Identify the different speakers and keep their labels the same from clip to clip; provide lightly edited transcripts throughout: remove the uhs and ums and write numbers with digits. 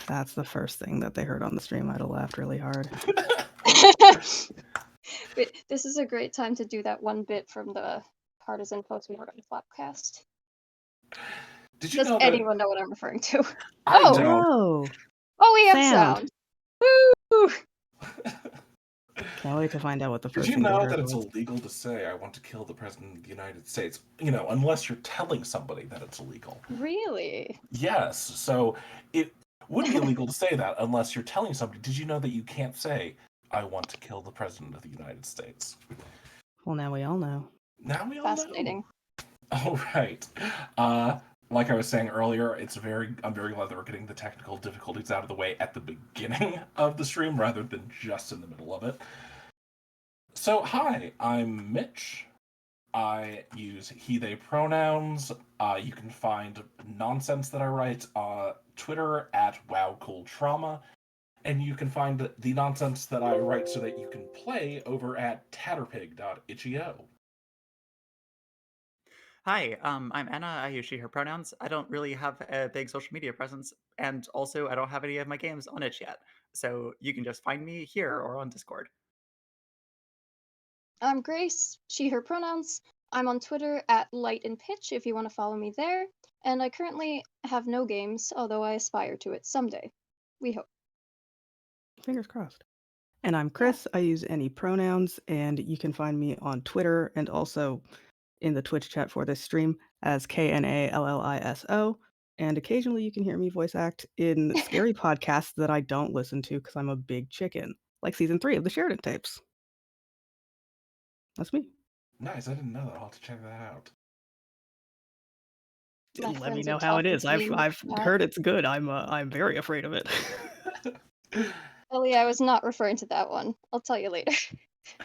Speaker 1: that's the first thing that they heard on the stream, I'd have laughed really hard.
Speaker 2: This is a great time to do that one bit from the Partisan post we heard on the Flopcast.
Speaker 3: Did you
Speaker 2: Does
Speaker 3: know
Speaker 2: anyone know what I'm referring to?
Speaker 3: I
Speaker 2: Oh!
Speaker 3: don't.
Speaker 1: Oh,
Speaker 2: we have
Speaker 1: sound.
Speaker 2: Woo!
Speaker 1: Can't wait to find out what the
Speaker 3: Did
Speaker 1: first
Speaker 3: you
Speaker 1: thing they
Speaker 3: know
Speaker 1: heard
Speaker 3: that it's
Speaker 1: was.
Speaker 3: illegal to say I want to kill the president of the United States? You know, unless you're telling somebody that it's illegal.
Speaker 2: Really?
Speaker 3: Yes. So it would be illegal to say that unless you're telling somebody. Did you know that you can't say I want to kill the president of the United States?
Speaker 1: Well, now we all know.
Speaker 3: Now we all
Speaker 2: Fascinating.
Speaker 3: know. All right. Like I was saying earlier, I'm very glad that we're getting the technical difficulties out of the way at the beginning of the stream rather than just in the middle of it. So, hi, I'm Mitch. I use he, they pronouns. You can find nonsense that I write on Twitter at WowCoolTrauma. And you can find the nonsense that I write so that you can play over at tatterpig.itch.io.
Speaker 4: Hi, I'm Anna. I use she, her pronouns. I don't really have a big social media presence, and also I don't have any of my games on itch yet. So you can just find me here or on Discord.
Speaker 2: I'm Grace, she, her pronouns. I'm on Twitter at lightandpitch if you want to follow me there. And I currently have no games, although I aspire to it someday. We hope.
Speaker 1: Fingers crossed. And I'm Chris. I use any pronouns, and you can find me on Twitter and also in the Twitch chat for this stream as KNALLISO. And occasionally you can hear me voice act in scary podcasts that I don't listen to because I'm a big chicken, like season 3 of the Sheridan tapes. That's me.
Speaker 3: Nice, I didn't know that. I'll have to check that out.
Speaker 1: Let me know how it is. I've heard it's good. I'm very afraid of it.
Speaker 2: Ellie, I was not referring to that one. I'll tell you later.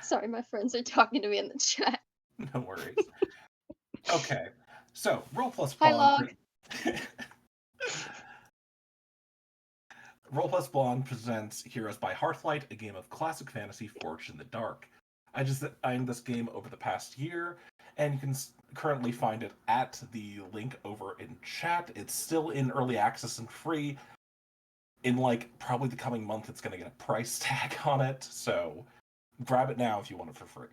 Speaker 2: Sorry, my friends are talking to me in the chat.
Speaker 3: No worries. Okay, so Roll Plus
Speaker 2: Hi,
Speaker 3: Blonde.
Speaker 2: Log.
Speaker 3: Roll Plus Blonde presents Heroes by Hearthlight, a game of classic fantasy forged in the dark. I designed this game over the past year, and you can currently find it at the link over in chat. It's still in early access and free. In probably the coming month, it's going to get a price tag on it, so grab it now if you want it for free.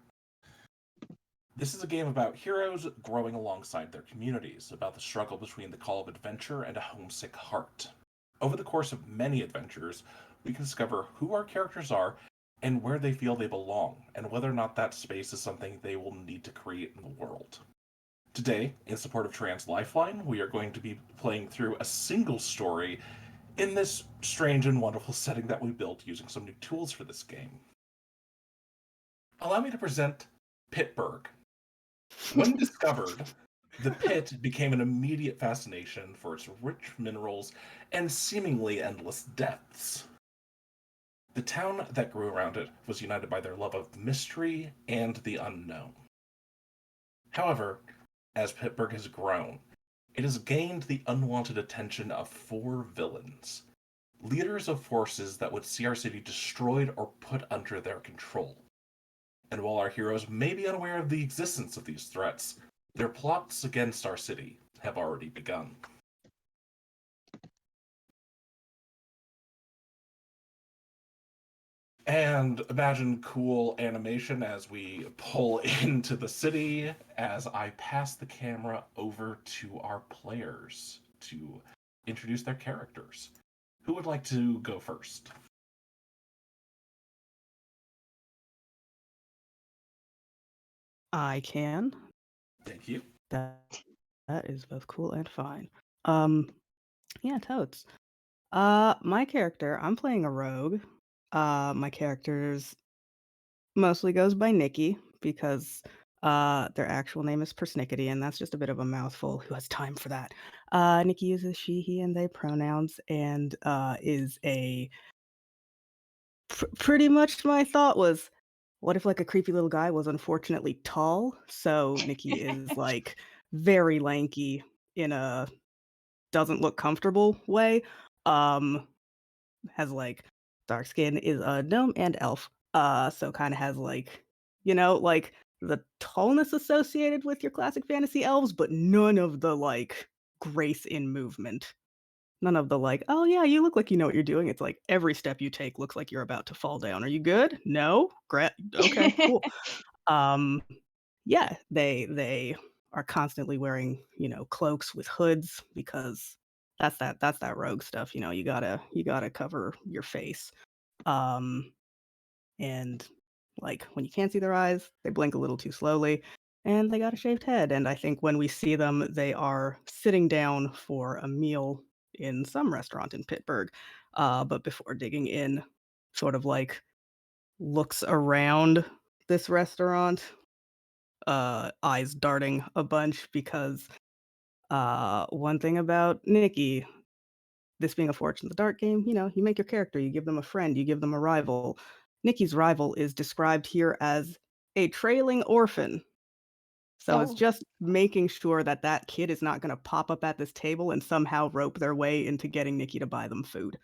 Speaker 3: This is a game about heroes growing alongside their communities, about the struggle between the call of adventure and a homesick heart. Over the course of many adventures, we can discover who our characters are and where they feel they belong, and whether or not that space is something they will need to create in the world. Today, in support of Trans Lifeline, we are going to be playing through a single story in this strange and wonderful setting that we built using some new tools for this game. Allow me to present Pittsburgh. When discovered, the pit became an immediate fascination for its rich minerals and seemingly endless depths. The town that grew around it was united by their love of mystery and the unknown. However, as Pittsburgh has grown, it has gained the unwanted attention of 4 villains, leaders of forces that would see our city destroyed or put under their control. And while our heroes may be unaware of the existence of these threats, their plots against our city have already begun. And imagine cool animation as we pull into the city as I pass the camera over to our players to introduce their characters. Who would like to go first?
Speaker 1: I can.
Speaker 3: Thank you.
Speaker 1: That is both cool and fine. Yeah, totes. My character, I'm playing a rogue. My character's mostly goes by Nikki because their actual name is Persnickety, and that's just a bit of a mouthful. Who has time for that? Nikki uses she, he, and they pronouns, and is a pretty much my thought was, what if a creepy little guy was unfortunately tall? So Nikki is very lanky in a doesn't look comfortable way. Has dark skin, is a gnome and elf. So kind of has the tallness associated with your classic fantasy elves, but none of the grace in movement None of the like, "Oh, yeah, you look like you know what you're doing." It's like every step you take looks like you're about to fall down. "Are you good? No? Okay, cool." Um, yeah, they are constantly wearing, cloaks with hoods because that's that rogue stuff, you gotta cover your face. Um, and, like, when you can't see their eyes, they blink a little too slowly, and they got a shaved head, and I think when we see them, they are sitting down for a meal in some restaurant in Pittsburgh, but before digging in, sort of, like, looks around this restaurant, eyes darting a bunch because, one thing about Nikki, this being a Fortune in the Dark game, you make your character, you give them a friend, you give them a rival. Nikki's rival is described here as a trailing orphan. So it's
Speaker 2: Oh.
Speaker 1: just making sure that that kid is not gonna pop up at this table and somehow rope their way into getting Nikki to buy them food.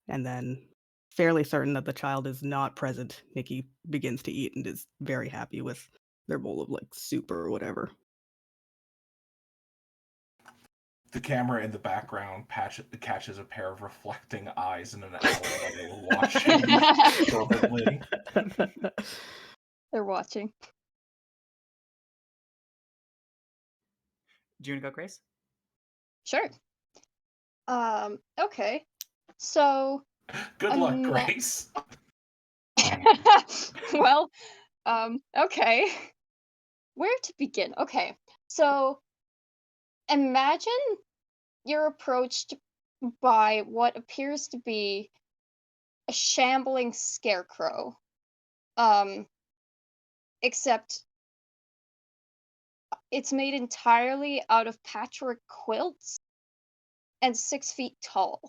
Speaker 1: And then, fairly certain that the child is not present, Nikki begins to eat and is very happy with their bowl of, like, soup or whatever.
Speaker 3: The camera in the background catches a pair of reflecting eyes in an alleyway watching fervently.
Speaker 2: They're watching.
Speaker 4: Do you want to go, Grace?
Speaker 2: Sure. Okay. So,
Speaker 3: Good luck,
Speaker 2: ima
Speaker 3: Grace.
Speaker 2: well, okay. Where to begin? Okay. So, imagine you're approached by what appears to be a shambling scarecrow. Um, except it's made entirely out of patchwork quilts and 6 feet tall.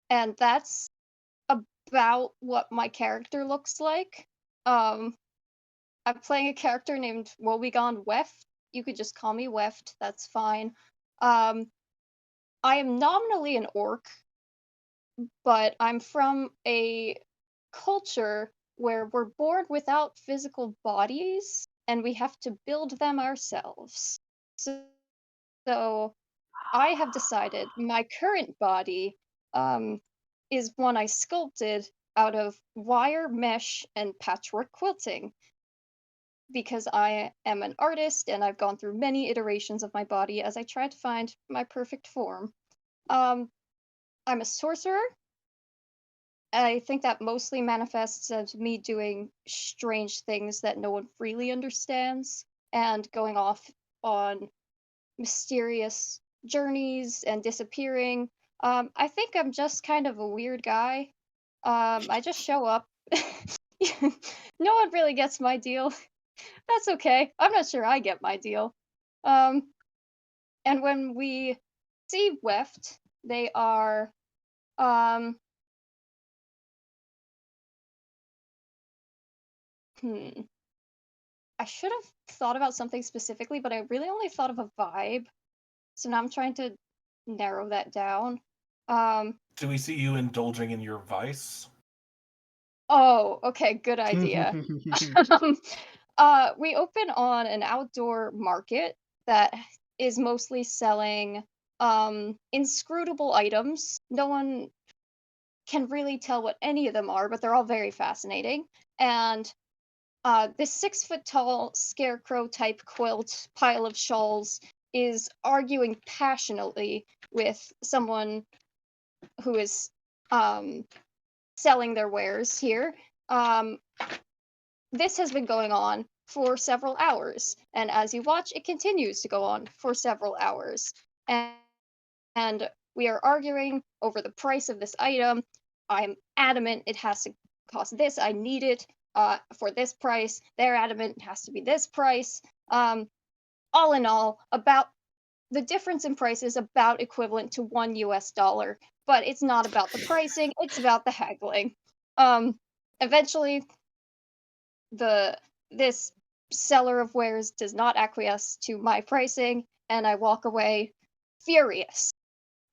Speaker 2: And that's about what my character looks like. Um, I'm playing a character named Woebegone Weft. You could just call me Weft, that's fine. Um, I am nominally an orc, but I'm from a culture where we're born without physical bodies and we have to build them ourselves. So I have decided my current body um, is one I sculpted out of wire mesh and patchwork quilting because I am an artist and I've gone through many iterations of my body as I try to find my perfect form. Um, I'm a sorcerer. I think that mostly manifests as me doing strange things that no one really understands and going off on mysterious journeys and disappearing. I think I'm just kind of a weird guy. I just show up. No one really gets my deal. That's okay. I'm not sure I get my deal. Um, and when we see Weft, they are um hmm. I should have thought about something specifically, but I really only thought of a vibe. So now I'm trying to narrow that down. Um
Speaker 3: Do we see you indulging in your vice?
Speaker 2: oh, okay, good idea. Um, we open on an outdoor market that is mostly selling inscrutable items. No one can really tell what any of them are, but they're all very fascinating. And this 6 foot tall scarecrow type quilt pile of shawls is arguing passionately with someone who is um, selling their wares here. Um, this has been going on for several hours, and as you watch, it continues to go on for several hours. And we are arguing over the price of this item. I'm adamant it has to cost this. I need it for this price. They're adamant it has to be this price. All in all, about the difference in price is about equivalent to $1 US, but it's not about the pricing. It's about the haggling. Eventually, the this seller of wares does not acquiesce to my pricing, and I walk away furious.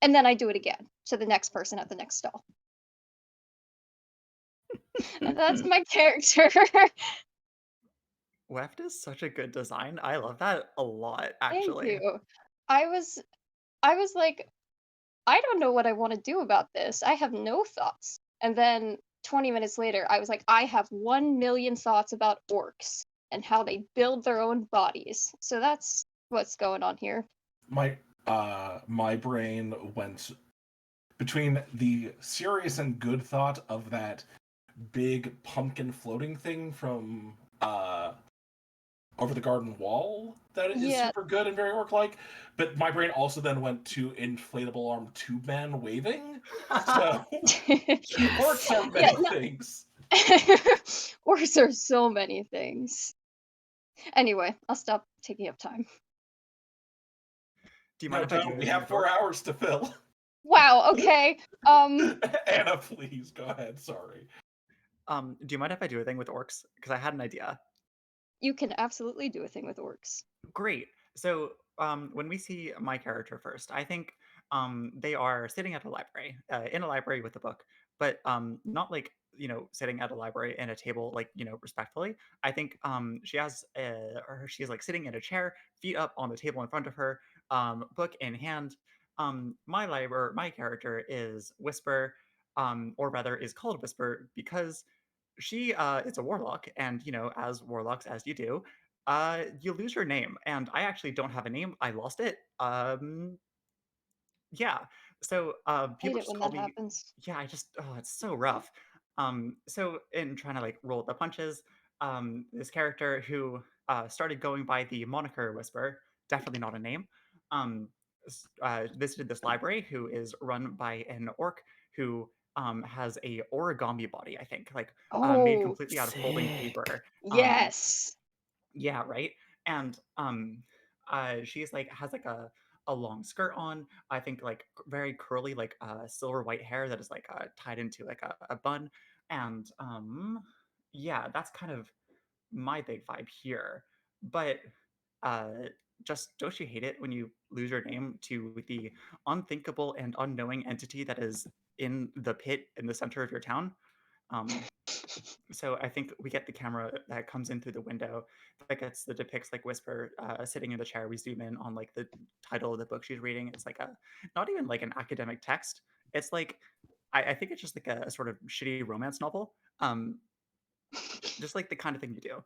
Speaker 2: And then I do it again to the next person at the next stall. And that's my character.
Speaker 4: Weft is such a good design. I love that a lot,
Speaker 2: Thank
Speaker 4: actually.
Speaker 2: you. I was I was like, I don't know what I want to do about this. I have no thoughts. And then 20 minutes later, I was like, I have 1 million thoughts about orcs and how they build their own bodies. So that's what's going on here.
Speaker 3: My brain went between the serious and good thought of that big pumpkin floating thing from over the garden wall that is
Speaker 2: Yeah.
Speaker 3: super good and very orc-like, but my brain also then went to inflatable arm tube man waving. So orcs are
Speaker 2: Yeah,
Speaker 3: many
Speaker 2: no.
Speaker 3: things.
Speaker 2: Orcs are so many things. Anyway, I'll stop taking up time.
Speaker 4: Do you mind
Speaker 3: No,
Speaker 4: if I do
Speaker 3: don't. We
Speaker 4: anything
Speaker 3: have
Speaker 4: with
Speaker 3: 4
Speaker 4: orcs?
Speaker 3: hours to fill.
Speaker 2: Wow, okay.
Speaker 3: Anna, please go ahead. Sorry.
Speaker 4: Do you mind if I do a thing with orcs? Because I had an idea.
Speaker 2: You can absolutely do a thing with orcs.
Speaker 4: Great. So when we see my character first, I think they are sitting at a library, in a library with a book, but not like sitting at a library in a table, like respectfully. I think or she's like sitting in a chair, feet up on the table in front of her, book in hand. My character is Whisper, or rather is called Whisper because she is a warlock, and as warlocks, as you do, you lose your name, and I actually don't have a name. I lost it. Yeah. So
Speaker 2: I hate
Speaker 4: people
Speaker 2: it
Speaker 4: just
Speaker 2: when
Speaker 4: call
Speaker 2: that
Speaker 4: me.
Speaker 2: happens.
Speaker 4: Yeah, it's so rough. So in trying to like roll the punches, this character who started going by the moniker Whisper, definitely not a name, um, visited this library, who is run by an orc who has a origami body. I think like made
Speaker 2: Oh,
Speaker 4: completely out of folding
Speaker 1: Sick.
Speaker 4: paper.
Speaker 2: yes.
Speaker 4: Yeah, right. And she's like has like a long skirt on. I think like very curly, like silver white hair that is like tied into like a bun. And yeah, that's kind of my big vibe here. But uh, just don't you hate it when you lose your name to the unthinkable and unknowing entity that is in the pit in the center of your town? Um, so I think we get the camera that comes in through the window that depicts like Whisper sitting in the chair. We zoom in on like the title of the book she's reading. It's like a not even like an academic text. It's like I think it's just like a sort of shitty romance novel. Just like the kind of thing you do.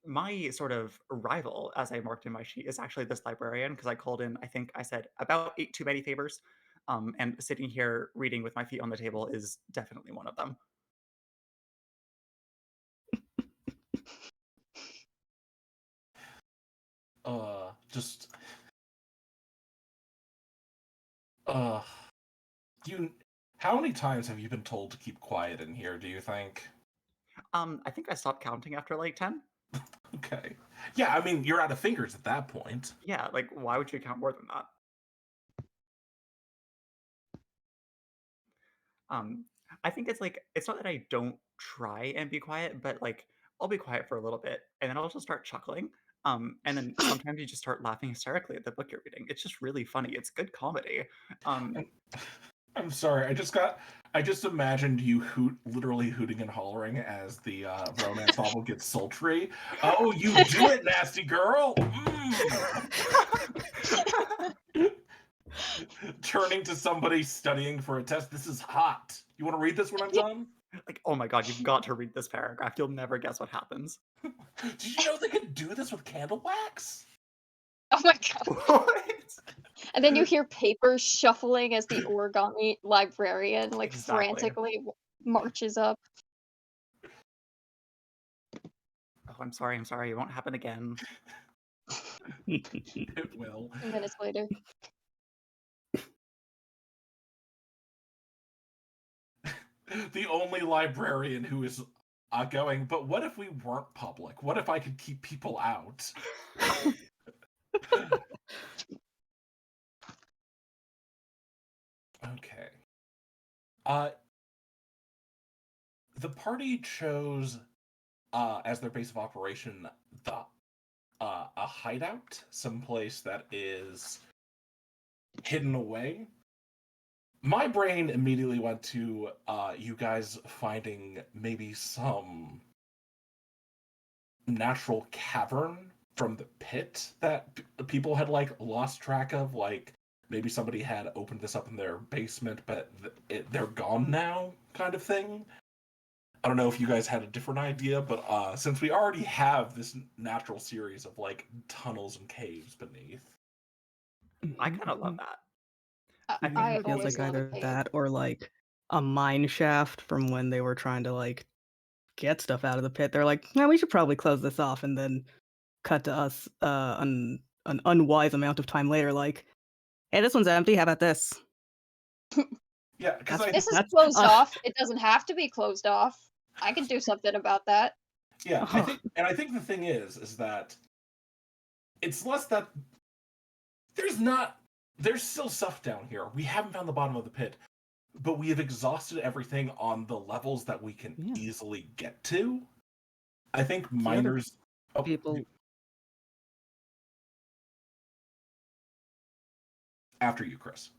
Speaker 4: My sort of rival, as I marked in my sheet, is actually this librarian because I called in. I think I said about 8 too many favors, and sitting here reading with my feet on the table is definitely one of them.
Speaker 3: Just uh you how many times have you been told to keep quiet in here, do you think?
Speaker 4: I think I stopped counting after like 10.
Speaker 3: Okay. Yeah, I mean, you're out of fingers at that point.
Speaker 4: Yeah, like why would you count more than that? Um, I think it's like it's not that I don't try and be quiet, but like I'll be quiet for a little bit and then I'll just start chuckling. And then sometimes you just start laughing hysterically at the book you're reading. It's just really funny. It's good comedy. Um,
Speaker 3: I'm, I'm sorry. I just imagined you literally hooting and hollering as the romance novel gets sultry. Oh, you do it, nasty girl. Turning to somebody studying for a test. This is hot. You want to read this when I'm done?
Speaker 4: like, oh my god, you've got to read this paragraph. You'll never guess what happens.
Speaker 3: Did you know they could do this with candle wax?
Speaker 2: Oh my god.
Speaker 4: What?
Speaker 2: And then you hear papers shuffling as the origami librarian like
Speaker 4: Exactly.
Speaker 2: frantically marches up.
Speaker 4: Oh, I'm sorry. I'm sorry. It won't happen again.
Speaker 3: It will.
Speaker 2: 2 minutes later.
Speaker 3: The only librarian who is going, but what if we weren't public? What if I could keep people out? Okay. Uh, the party chose as their base of operation the a hideout, someplace that is hidden away. My brain immediately went to you guys finding maybe some natural cavern from the pit that people had like lost track of. Like maybe somebody had opened this up in their basement, but they're gone now, kind of thing. I don't know if you guys had a different idea, but since we already have this natural series of like tunnels and caves beneath,
Speaker 4: I kind of love that. I think
Speaker 2: I
Speaker 1: Yeah,
Speaker 4: for
Speaker 1: it feels
Speaker 2: always
Speaker 1: like
Speaker 4: the
Speaker 2: love a
Speaker 1: either
Speaker 2: cave.
Speaker 1: that or like a mine shaft from when they were trying to like get stuff out of the pit. They're like, "No, we should probably close this off," and then cut to us an unwise amount of time later, like, "Hey, this one's empty. How about this?"
Speaker 3: yeah, because
Speaker 1: That's
Speaker 3: I
Speaker 2: This is
Speaker 1: that's
Speaker 2: closed off. It doesn't have to be closed off. I can do something about that.
Speaker 3: yeah,
Speaker 1: ugh,
Speaker 3: I think the thing is that it's less that there's not there's still stuff down here. We haven't found the bottom of the pit, but we have exhausted everything on the levels that we can
Speaker 1: yeah.
Speaker 3: easily get to. I think
Speaker 1: The other
Speaker 3: miners. Oh,
Speaker 1: people
Speaker 3: after you, Chris.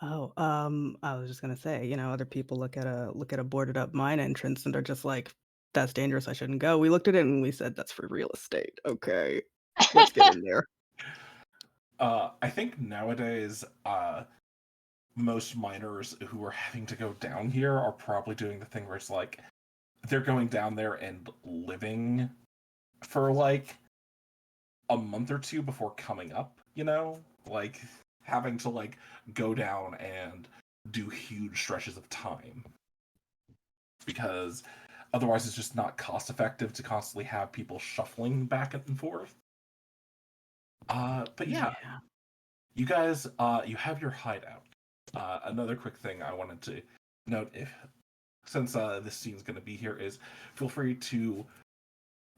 Speaker 1: Oh, I was just gonna say, other people look at a boarded up mine entrance and are just like, "That's dangerous. I shouldn't go." We looked at it and we said, "That's for real estate. Okay, let's get in there."
Speaker 3: I think nowadays, most miners who are having to go down here are probably doing the thing where it's like they're going down there and living for like a month or two before coming up, like having to like go down and do huge stretches of time because otherwise it's just not cost effective to constantly have people shuffling back and forth. But yeah,
Speaker 1: Yeah.
Speaker 3: you guys, you have your hideout. Another quick thing I wanted to note, if since this scene's going to be here, is feel free to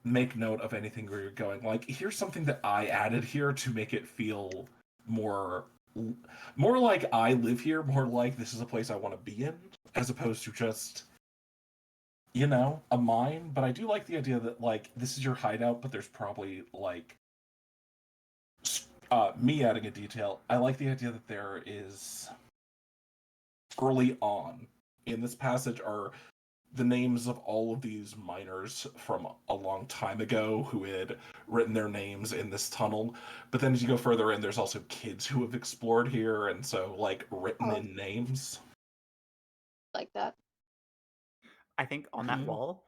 Speaker 3: make note of anything where you're going. Like, here's something that I added here to make it feel more, more like I live here, more like this is a place I want to be in, as opposed to just a mine. But I do like the idea that like this is your hideout, but there's probably like me adding a detail. I like the idea that there is early on in this passage are the names of all of these miners from a long time ago who had written their names in this tunnel. But then as you go further in, there's also kids who have explored here, and so like written
Speaker 2: Oh,
Speaker 3: in names.
Speaker 2: like that.
Speaker 4: I think on that
Speaker 1: Mhm.
Speaker 4: wall,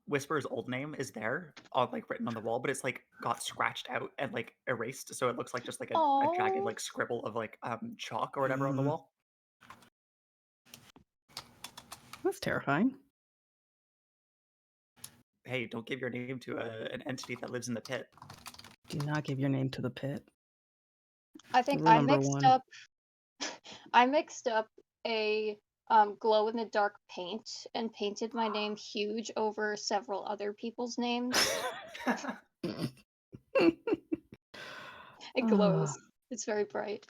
Speaker 4: Whisper's old name is there, all like written on the wall, but it's like got scratched out and like erased, so it looks like just like a jagged
Speaker 2: Oh,
Speaker 4: like scribble of like chalk or whatever on the
Speaker 1: Mm,
Speaker 4: wall.
Speaker 1: that's terrifying.
Speaker 4: Hey, don't give your name to an entity that lives in the pit.
Speaker 1: Do not give your name to the pit.
Speaker 2: I think
Speaker 1: Rule number one.
Speaker 2: I mixed up a glow in the dark paint and painted my name huge over several other people's names. It
Speaker 1: Ah,
Speaker 2: glows. It's very bright.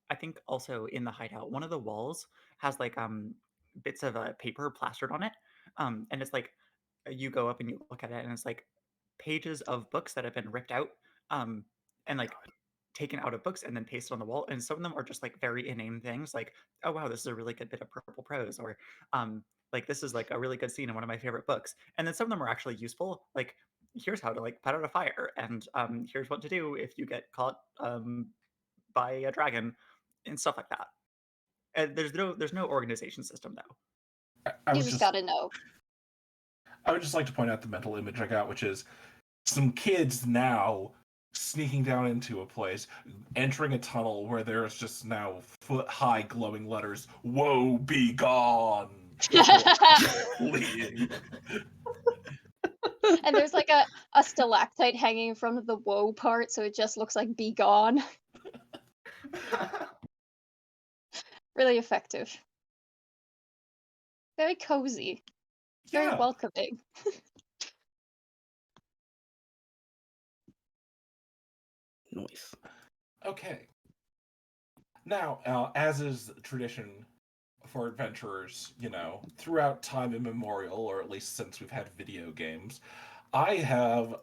Speaker 4: I think also in the hideout, one of the walls has like bits of paper plastered on it, and it's like you go up and you look at it, and it's like pages of books that have been ripped out, and like taken out of books and then pasted on the wall. And some of them are just like very inane things, like, "Oh wow, this is a really good bit of purple prose," or like, "This is like a really good scene in one of my favorite books." And then some of them are actually useful, like, "Here's how to like put out a fire," and "Here's what to do if you get caught by a dragon," and stuff like that. And there's no organization system though.
Speaker 3: I
Speaker 2: You
Speaker 3: was
Speaker 2: just
Speaker 3: just
Speaker 2: gotta know.
Speaker 3: I would just like to point out the mental image I got, which is some kids now sneaking down into a place, entering a tunnel where there's just now foot high glowing letters, "Woe be gone," before fleeing.
Speaker 2: And there's like a stalactite hanging in front of the woe part, so it just looks like be gone. Really effective. Very cozy. Very
Speaker 3: Yeah.
Speaker 2: welcoming.
Speaker 1: noise.
Speaker 3: Okay. Now, as is tradition for adventurers, throughout time immemorial, or at least since we've had video games, I have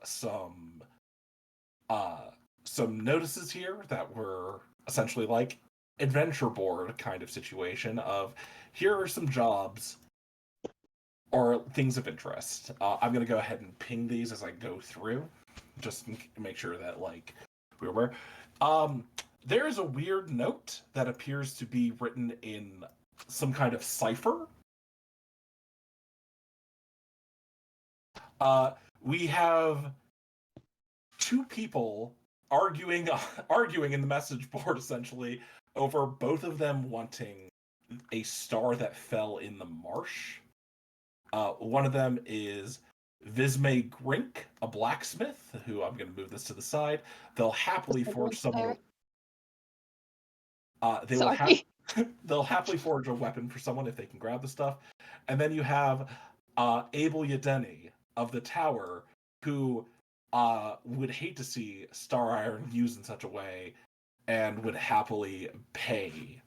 Speaker 3: uh some notices here that were essentially like adventure board kind of situation of here are some jobs or things of interest. I'm gonna go ahead and ping these as I go through, just to make sure that like we're aware. There is a weird note that appears to be written in some kind of cipher. We have two people arguing in the message board essentially over both of them wanting a star that fell in the marsh. One of them is Visme Grink, a blacksmith, who I'm going to move this to the side. They'll happily forge someone.
Speaker 2: Sorry.
Speaker 3: They'll happily forge a weapon for someone if they can grab the stuff. And then you have Abel Yadeni of the Tower, who would hate to see Star Iron used in such a way and would happily pay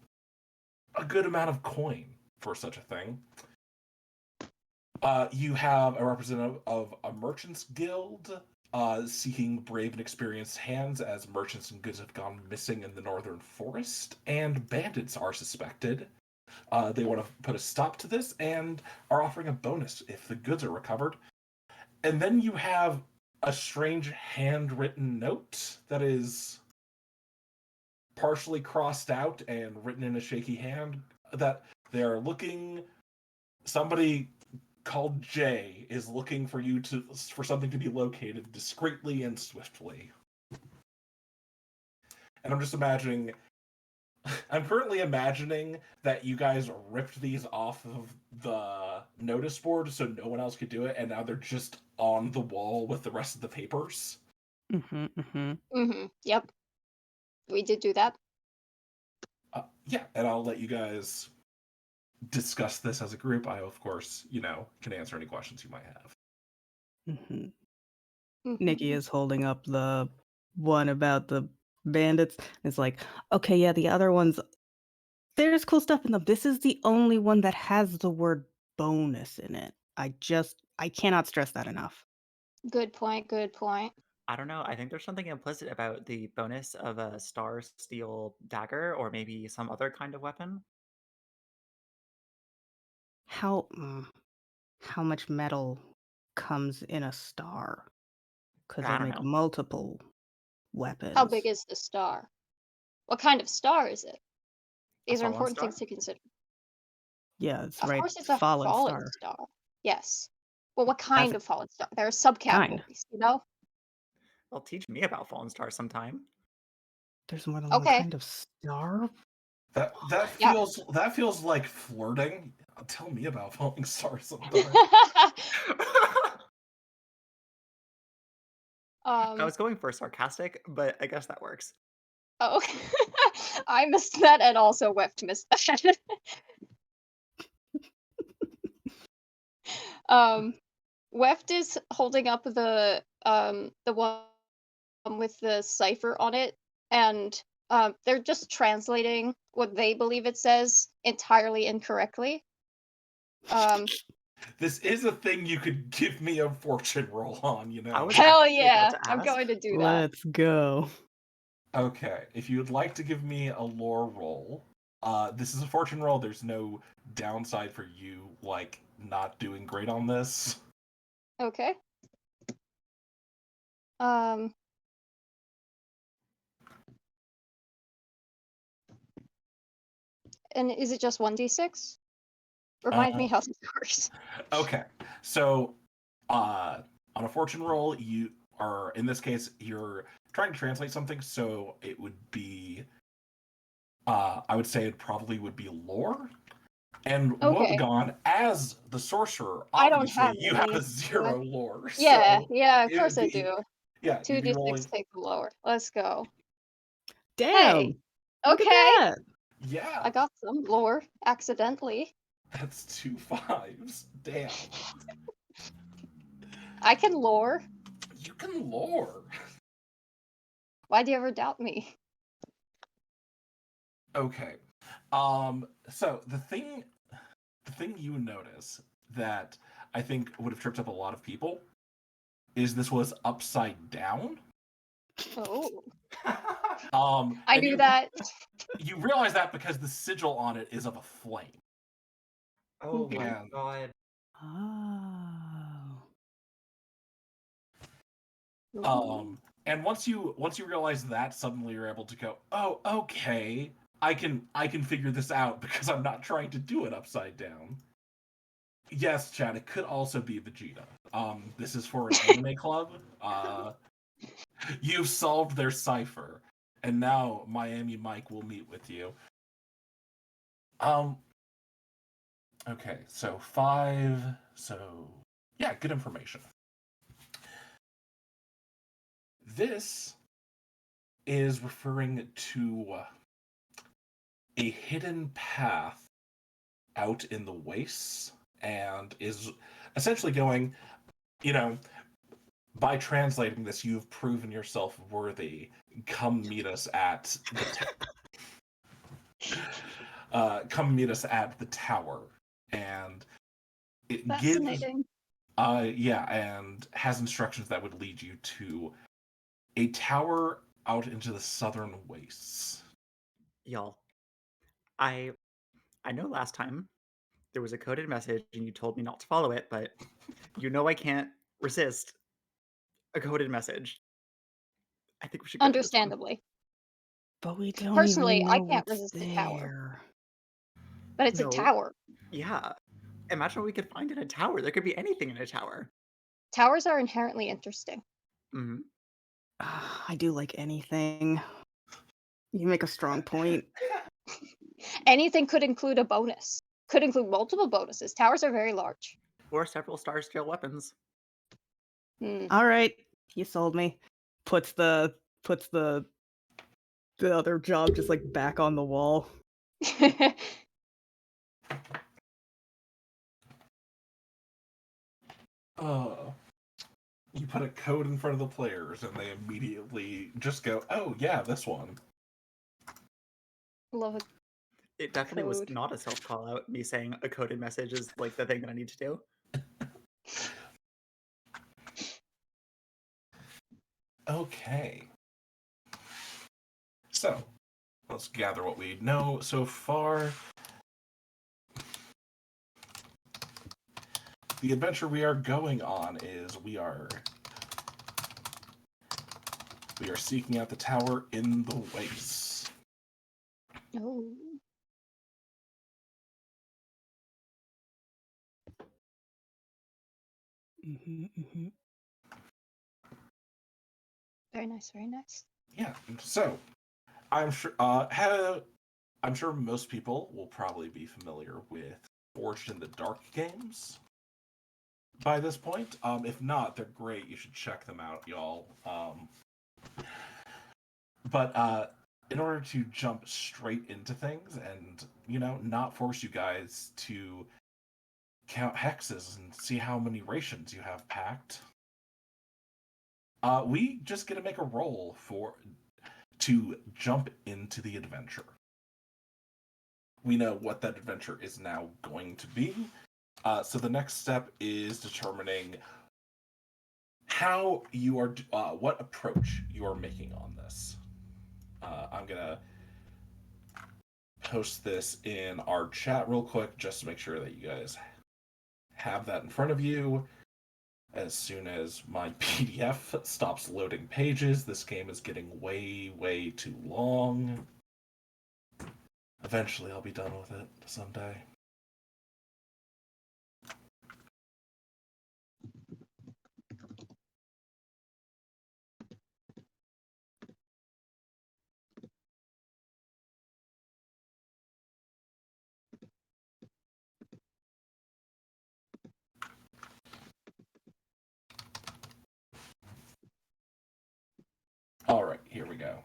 Speaker 3: a good amount of coin for such a thing. You have a representative of a merchants guild seeking brave and experienced hands as merchants and goods have gone missing in the northern forest, and bandits are suspected. They want to put a stop to this and are offering a bonus if the goods are recovered. And then you have a strange handwritten note that is partially crossed out and written in a shaky hand that they're looking. Somebody called Jay is looking for something to be located discreetly and swiftly. And I'm currently imagining that you guys ripped these off of the notice board so no one else could do it, and now they're just on the wall with the rest of the papers.
Speaker 2: Yep. We did do that.
Speaker 3: Yeah, and I'll let you guys discuss this as a group. I, of course, can answer any questions you might have.
Speaker 1: Nikki is holding up the one about the bandits. It's like, okay, yeah, the other ones, there's cool stuff in them. This is the only one that has the word bonus in it. I cannot stress that enough.
Speaker 2: Good point.
Speaker 4: I don't know. I think there's something implicit about the bonus of a star steel dagger or maybe some other kind of weapon.
Speaker 1: How much metal comes in a star? Because
Speaker 4: I
Speaker 1: they
Speaker 4: don't
Speaker 1: make
Speaker 4: know.
Speaker 1: multiple weapons.
Speaker 2: How big is the star? What kind of star is it? These are
Speaker 4: fallen
Speaker 2: important
Speaker 4: star?
Speaker 2: things to consider.
Speaker 1: Yeah, it's
Speaker 2: Of
Speaker 1: right.
Speaker 2: course, it's a
Speaker 1: fallen
Speaker 2: fallen
Speaker 1: star.
Speaker 2: Yes. Well, what kind
Speaker 1: That's
Speaker 2: of fallen star? There are
Speaker 1: kind.
Speaker 2: subcategories, you know?
Speaker 4: Well, teach me about fallen stars sometime.
Speaker 1: There's more than one
Speaker 2: Okay.
Speaker 1: kind of star.
Speaker 3: That
Speaker 2: Yeah.
Speaker 3: feels like flirting. Tell me about falling stars sometime.
Speaker 4: I was going for sarcastic, but I guess that works.
Speaker 2: Oh, I missed that and also Weft missed that. Weft is holding up the one with the cipher on it, and they're just translating what they believe it says entirely incorrectly.
Speaker 3: This is a thing you could give me a fortune roll on,
Speaker 4: I was
Speaker 2: Hell
Speaker 4: actually about
Speaker 2: yeah,
Speaker 4: to
Speaker 2: I'm
Speaker 4: ask.
Speaker 2: going to do that.
Speaker 1: Let's go.
Speaker 3: Okay, if you'd like to give me a lore roll, this is a fortune roll. There's no downside for you, like, not doing great on this.
Speaker 2: Okay. And is it just 1d6? Remind me how this works.
Speaker 3: Okay, so on a fortune roll, you are, in this case, you're trying to translate something, so it would be, I would say it probably would be lore. And
Speaker 2: Okay.
Speaker 3: Wobegon, as the sorcerer,
Speaker 2: I don't
Speaker 3: obviously
Speaker 2: have
Speaker 3: you have
Speaker 2: any,
Speaker 3: a 0 lore.
Speaker 2: Yeah,
Speaker 3: So
Speaker 2: yeah, of
Speaker 3: it
Speaker 2: course
Speaker 3: would
Speaker 2: I
Speaker 3: be,
Speaker 2: do.
Speaker 3: yeah, you'd be
Speaker 2: 2d6
Speaker 3: rolling.
Speaker 2: take the lower. Let's go.
Speaker 1: Damn.
Speaker 2: Hey.
Speaker 1: Look
Speaker 2: Okay.
Speaker 1: at that.
Speaker 3: Yeah,
Speaker 2: I got some lore accidentally.
Speaker 3: that's 2 5s. Damn.
Speaker 2: I can lore.
Speaker 3: You can lore.
Speaker 2: Why do you ever doubt me?
Speaker 3: Okay. So the thing you would notice that I think would have tripped up a lot of people is this was upside down.
Speaker 2: Oh.
Speaker 3: I
Speaker 2: knew that.
Speaker 3: You realize that because the sigil on it is of a flame.
Speaker 4: Oh my
Speaker 3: And
Speaker 4: god.
Speaker 1: Oh.
Speaker 3: And once you realize that, suddenly you're able to go, oh, okay, I can figure this out because I'm not trying to do it upside down. Yes, Chad, it could also be Vegeta. This is for an anime club. You've solved their cipher, and now Miami Mike will meet with you. Okay, so 5. So yeah, good information. This is referring to a hidden path out in the wastes, and is essentially going, by translating this, you've proven yourself worthy. Come meet us at the tower, and it gives
Speaker 2: Fascinating.
Speaker 3: and has instructions that would lead you to a tower out into the southern wastes.
Speaker 4: Y'all, I know last time there was a coded message and you told me not to follow it, but I can't resist a coded message. I think we should go to this one.
Speaker 2: Understandably.
Speaker 1: But we don't
Speaker 2: Personally,
Speaker 1: even
Speaker 2: I
Speaker 1: know
Speaker 2: can't
Speaker 1: what's
Speaker 2: resist a tower.
Speaker 1: there.
Speaker 2: But it's a
Speaker 4: No.
Speaker 2: tower.
Speaker 4: Yeah. Imagine what we could find in a tower. There could be anything in a tower.
Speaker 2: Towers are inherently interesting.
Speaker 4: Mm-hmm.
Speaker 1: I do like anything. You make a strong point.
Speaker 2: Anything could include a bonus. Could include multiple bonuses. Towers are very large.
Speaker 4: Or several star scale weapons.
Speaker 1: All right, you sold me. Puts the other job just like back on the wall.
Speaker 3: You put a code in front of the players, and they immediately just go, "Oh yeah, this one."
Speaker 2: Love it.
Speaker 4: It definitely was
Speaker 2: Code.
Speaker 4: not a self call out. Me saying a coded message is like the thing that I need to do.
Speaker 3: Okay. So, let's gather what we know so far. The adventure we are going on is we are seeking out the tower in the wastes.
Speaker 2: Oh. Very nice, very nice.
Speaker 3: Yeah. So, I'm sure most people will probably be familiar with Forged in the Dark games by this point. If not, they're great. You should check them out, y'all. But in order to jump straight into things and, not force you guys to count hexes and see how many rations you have packed, we just get to make a roll to jump into the adventure. We know what that adventure is now going to be. So the next step is determining how you are, what approach you are making on this. I'm gonna post this in our chat real quick just to make sure that you guys have that in front of you. As soon as my PDF stops loading pages, this game is getting way, way too long. Eventually, I'll be done with it someday. All right, here we go.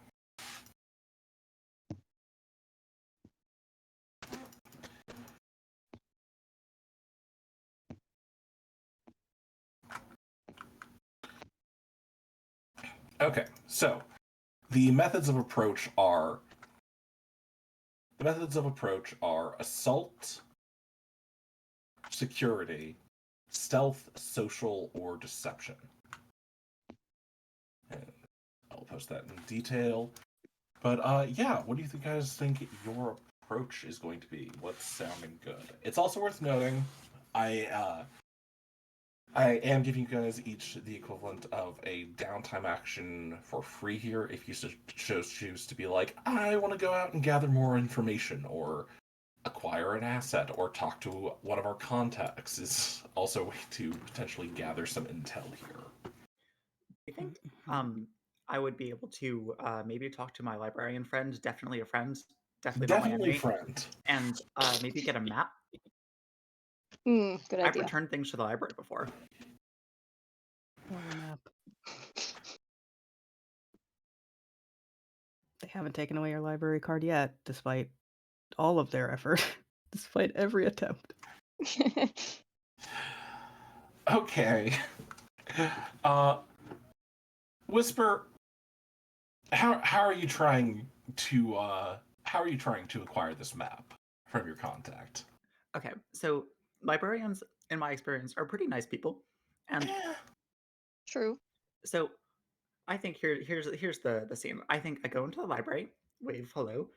Speaker 3: Okay, so the methods of approach are assault, security, stealth, social, or deception. And I'll post that in detail. But yeah, what do you guys think your approach is going to be? What's sounding good? It's also worth noting, I I am giving you guys each the equivalent of a downtime action for free here. If you choose to be like, I want to go out and gather more information, or acquire an asset, or talk to one of our contacts, is also a way to potentially gather some intel here.
Speaker 4: I think I would be able to maybe talk to my librarian friend, definitely a friend, definitely not my
Speaker 3: Definitely,
Speaker 4: enemy,
Speaker 3: friend.
Speaker 4: and maybe get a map.
Speaker 2: Good
Speaker 4: I've
Speaker 2: idea.
Speaker 4: returned things to the library before.
Speaker 1: Love a map. They haven't taken away your library card yet, despite all of their effort, despite every attempt.
Speaker 3: Okay. Whisper, how are you trying to acquire this map from your contact?
Speaker 4: Okay, so librarians, in my experience, are pretty nice people, and
Speaker 2: True.
Speaker 4: so I think here's the scene. I think I go into the library, wave hello,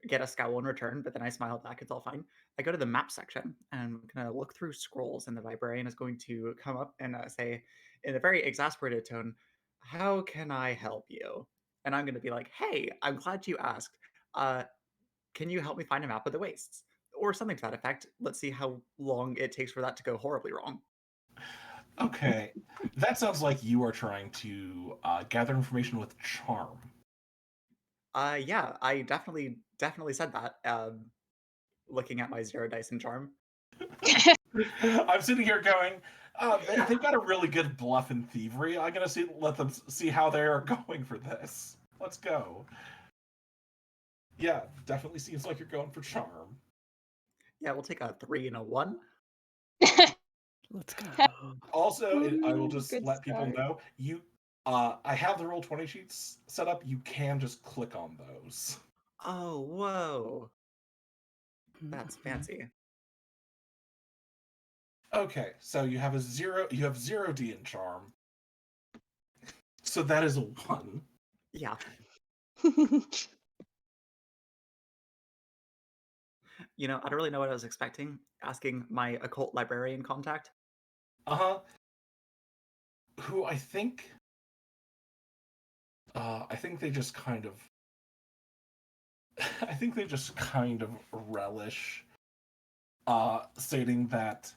Speaker 4: get a scowl in return, but then I smile back. It's all fine. I go to the map section and I'm gonna look through scrolls, and the librarian is going to come up and say, in a very exasperated tone, "How can I help you?" And I'm gonna be like, "Hey, I'm glad you asked. Uh, can you help me find a map of the wastes?" Or something to that effect. Let's see how long it takes for that to go horribly wrong.
Speaker 3: Okay, that sounds like you are trying to gather information with charm.
Speaker 4: Yeah, I definitely said that. Looking at my 0 dice and charm.
Speaker 3: I'm sitting here going, they've got a really good bluff and thievery. I'm gonna let them see how they are going for this. Let's go. Yeah, definitely seems like you're going for charm.
Speaker 4: Yeah, we'll take a 3 and a 1.
Speaker 1: Let's go.
Speaker 3: Also, I will just
Speaker 2: Good
Speaker 3: let people
Speaker 2: start.
Speaker 3: know I have the roll 20 sheets set up. You can just click on those.
Speaker 4: Oh, whoa. That's fancy.
Speaker 3: Okay, so you have 0D in charm. So that is a 1.
Speaker 4: Yeah. You know, I don't really know what I was expecting, asking my occult librarian contact.
Speaker 3: Uh-huh. Who I think they just kind of I think they just kind of relish stating that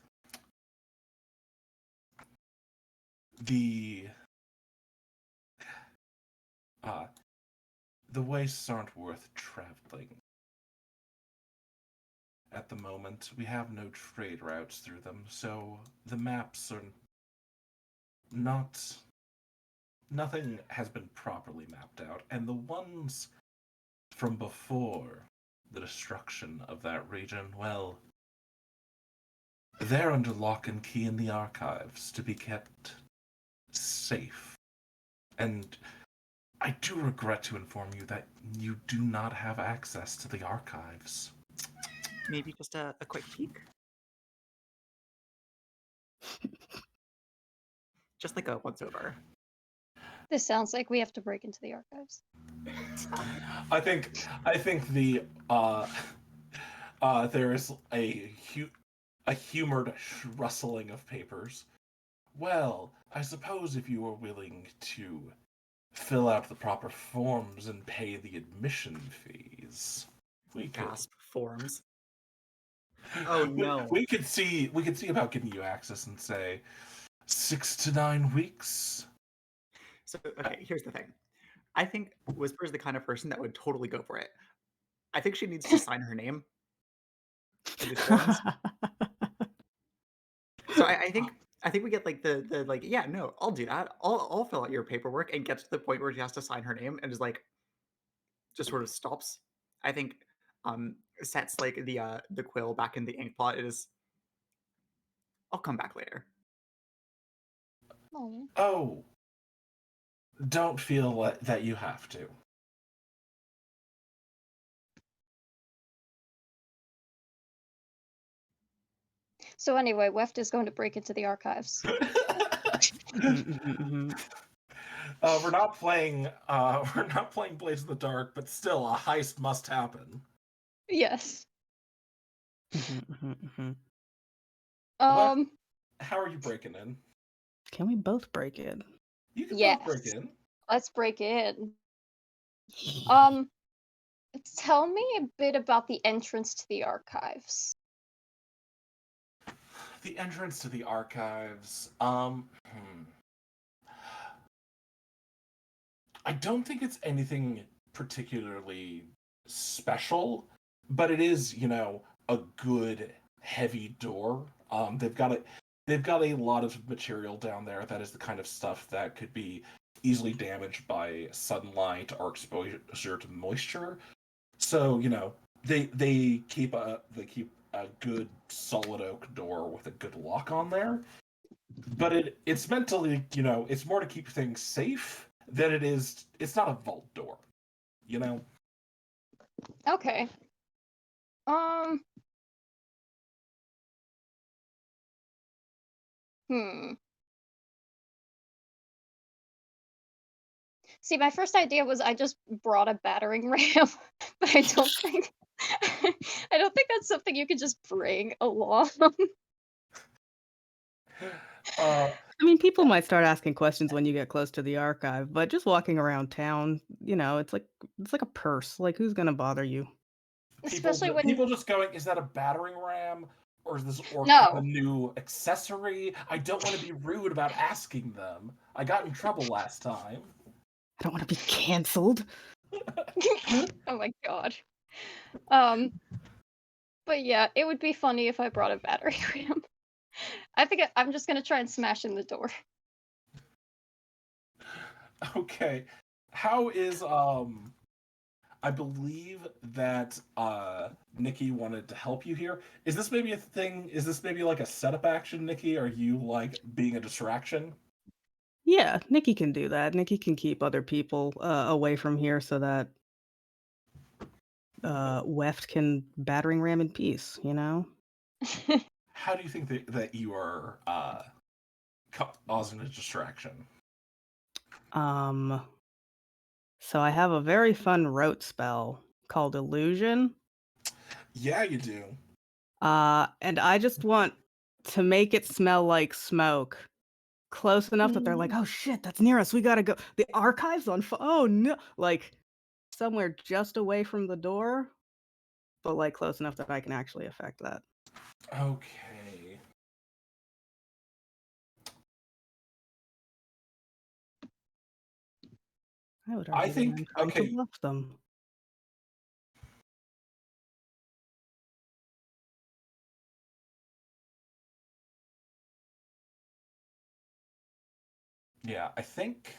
Speaker 3: the the wastes aren't worth traveling. At the moment, we have no trade routes through them, so the maps are not. Nothing has been properly mapped out, and the ones from before the destruction of that region, well, they're under lock and key in the archives to be kept safe. And I do regret to inform you that you do not have access to the archives.
Speaker 4: Maybe just a quick peek? Just like a once over.
Speaker 2: This sounds like we have to break into the archives.
Speaker 3: I think there is a humored rustling of papers. Well, I suppose if you were willing to fill out the proper forms and pay the admission fees, we could
Speaker 4: Gasp forms. Oh no.
Speaker 3: we could see about getting you access in, say, 6 to 9 weeks.
Speaker 4: So, okay, here's the thing. I think Whisper is the kind of person that would totally go for it. I think she needs to sign her name in these forms. So I think we get like the like, yeah, no, I'll do that. I'll fill out your paperwork, and get to the point where she has to sign her name and is like just sort of stops. I think sets like the quill back in the ink pot. It is, I'll come back later.
Speaker 2: Oh.
Speaker 3: Oh, don't feel that you have to.
Speaker 2: So anyway, Weft is going to break into the archives.
Speaker 3: We're not playing. We're not playing Blades in the Dark, but still, a heist must happen.
Speaker 2: Yes.
Speaker 3: What?
Speaker 2: Um.
Speaker 3: how are you breaking in?
Speaker 1: Can we both break in?
Speaker 3: You can both break
Speaker 2: Yes.
Speaker 3: in.
Speaker 2: Let's break in. Um, Tell me a bit about the entrance to the archives.
Speaker 3: The entrance to the archives. I don't think it's anything particularly special, but it is, a good heavy door. They've got a lot of material down there that is the kind of stuff that could be easily damaged by sunlight or exposure to moisture. So, they keep a good solid oak door with a good lock on there. But it's meant to, it's more to keep things safe than it is. It's not a vault door, you know.
Speaker 2: Okay. Um, hmm. See, my first idea was I just brought a battering ram, but I don't think I don't think that's something you can just bring along.
Speaker 3: Uh,
Speaker 1: I mean, people might start asking questions when you get close to the archive, but just walking around town, it's like a purse. Like, who's gonna bother you?
Speaker 2: Especially when
Speaker 3: people just going, is that a battering ram? Or is this orc have a
Speaker 2: no.
Speaker 3: new accessory? I don't want to be rude about asking them. I got in trouble last time.
Speaker 1: I don't want to be canceled.
Speaker 2: Oh my god. Um, but yeah, it would be funny if I brought a battering ram. I think I'm just gonna try and smash in the door.
Speaker 3: Okay. How is I believe that Nikki wanted to help you here. Is this maybe a thing? Is this maybe like a setup action, Nikki? Are you like being a distraction?
Speaker 1: Yeah, Nikki can do that. Nikki can keep other people away from here so that Weft can battering ram in peace.
Speaker 3: How do you think that you are causing a distraction?
Speaker 1: Um, so I have a very fun rote spell called Illusion.
Speaker 3: Yeah, you do.
Speaker 1: And I just want to make it smell like smoke. Close enough that they're like, "Oh shit, that's near us. We gotta go. The archive's on fire. Oh no!" Like somewhere just away from the door, but like close enough that I can actually affect that.
Speaker 3: Okay.
Speaker 1: I would
Speaker 3: I
Speaker 1: argue that
Speaker 3: think
Speaker 1: I'm trying to
Speaker 3: okay.
Speaker 1: bluff them.
Speaker 3: Yeah, I think.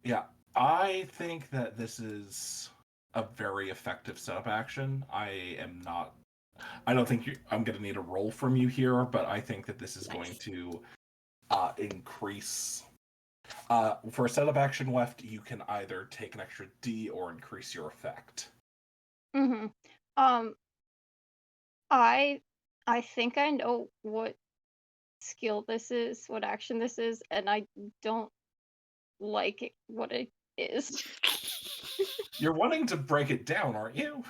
Speaker 3: Yeah, I think that this is a very effective setup action. I don't think I'm going to need a roll from you here, but I think that this is going
Speaker 2: Nice.
Speaker 3: to increase. For a setup action left, you can either take an extra D or increase your effect.
Speaker 2: Mm-hmm. Um, I I think I know what skill this is, what action this is, and I don't like what it is.
Speaker 3: You're wanting to break it down, aren't you?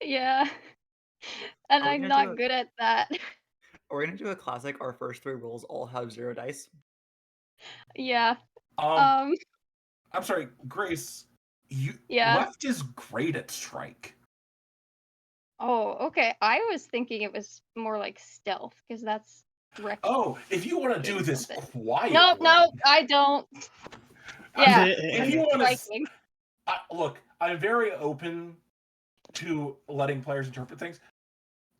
Speaker 2: Yeah, and
Speaker 4: Are we
Speaker 2: I'm
Speaker 4: gonna do
Speaker 2: not
Speaker 4: a
Speaker 2: good at that.
Speaker 4: are we gonna do a classic? Our first three rolls all have 0 dice.
Speaker 2: Yeah.
Speaker 3: Um,
Speaker 2: Um,
Speaker 3: I'm sorry, Grace. You
Speaker 2: yeah.
Speaker 3: left is great at strike.
Speaker 2: Oh, okay. I was thinking it was more like stealth because that's wrecking
Speaker 3: Oh, if you want to do this
Speaker 2: something. Nope,
Speaker 3: quietly,
Speaker 2: nope, I don't.
Speaker 3: I'm
Speaker 2: Yeah,
Speaker 3: sorry. If you
Speaker 2: it's
Speaker 3: want to
Speaker 2: striking.
Speaker 3: look, I'm very open to letting players interpret things.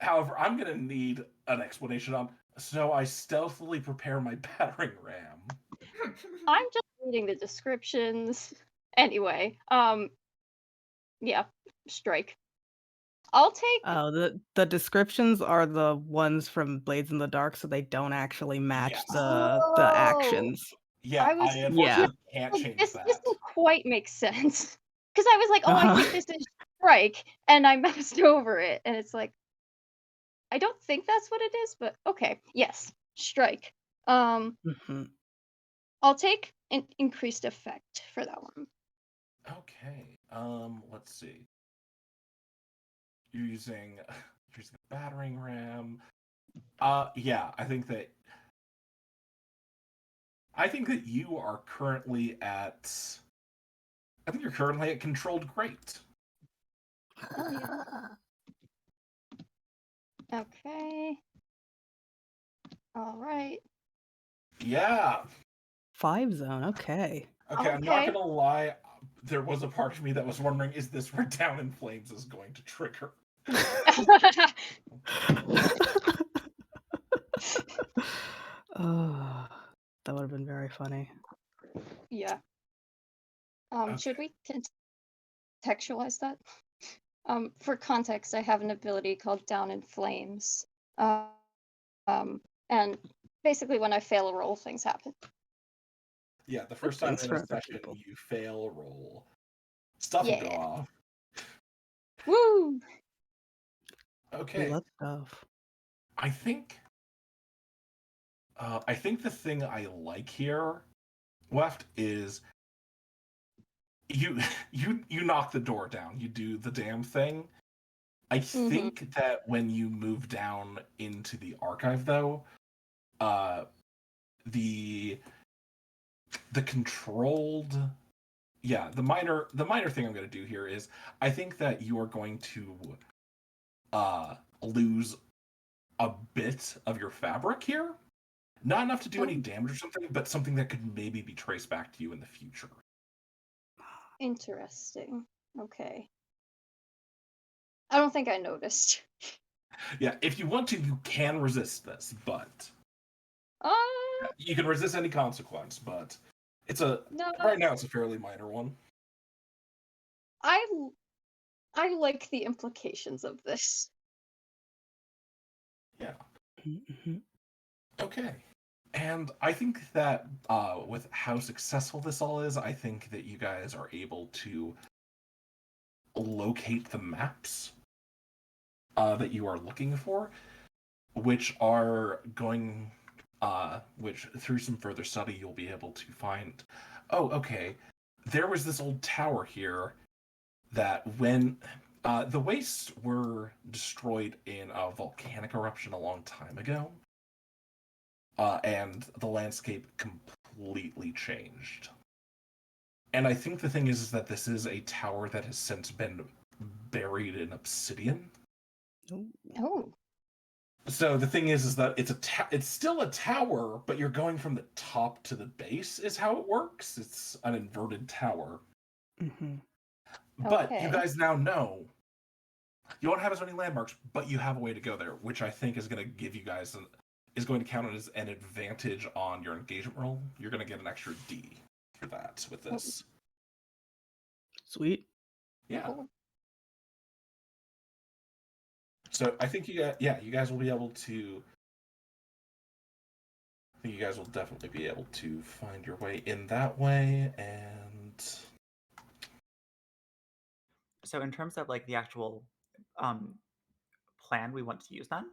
Speaker 3: However, I'm going to need an explanation on. So I stealthily prepare my battering ram.
Speaker 2: I'm just reading the descriptions. Anyway, yeah, strike. I'll take.
Speaker 1: Oh, the descriptions are the ones from Blades in the Dark, so they don't actually match
Speaker 3: Yes.
Speaker 1: the
Speaker 2: Oh,
Speaker 1: actions.
Speaker 3: Yeah,
Speaker 2: I
Speaker 3: I
Speaker 2: was no,
Speaker 1: Yeah.
Speaker 3: unfortunately can't
Speaker 2: like
Speaker 3: change
Speaker 2: this
Speaker 3: that.
Speaker 2: doesn't quite make sense because I was like, oh, I think
Speaker 1: Uh-huh.
Speaker 2: this is strike, and I moused over it, and it's like I don't think that's what it is, but okay, yes, strike.
Speaker 1: Mhm.
Speaker 2: I'll take an increased effect for that one.
Speaker 3: Okay. Let's see. you're using a battering ram. Yeah, I think that you are currently at. I think you're currently at controlled great.
Speaker 2: Oh yeah. Okay. All right.
Speaker 3: Yeah.
Speaker 1: 5 zone, okay.
Speaker 3: Okay, I'm not
Speaker 2: Okay.
Speaker 3: gonna lie. There was a part of me that was wondering, is this where Down in Flames is going to trigger?
Speaker 1: Oh, that would have been very funny.
Speaker 2: Yeah. Should
Speaker 3: Okay.
Speaker 2: we contextualize that? For context, I have an ability called Down in Flames. And basically when I fail a roll, things happen.
Speaker 3: Yeah, the
Speaker 1: Good
Speaker 3: first time
Speaker 1: things
Speaker 3: in a
Speaker 1: for other
Speaker 3: session
Speaker 1: people.
Speaker 3: you fail a roll, stuff will go
Speaker 2: Yeah.
Speaker 3: off.
Speaker 2: Woo!
Speaker 1: We
Speaker 3: Okay,
Speaker 1: love stuff.
Speaker 3: I think I think the thing I like here left is you you knock the door down. You do the damn thing. I
Speaker 2: Mm-hmm.
Speaker 3: think that when you move down into the archive, though, uh, the controlled, yeah, the minor thing I'm going to do here is I think that you are going to lose a bit of your fabric here. Not enough to do any
Speaker 2: Oh,
Speaker 3: damage or something, but something that could maybe be traced back to you in the future.
Speaker 2: interesting. Okay. I don't think I noticed.
Speaker 3: Yeah, if you want to, you can resist this, but
Speaker 2: Uh,
Speaker 3: you can resist any consequence, but
Speaker 2: no,
Speaker 3: right now it's a fairly minor one.
Speaker 2: I I like the implications of this.
Speaker 3: Yeah.
Speaker 1: Mm-hmm.
Speaker 3: Okay. And I think that with how successful this all is, I think that you guys are able to locate the maps that you are looking for, which are going, which through some further study you'll be able to find. Oh, okay. There was this old tower here that when the wastes were destroyed in a volcanic eruption a long time ago, and the landscape completely changed. And I think the thing is that this is a tower that has since been buried in obsidian.
Speaker 2: Oh,
Speaker 3: So the thing is that it's still a tower, but you're going from the top to the base is how it works. It's an inverted tower.
Speaker 1: Mm-hmm.
Speaker 3: But you
Speaker 2: okay.
Speaker 3: guys now know you won't have as many landmarks, but you have a way to go there, which I think is going to give you guys is going to count as an advantage on your engagement roll. You're going to get an extra D for that with
Speaker 2: Oh,
Speaker 3: this.
Speaker 1: Sweet.
Speaker 3: Yeah.
Speaker 2: cool.
Speaker 3: So I think you guys will be able to. I think you guys will definitely be able to find your way in that way, and
Speaker 4: So in terms of like the actual um, plan we want to use, then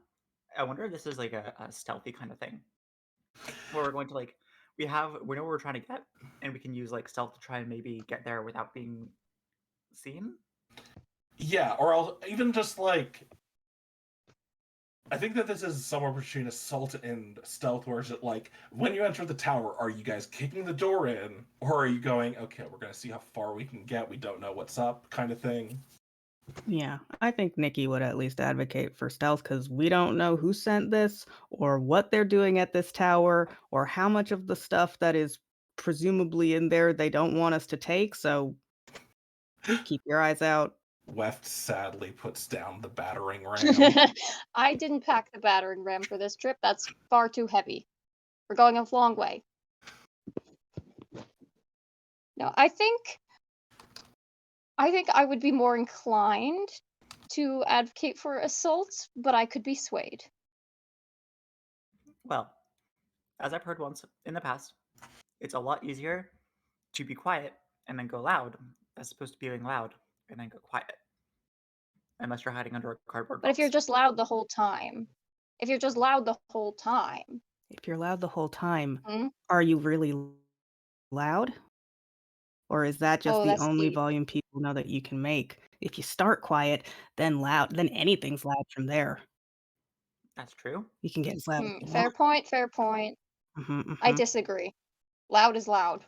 Speaker 4: I wonder if this is like a stealthy kind of thing where we're going to like we know where we're trying to get, and we can use like stealth to try and maybe get there without being seen.
Speaker 3: yeah, or I'll even just like I think that this is somewhere between assault and stealth, where is it like when you enter the tower, are you guys kicking the door in, or are you going, okay, we're gonna see how far we can get, we don't know what's up, kind of thing?
Speaker 1: Yeah, I think Nikki would at least advocate for stealth because we don't know who sent this or what they're doing at this tower or how much of the stuff that is presumably in there they don't want us to take. So keep your eyes out.
Speaker 3: Weft sadly puts down the battering ram.
Speaker 2: I didn't pack the battering ram for this trip. That's far too heavy. We're going a long way. No, I think I would be more inclined to advocate for assault, but I could be swayed.
Speaker 4: Well, as I've heard once in the past, it's a lot easier to be quiet and then go loud as opposed to being loud and then go quiet, unless you're hiding under a cardboard
Speaker 2: But if you're
Speaker 4: box.
Speaker 2: just loud the whole time, if you're just loud the whole time,
Speaker 1: If you're loud the whole time,
Speaker 2: hmm?
Speaker 1: are you really loud? Or is that just
Speaker 2: Oh,
Speaker 1: the
Speaker 2: that's
Speaker 1: only
Speaker 2: deep.
Speaker 1: volume people know that you can make? If you start quiet, then loud, then anything's loud from there.
Speaker 4: That's true.
Speaker 1: You can get as loud as you
Speaker 2: Fair
Speaker 1: want.
Speaker 2: point, fair point.
Speaker 1: Mhm,
Speaker 2: I
Speaker 1: mhm.
Speaker 2: disagree. Loud is loud.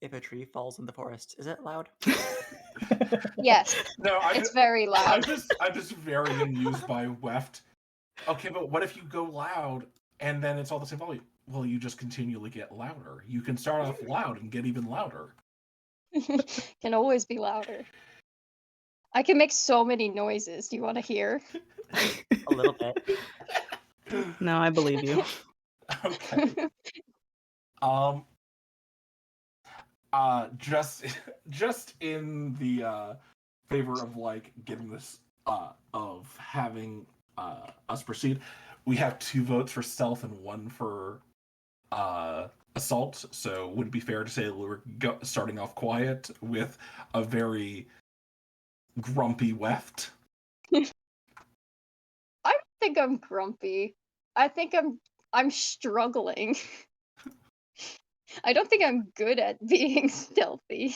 Speaker 4: If a tree falls in the forest, is it loud?
Speaker 2: Yes,
Speaker 3: No,
Speaker 2: it's very loud.
Speaker 3: I'm just very amused by Weft. Okay, but what if you go loud and then it's all the same volume? Well, you just continually get louder. You can start off loud and get even louder.
Speaker 2: Can always be louder. I can make so many noises. Do you want to hear?
Speaker 4: A little bit.
Speaker 1: No, I believe you.
Speaker 3: Okay. Um. Just just in the favor of like getting this of having us proceed, we have 2 votes for stealth and 1 for assault. So would it be fair to say that we're starting off quiet with a very grumpy Weft?
Speaker 2: I don't think I'm grumpy. I think I'm struggling. I don't think I'm good at being stealthy,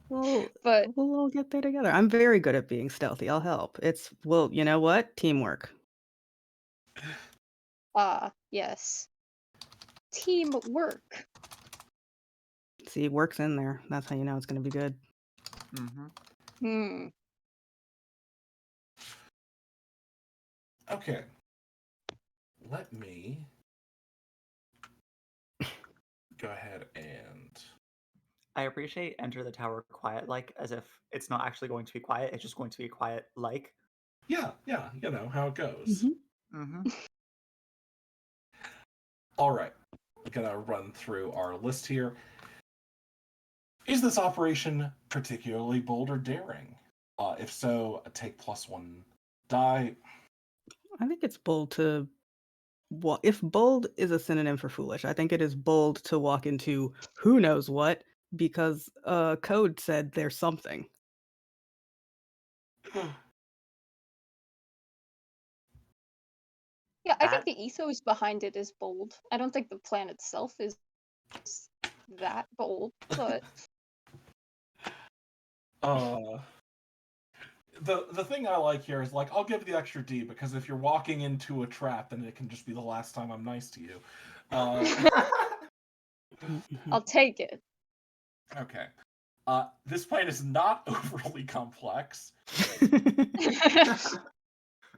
Speaker 1: Well,
Speaker 2: but
Speaker 1: we'll all get there together. I'm very good at being stealthy, I'll help. Well, you know what? Teamwork.
Speaker 2: yes. Teamwork.
Speaker 1: See, work's in there. That's how you know it's gonna be good.
Speaker 4: Mm-hmm.
Speaker 2: Hmm.
Speaker 3: Okay. Let me go ahead and
Speaker 4: I appreciate Enter the Tower quiet like as if it's not actually going to be quiet, it's just going to be quiet like.
Speaker 3: yeah, you know how it goes.
Speaker 1: Mhm.
Speaker 4: Mm-hmm.
Speaker 3: All right. I'm gonna run through our list here. Is this operation particularly bold or daring? If so, take +1 die.
Speaker 1: I think it's bold to if bold is a synonym for foolish, I think it is bold to walk into who knows what because code said there's something.
Speaker 2: Yeah, I think
Speaker 4: That
Speaker 2: the ethos behind it is bold. I don't think the plan itself is that bold, but
Speaker 3: uh, the thing I like here is like I'll give the extra D because if you're walking into a trap, then it can just be the last time I'm nice to you.
Speaker 1: Mhm.
Speaker 2: I'll take it.
Speaker 3: Okay. This plan is not overly complex.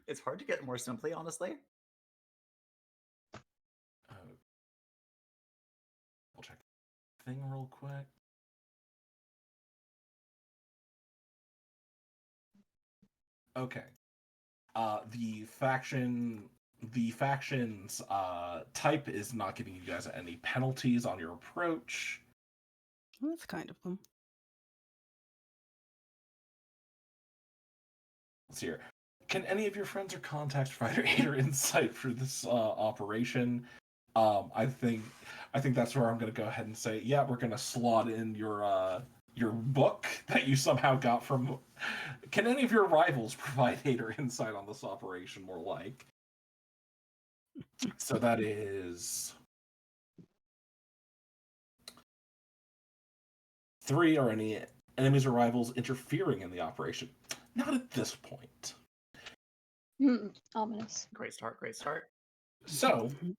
Speaker 4: it's hard to get more simply, honestly.
Speaker 3: I'll check the thing real quick. Okay. The faction's type is not giving you guys any penalties on your approach.
Speaker 1: Well, that's kind of them.
Speaker 3: Let's see here. Can any of your friends or contacts provide aid or insight for this operation? I think that's where I'm going to go ahead and say, yeah, we're going to slot in your book that you somehow got from. Can any of your rivals provide aid or insight on this operation? More like. So that is 3 or any enemies or rivals interfering in the operation. Not at this point.
Speaker 2: Ominous.
Speaker 4: Great start, great start.
Speaker 3: So
Speaker 1: Mhm.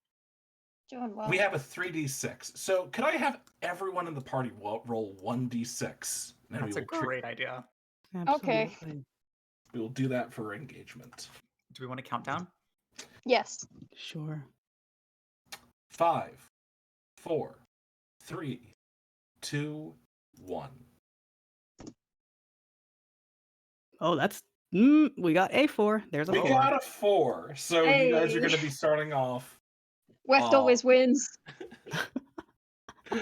Speaker 2: Doing well.
Speaker 3: we have a 3d6. So could I have everyone in the party roll 1d6? And
Speaker 4: That's a great idea.
Speaker 2: Okay.
Speaker 1: Absolutely.
Speaker 3: We will do that for engagement.
Speaker 4: Do we want to count down?
Speaker 2: Yes.
Speaker 1: Sure.
Speaker 3: 5, 4, 3, 2, 1.
Speaker 1: Oh, we got A4. There's a
Speaker 3: We
Speaker 1: 4.
Speaker 3: got a 4. So you guys are
Speaker 2: Hey.
Speaker 3: going to be starting off.
Speaker 2: Weft always wins.
Speaker 3: You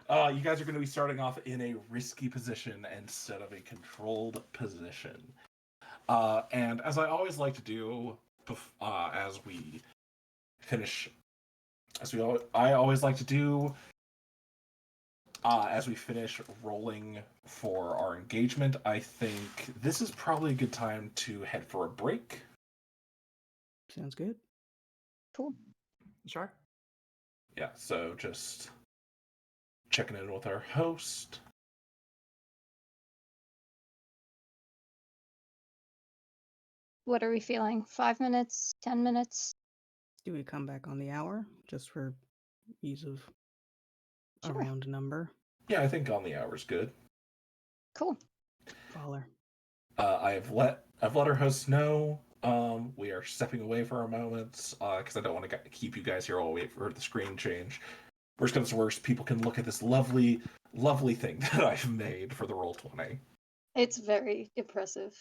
Speaker 3: guys are going to be starting off in a risky position instead of a controlled position. And as I always like to do, as we finish, I always like to do, as we finish rolling for our engagement, I think this is probably a good time to head for a break.
Speaker 1: Sounds good.
Speaker 2: Cool.
Speaker 4: Sure.
Speaker 3: Yeah, so just checking in with our host.
Speaker 2: What are we feeling? 5 minutes? 10 minutes?
Speaker 1: Do we come back on the hour just for ease of a
Speaker 2: Sure.
Speaker 1: round number?
Speaker 3: Yeah, I think on the hour's good.
Speaker 2: Cool.
Speaker 1: Faller.
Speaker 3: I've let our hosts know we are stepping away for a moment because I don't want to keep you guys here all wait for the screen change. Worst comes to worst, people can look at this lovely, lovely thing that I've made for the Roll20.
Speaker 2: It's very impressive.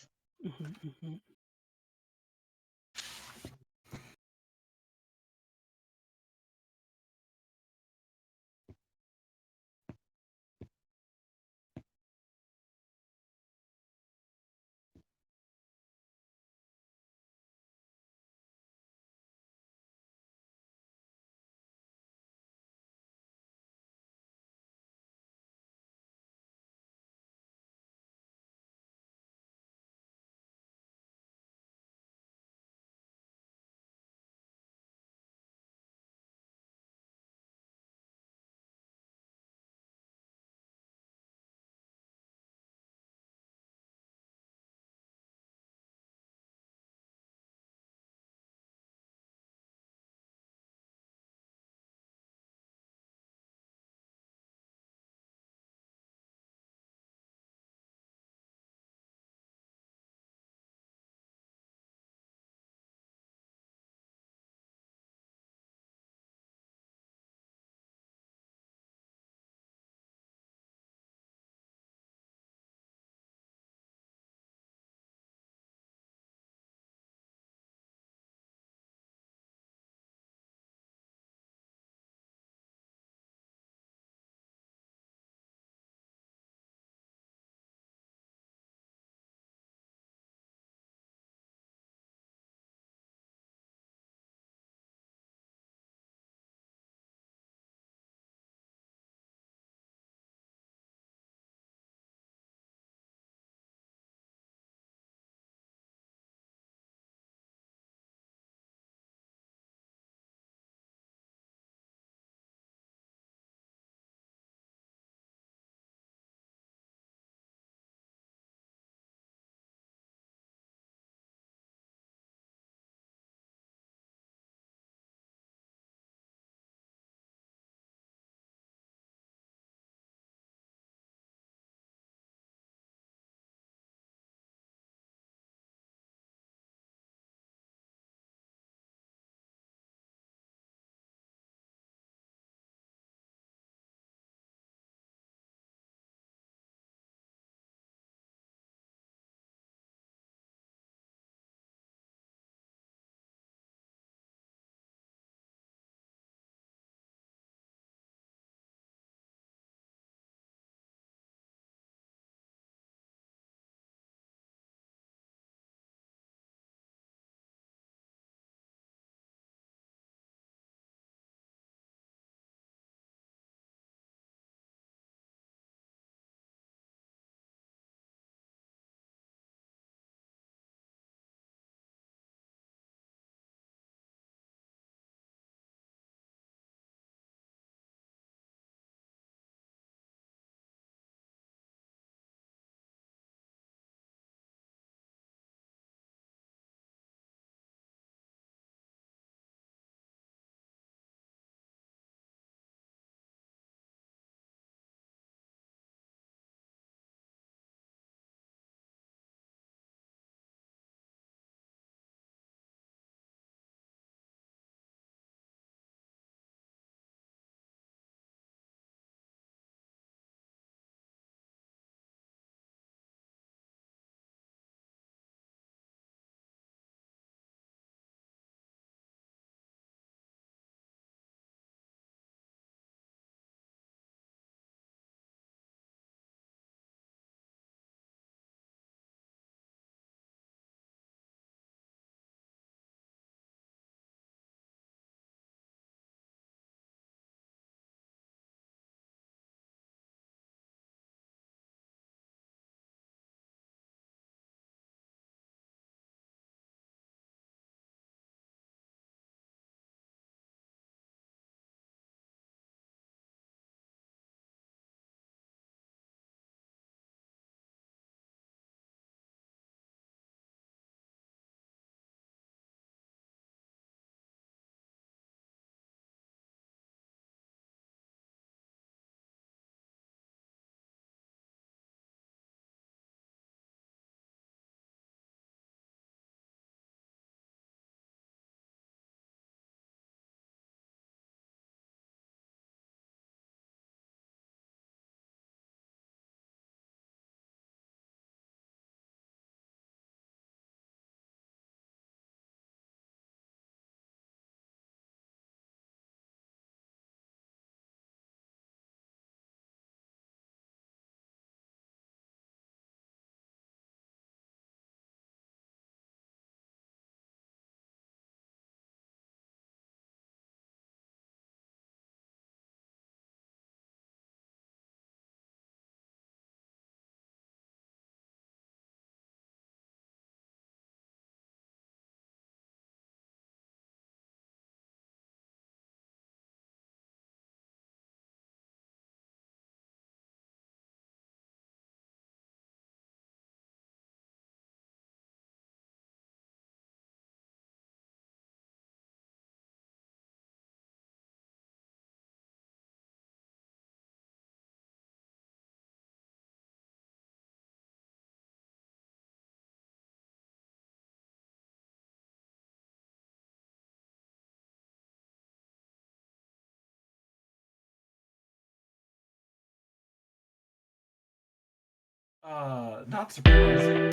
Speaker 3: Not surprising.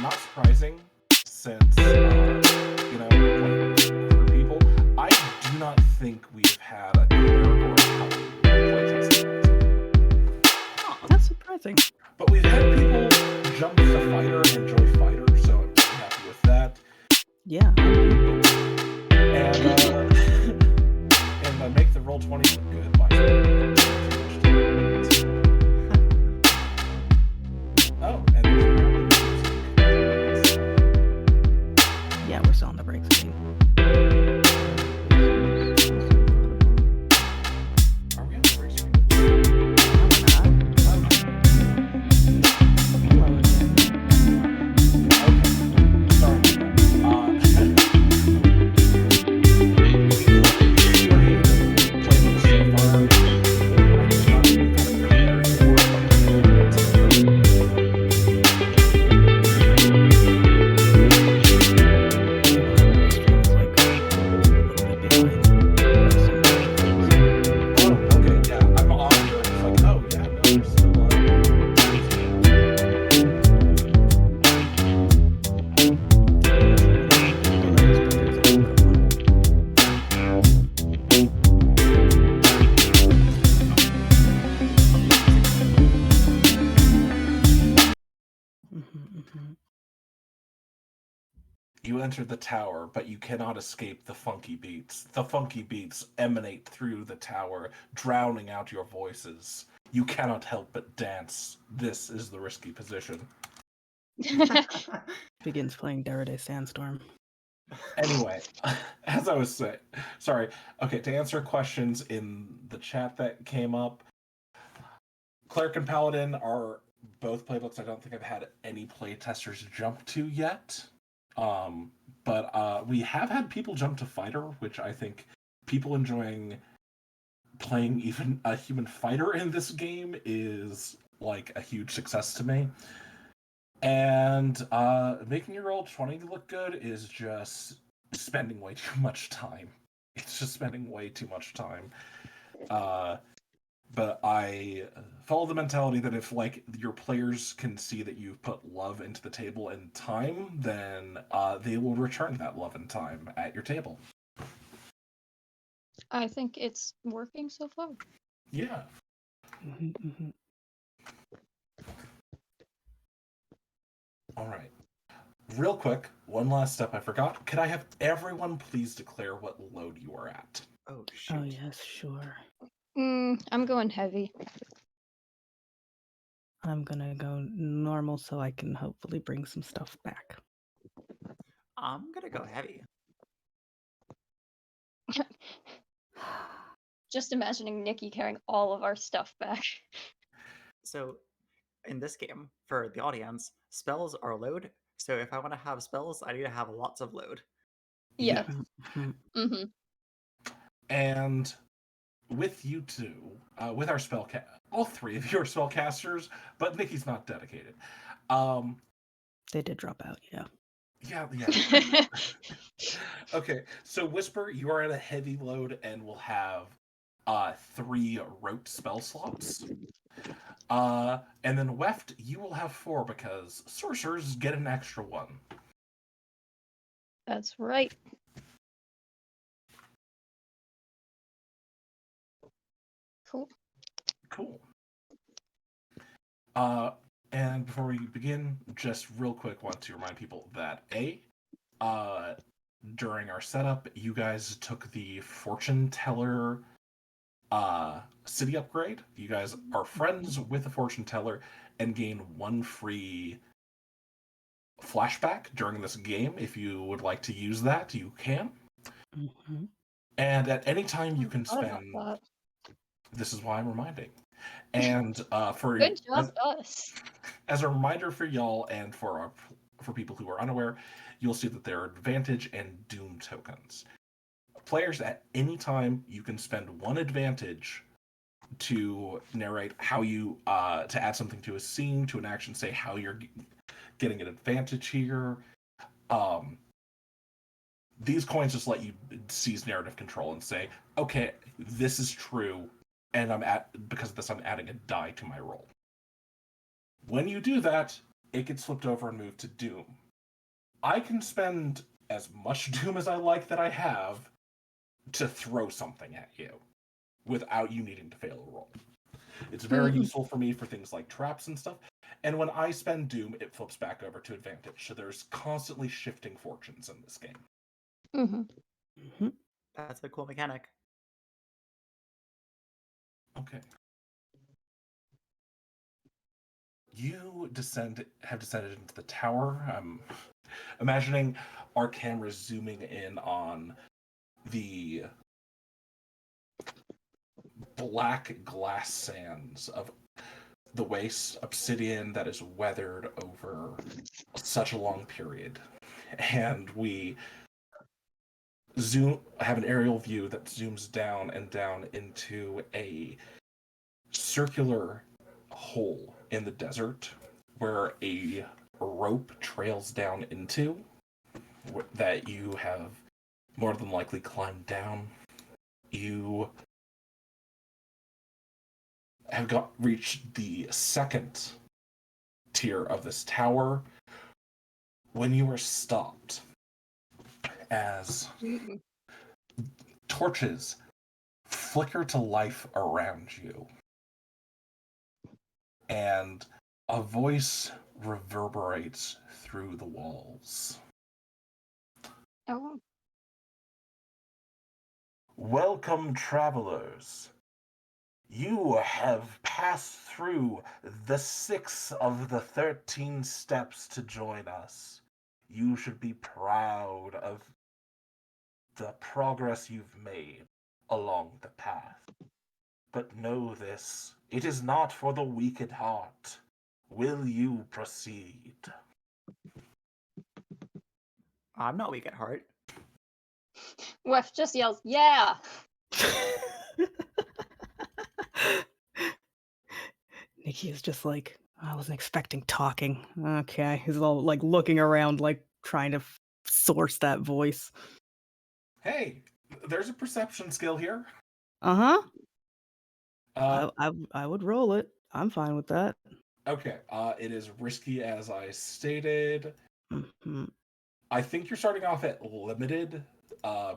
Speaker 3: Not surprising, since we're playing queer people. I do not think we've had a queer or a paladin playtest.
Speaker 1: That's surprising.
Speaker 3: But we've had people jump to fighter and enjoy fighter, so I'm pretty happy with that.
Speaker 1: Yeah,
Speaker 3: And make the roll 20 look good by spending too much time. Oh, and there's
Speaker 1: yeah, we're still on the break screen.
Speaker 3: Are we on the break screen? You enter the tower, but you cannot escape the funky beats. The funky beats emanate through the tower, drowning out your voices. You cannot help but dance. This is the risky position.
Speaker 1: Begins playing Day Sandstorm.
Speaker 3: Anyway, as I was saying, sorry. Okay, to answer questions in the chat that came up, Cleric and Paladin are both playbooks I don't think I've had any playtesters jump to yet. But we have had people jump to fighter, which I think people enjoying playing even a human fighter in this game is like a huge success to me. And making your roll 20 look good is just spending way too much time. It's just spending way too much time. But I follow the mentality that if like your players can see that you've put love into the table and time, then they will return that love and time at your table.
Speaker 2: I think it's working so far.
Speaker 3: Yeah. All right. Real quick, one last step I forgot. Could I have everyone please declare what load you are at?
Speaker 4: Oh, shoot.
Speaker 1: Oh, yes, sure.
Speaker 2: I'm going heavy.
Speaker 1: I'm gonna go normal so I can hopefully bring some stuff back.
Speaker 4: I'm gonna go heavy.
Speaker 2: Just imagining Nikki carrying all of our stuff back.
Speaker 4: So, in this game, for the audience, spells are load. So if I want to have spells, I need to have lots of load.
Speaker 2: Yeah.
Speaker 1: Mm-hmm.
Speaker 3: And with you two, with our all three of you are spellcasters, but Nikki's not dedicated.
Speaker 1: They did drop out, yeah.
Speaker 3: Yeah. Okay, so Whisper, you are at a heavy load and will have 3 rote spell slots. And then Weft, you will have 4 because sorcerers get an extra 1.
Speaker 2: That's right. Cool.
Speaker 3: And before we begin, just real quick, want to remind people that during our setup, you guys took the fortune teller city upgrade. You guys are friends with the fortune teller and gain 1 free flashback during this game. If you would like to use that, you can.
Speaker 1: Mm-hmm.
Speaker 3: And at any time you can spend. This is why I'm reminding. And for
Speaker 2: good job, us.
Speaker 3: As a reminder for y'all and for people who are unaware, you'll see that there are advantage and doom tokens. Players at any time, you can spend 1 advantage to narrate how you to add something to a scene, to an action, say how you're getting an advantage here. These coins just let you seize narrative control and say, okay, this is true, and because of this, I'm adding a die to my roll. When you do that, it gets flipped over and moved to Doom. I can spend as much Doom as I like that I have to throw something at you without you needing to fail a roll. It's very useful for me for things like traps and stuff. And when I spend Doom, it flips back over to advantage. So there's constantly shifting fortunes in this game.
Speaker 2: Mm-hmm.
Speaker 4: That's a cool mechanic.
Speaker 3: Okay. You have descended into the tower. I'm imagining our camera zooming in on the black glass sands of the waste obsidian that is weathered over such a long period. And we have an aerial view that zooms down and down into a circular hole in the desert where a rope trails down into that you have more than likely climbed down. You have reached the second tier of this tower when you are stopped as torches flicker to life around you, and a voice reverberates through the walls.
Speaker 2: Oh.
Speaker 3: Welcome, travelers. You have passed through the 6 of the 13 steps to join us. You should be proud of the progress you've made along the path. But know this, it is not for the weak at heart. Will you proceed?
Speaker 4: I'm not weak at heart.
Speaker 2: Wef just yells, "Yeah!"
Speaker 1: Nikki is just like, I wasn't expecting talking. Okay. He's all like looking around, like trying to source that voice.
Speaker 3: Hey, there's a perception skill here.
Speaker 1: Uh-huh.
Speaker 3: Uh,
Speaker 1: I would roll it. I'm fine with that.
Speaker 3: okay, it is risky as I stated.
Speaker 1: Mm-hmm.
Speaker 3: I think you're starting off at limited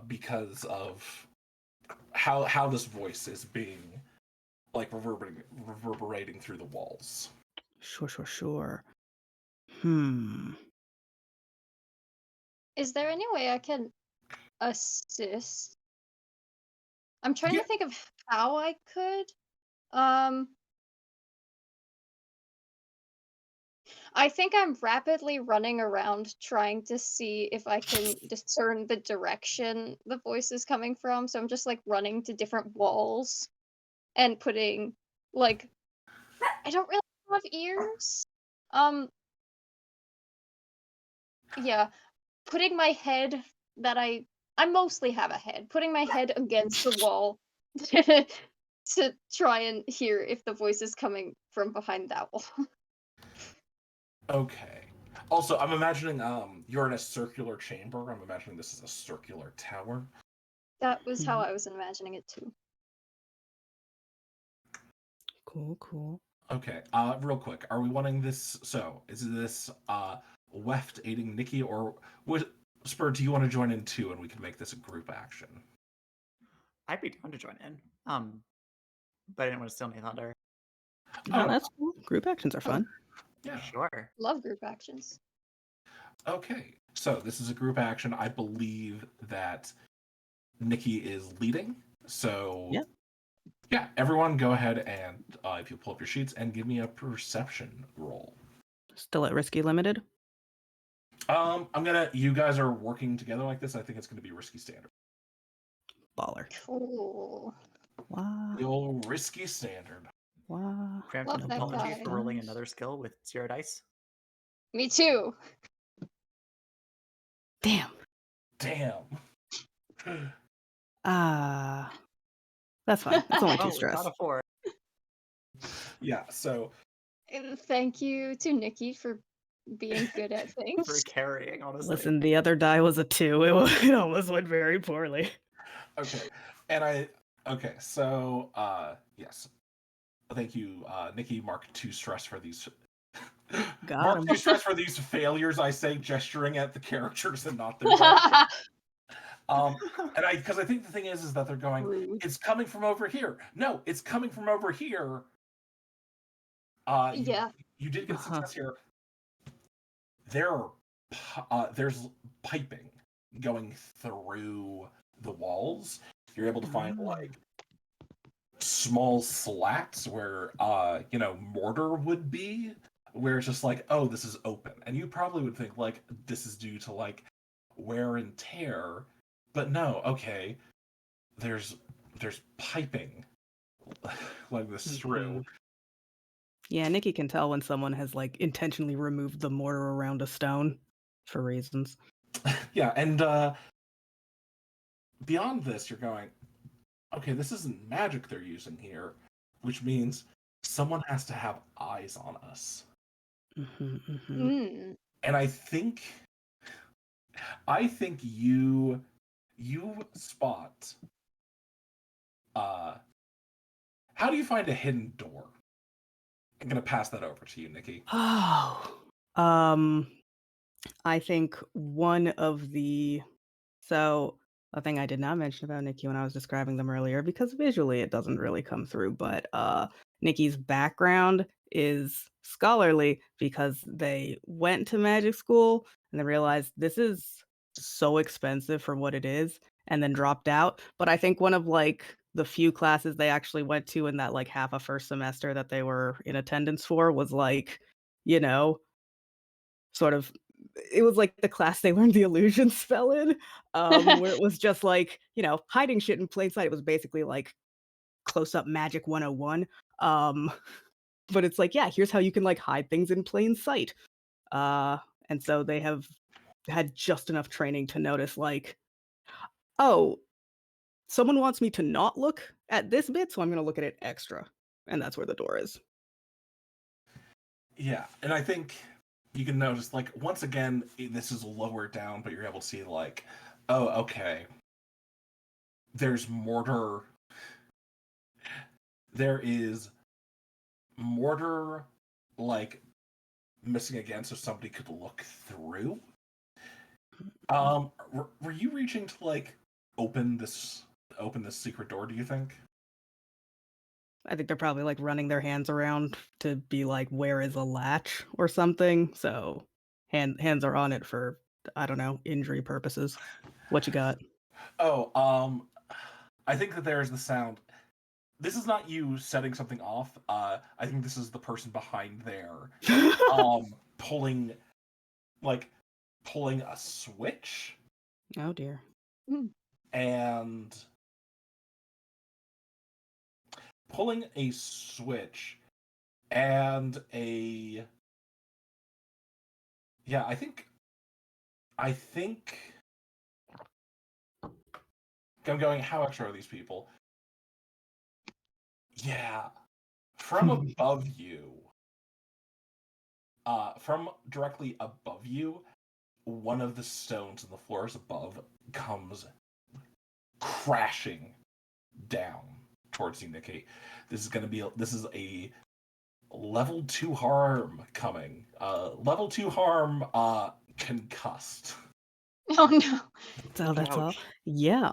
Speaker 3: because of how this voice is being like reverberating through the walls.
Speaker 1: Sure.
Speaker 2: Is there any way I can assist? I'm trying
Speaker 3: Yeah.
Speaker 2: to think of how I could. I think I'm rapidly running around trying to see if I can discern the direction the voice is coming from. So I'm just like running to different walls and putting like I don't really have ears. Yeah, putting my head that I mostly have a head. Putting my head against the wall to try and hear if the voice is coming from behind that wall.
Speaker 3: Okay. Also, I'm imagining you're in a circular chamber. I'm imagining this is a circular tower.
Speaker 2: That was how I was imagining it too.
Speaker 1: Cool.
Speaker 3: Okay. Real quick, are we wanting this? So, is this Weft aiding Nikki, or Spur? Do you want to join in too, and we can make this a group action?
Speaker 4: I'd be down to join in. But I didn't want to steal any thunder.
Speaker 1: No, that's cool. Group actions are fun.
Speaker 3: Yeah.
Speaker 4: Sure.
Speaker 2: Love group actions.
Speaker 3: Okay. So this is a group action. I believe that Nikki is leading. So yeah, everyone go ahead and if you pull up your sheets and give me a perception roll.
Speaker 1: Still at risky limited?
Speaker 3: You guys are working together like this. I think it's gonna be risky standard.
Speaker 1: Baller.
Speaker 2: Cool.
Speaker 1: Wow.
Speaker 3: The old risky standard.
Speaker 1: Wow.
Speaker 2: Love
Speaker 4: Preemptive
Speaker 2: that
Speaker 4: apologies
Speaker 2: guy.
Speaker 4: for rolling another skill with 0 dice.
Speaker 2: Me too.
Speaker 1: Damn. That's fine. It's only 2
Speaker 4: Oh,
Speaker 1: stress.
Speaker 4: got a 4.
Speaker 3: Yeah, so
Speaker 2: Thank you to Nikki for being good at
Speaker 4: For
Speaker 2: things.
Speaker 4: carrying, honestly.
Speaker 1: Listen, the other die was a 2. It almost went very poorly.
Speaker 3: okay. So yes. Thank you, Nikki. Mark 2 stress for these
Speaker 1: Got
Speaker 3: Mark
Speaker 1: him.
Speaker 3: two stress for these failures, I say, gesturing at the characters and not their buttons. And because I think the thing is that they're going,
Speaker 2: Rude.
Speaker 3: it's coming from over here. No, it's coming from over here. You,
Speaker 2: Yeah.
Speaker 3: you did get
Speaker 1: Uh-huh.
Speaker 3: success here. There's piping going through the walls. You're able to find like small slats where mortar would be, where it's just like, oh, this is open, and you probably would think like this is due to like wear and tear, but no, okay, there's piping like this through.
Speaker 1: Yeah, Nikki can tell when someone has like intentionally removed the mortar around a stone for reasons.
Speaker 3: Yeah, and beyond this, you're going, okay, this isn't magic they're using here, which means someone has to have eyes on us.
Speaker 2: Mm.
Speaker 3: And I think you spot how do you find a hidden door? I'm gonna pass that over to you, Nikki.
Speaker 1: Oh, I think one of the so a thing I did not mention about Nikki when I was describing them earlier, because visually it doesn't really come through, but Nikki's background is scholarly because they went to magic school and they realized this is so expensive for what it is and then dropped out. But I think one of like the few classes they actually went to in that like half a first semester that they were in attendance for was like, you know, sort of it was like the class they learned the illusion spell in, where it was just like, hiding shit in plain sight. It was basically like close up magic 101. Um, but it's like, yeah, here's how you can like hide things in plain sight. Uh, and so they have had just enough training to notice like, oh, someone wants me to not look at this bit, so I'm gonna look at it extra. And that's where the door is.
Speaker 3: Yeah, and I think you can notice, like, once again, this is lower down, but you're able to see, like, oh, okay. There's mortar. There is mortar, like, missing again, so somebody could look through. Were you reaching to, like, open this secret door, do you think?
Speaker 1: I think they're probably like running their hands around to be like, where is a latch or something. So hands are on it for, I don't know, injury purposes. What you got?
Speaker 3: Oh, I think that there's the sound. This is not you setting something off. I think this is the person behind there, pulling, like, pulling a switch
Speaker 1: Oh dear.
Speaker 3: and pulling a switch and a yeah. I think I'm going. How extra are these people? Yeah, from above you. From directly above you, one of the stones in the floors above comes crashing down towards you, Nikki. This is a level 2 harm coming. Level 2 harm concussed.
Speaker 2: Oh no.
Speaker 1: That's all.
Speaker 4: Ouch.
Speaker 1: Yeah,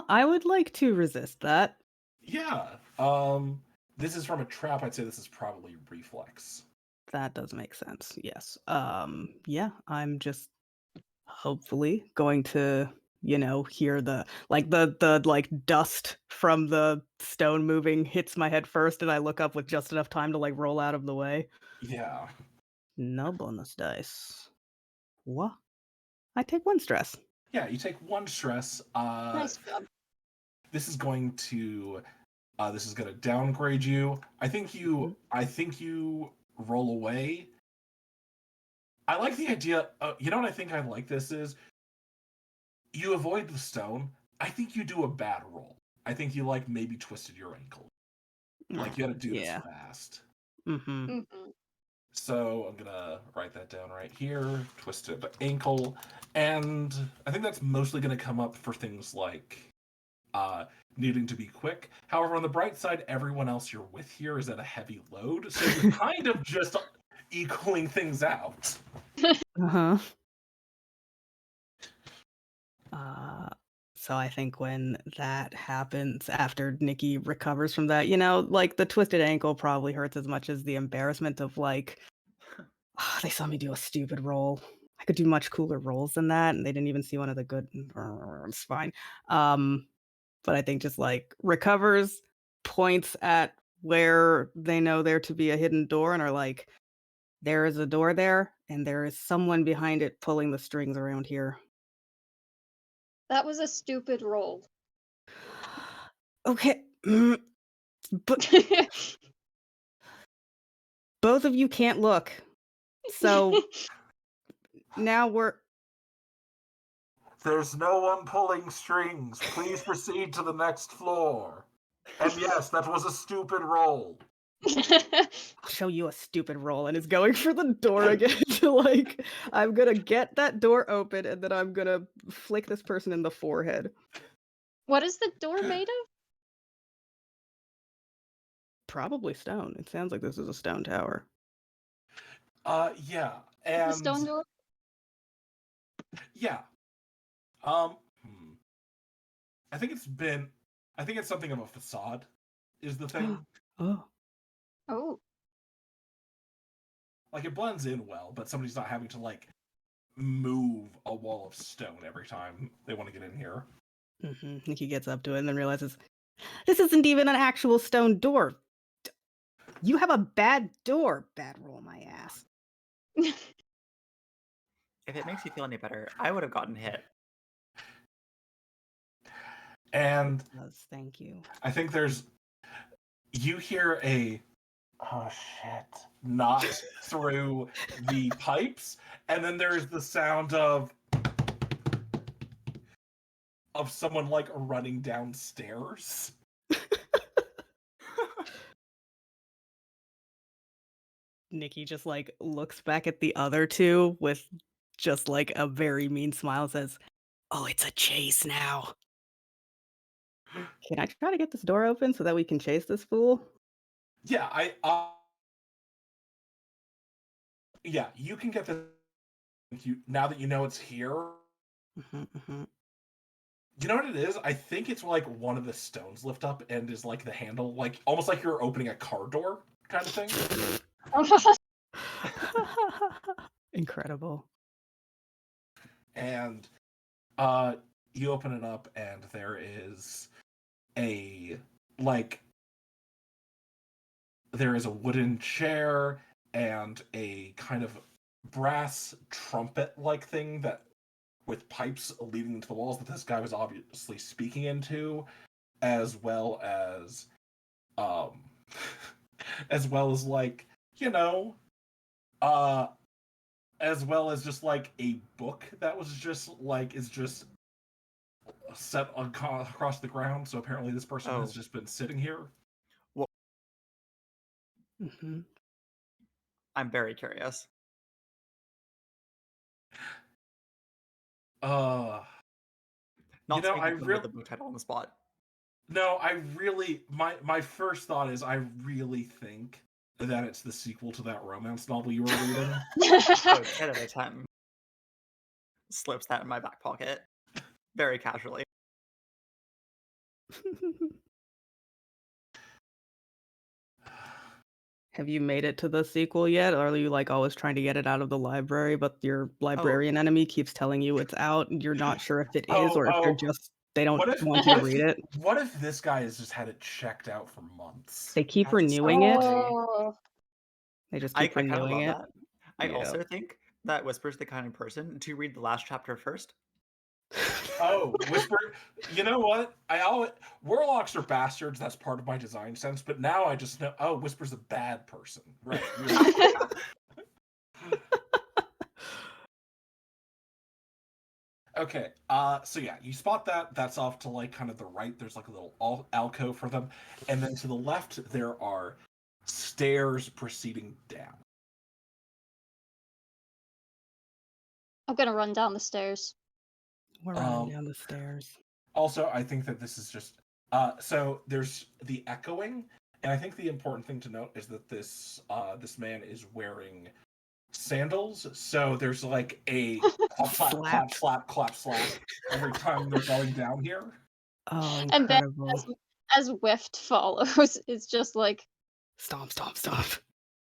Speaker 1: I would like to resist that.
Speaker 3: Yeah. This is from a trap. I'd say this is probably reflex.
Speaker 1: That does make sense. Yes. Yeah, I'm just hopefully going to, hear the like dust from the stone moving hits my head first and I look up with just enough time to like roll out of the way.
Speaker 3: Yeah.
Speaker 1: No bonus dice. What? I take 1 stress.
Speaker 3: Yeah, you take 1 stress.
Speaker 2: Nice job.
Speaker 3: This is going to downgrade you. I think you roll away. I like the idea. You know what I think I like this is? You avoid the stone. I think you do a bad roll. I think you like maybe twisted your ankle. Like you got to do
Speaker 1: Yeah.
Speaker 3: this fast.
Speaker 1: Mm-hmm.
Speaker 3: So I'm gonna write that down right here. Twisted ankle, and I think that's mostly gonna come up for things like needing to be quick. However, on the bright side, everyone else you're with here is at a heavy load, so you kind of just equaling things out.
Speaker 1: Uh-huh. So I think when that happens, after Nikki recovers from that, like the twisted ankle probably hurts as much as the embarrassment of like, they saw me do a stupid roll. I could do much cooler rolls than that, and they didn't even see one of the good. It's fine. But I think just like recovers, points at where they know there to be a hidden door, and are like, there is a door there, and there is someone behind it pulling the strings around here.
Speaker 2: That was a stupid roll.
Speaker 1: Okay. But both of you can't look. So now
Speaker 3: There's no one pulling strings. Please proceed to the next floor. And yes, that was a stupid roll.
Speaker 1: I'll show you a stupid roll, and is going for the door again to like, I'm gonna get that door open, and then I'm gonna flick this person in the forehead.
Speaker 2: What is the door made of?
Speaker 1: Probably stone. It sounds like this is a stone tower.
Speaker 3: Yeah,
Speaker 2: The
Speaker 3: and
Speaker 2: stone door?
Speaker 3: yeah. I think it's something of a facade, is the thing.
Speaker 1: Oh.
Speaker 2: Oh.
Speaker 3: Like, it blends in well, but somebody's not having to, like, move a wall of stone every time they want to get in here.
Speaker 1: Nikki gets up to it and then realizes, this isn't even an actual stone door. You have a bad door. Bad roll, my ass.
Speaker 4: If it makes you feel any better, I would have gotten hit.
Speaker 3: And
Speaker 1: Thank you.
Speaker 3: I think you hear a, oh shit, not through the pipes, and then there's the sound of someone like running downstairs.
Speaker 1: Nikki just like looks back at the other two with just like a very mean smile, says, "Oh, it's a chase now." Can I try to get this door open so that we can chase this fool?
Speaker 3: Yeah, yeah, you can get this. Now that you know it's here. You know what it is? I think it's like one of the stones lift up and is like the handle, like almost like you're opening a car door kind of thing.
Speaker 1: Incredible.
Speaker 3: And you open it up and there is a wooden chair and a kind of brass trumpet like thing that with pipes leading into the walls that this guy was obviously speaking into, as well as like, as well as just like a book that was just like is just set across the ground. So apparently this person has just been sitting here.
Speaker 4: Well,
Speaker 1: Mm-hmm.
Speaker 4: I'm very curious.
Speaker 3: Not
Speaker 4: saying
Speaker 3: I
Speaker 4: remember the book title on the spot.
Speaker 3: No, I really my first thought is I really think that it's the sequel to that romance novel you were reading.
Speaker 4: Oh, 10 out of 10. Slips that in my back pocket. Very casually.
Speaker 1: Have you made it to the sequel yet? Or are you like always trying to get it out of the library, but your librarian enemy keeps telling you it's out and you're not sure if it is or if they don't want you to read it?
Speaker 3: What if this guy has just had it checked out for months?
Speaker 1: They keep renewing it.
Speaker 2: Oh.
Speaker 1: They just keep renewing it.
Speaker 4: That. I also think that Whisper's the kind of person to read the last chapter first.
Speaker 3: Oh, Whisper. You know what? Warlocks are bastards. That's part of my design sense. But now I just know. Oh, Whisper's a bad person. Right. Okay. So yeah, you spot that. That's off to like kind of the right. There's like a little alcove for them, and then to the left there are stairs proceeding down.
Speaker 2: I'm gonna run down the stairs.
Speaker 1: We're running down the stairs.
Speaker 3: Also, I think that this is just so there's the echoing, and I think the important thing to note is that this man is wearing sandals, so there's like a clap, clap,
Speaker 1: Slap.
Speaker 3: clap, slap, clap, slap every time they're going down here.
Speaker 1: Oh,
Speaker 2: And then
Speaker 1: incredible.
Speaker 2: as Wift follows, it's just like
Speaker 1: Stomp, stomp, stomp.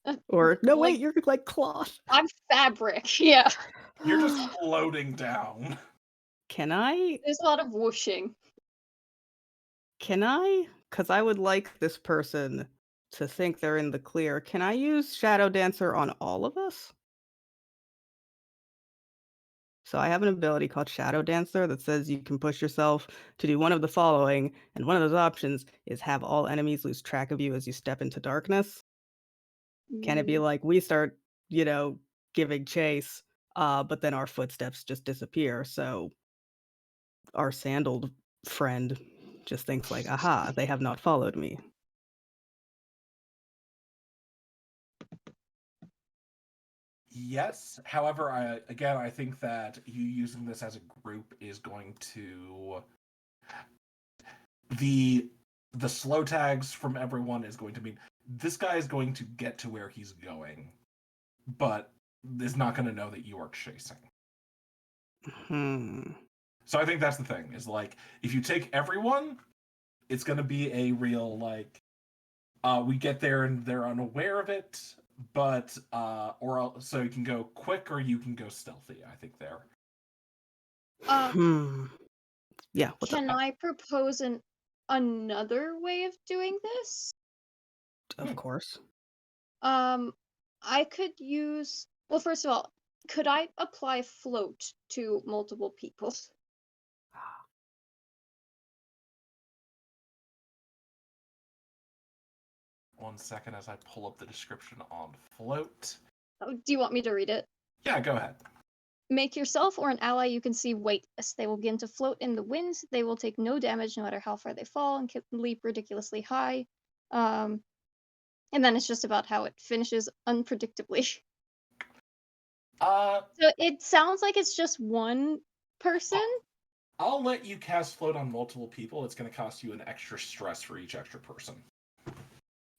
Speaker 2: uh,
Speaker 1: Or, no,
Speaker 2: like
Speaker 1: wait, you're like cloth.
Speaker 2: I'm fabric. Yeah.
Speaker 3: You're just floating down.
Speaker 1: Can I?
Speaker 2: There's a lot of whooshing.
Speaker 1: Can I? Because I would like this person to think they're in the clear. Can I use Shadow Dancer on all of us? So I have an ability called Shadow Dancer that says you can push yourself to do one of the following, and one of those options is have all enemies lose track of you as you step into darkness. Can it be like we start, giving chase, but then our footsteps just disappear, so our sandaled friend just thinks like, "Aha, they have not followed me."
Speaker 3: Yes. However, I think that you using this as a group is going to the slow tags from everyone is going to mean this guy is going to get to where he's going, but is not going to know that you are chasing.
Speaker 1: Hmm.
Speaker 3: So I think that's the thing, is like if you take everyone, it's going to be a real like we get there and they're unaware of it, but so you can go quick or you can go stealthy, I think there.
Speaker 1: Hmm. Yeah, what's up?
Speaker 2: Can I propose another way of doing this?
Speaker 1: Of course.
Speaker 2: I could use. Well, first of all, could I apply float to multiple people?
Speaker 3: One second as I pull up the description on float.
Speaker 2: Oh, do you want me to read it?
Speaker 3: Yeah, go ahead.
Speaker 2: Make yourself or an ally you can see weightless. They will begin to float in the wind. They will take no damage no matter how far they fall and can leap ridiculously high. And then it's just about how it finishes unpredictably. So it sounds like it's just one person.
Speaker 3: I'll let you cast float on multiple people. It's going to cost you an extra stress for each extra person.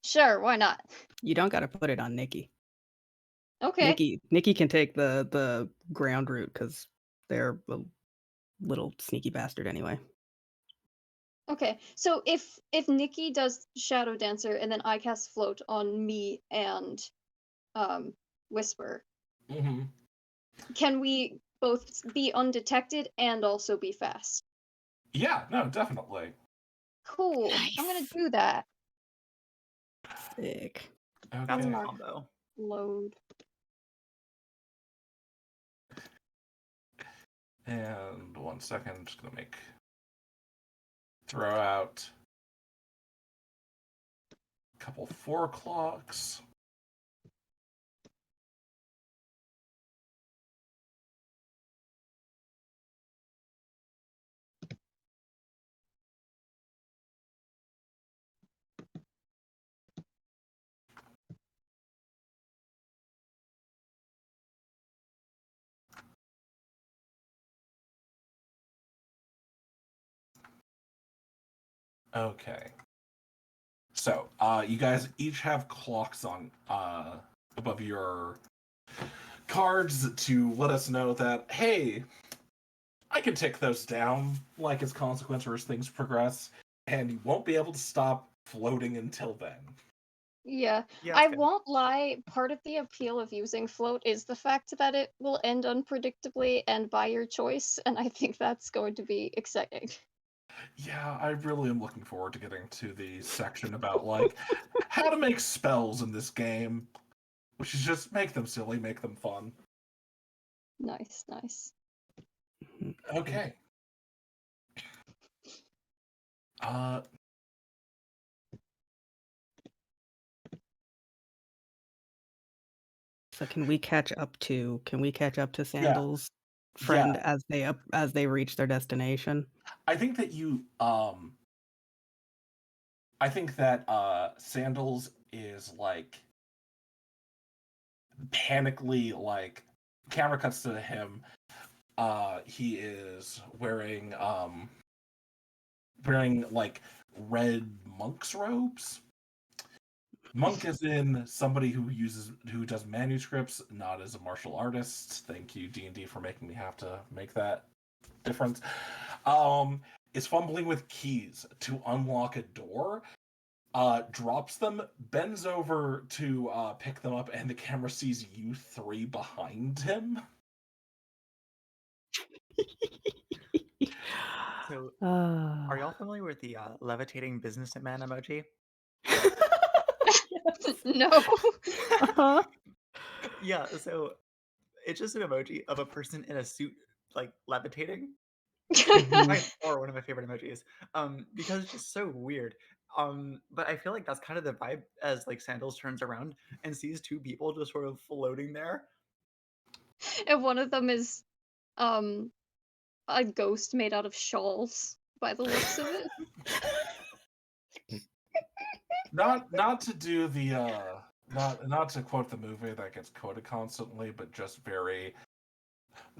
Speaker 2: Sure, why not?
Speaker 1: You don't gotta put it on Nikki.
Speaker 2: Okay.
Speaker 1: Nikki can take the ground route because they're a little sneaky bastard anyway.
Speaker 2: Okay. So if Nikki does Shadow Dancer and then I cast float on me and Whisper,
Speaker 3: Mm-hmm.
Speaker 2: can we both be undetected and also be fast?
Speaker 3: Yeah, no, definitely.
Speaker 2: Cool. I'm gonna
Speaker 1: Nice.
Speaker 2: do that.
Speaker 1: Sick.
Speaker 4: That's
Speaker 3: Okay.
Speaker 4: a
Speaker 2: Mark.
Speaker 4: combo.
Speaker 2: Load.
Speaker 3: And 1 second, I'm just going to throw out a couple 4 o'clocks. Okay. So, you guys each have clocks on above your cards to let us know that, hey, I can take those down, like as consequence or as things progress, and you won't be able to stop floating until then.
Speaker 2: Yeah.
Speaker 4: Yeah,
Speaker 2: I
Speaker 4: that's good.
Speaker 2: won't lie, part of the appeal of using float is the fact that it will end unpredictably and by your choice, and I think that's going to be exciting.
Speaker 3: Yeah, I really am looking forward to getting to the section about, like, how to make spells in this game, which is just make them silly, make them fun.
Speaker 2: Nice, nice.
Speaker 3: Okay. Uh,
Speaker 1: So can we catch up to
Speaker 3: yeah,
Speaker 1: Sandal's
Speaker 3: yeah.
Speaker 1: friend as they reach their destination?
Speaker 3: I think that I think that Sandals is like panically, like, camera cuts to him. He is wearing like red monk's robes. Monk is in somebody who does manuscripts, not as a martial artist. Thank you, D&D, for making me have to make that difference. Is fumbling with keys to unlock a door, drops them, bends over to pick them up, and the camera sees you three behind him.
Speaker 4: So,
Speaker 1: Ah.
Speaker 4: are y'all familiar with the levitating businessman emoji?
Speaker 2: No.
Speaker 1: Uh-huh.
Speaker 4: Yeah, so it's just an emoji of a person in a suit, like levitating.
Speaker 1: Mhm.
Speaker 4: By far one of my favorite emojis, because it's just so weird. But I feel like that's kind of the vibe as like Sandals turns around and sees two people just sort of floating there.
Speaker 2: And one of them is um a ghost made out of shawls by the looks of it.
Speaker 3: Not to do the not to quote the movie that gets quoted constantly, but just very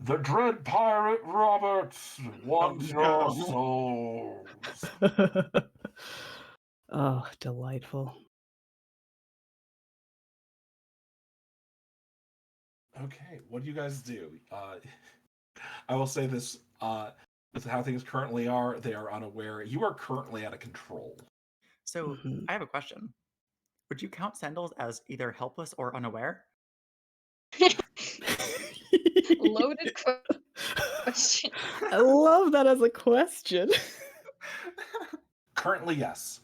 Speaker 3: the dread pirate Roberts wants your
Speaker 4: no.
Speaker 3: souls.
Speaker 1: Oh, delightful.
Speaker 3: Okay, what do you guys do? I will say this, with how things currently are, they are unaware. You are currently out of control.
Speaker 4: So
Speaker 1: Mhm.
Speaker 4: I have a question. Would you count Sandals as either helpless or unaware?
Speaker 2: Loaded question.
Speaker 1: I love that as a question.
Speaker 3: Currently, yes.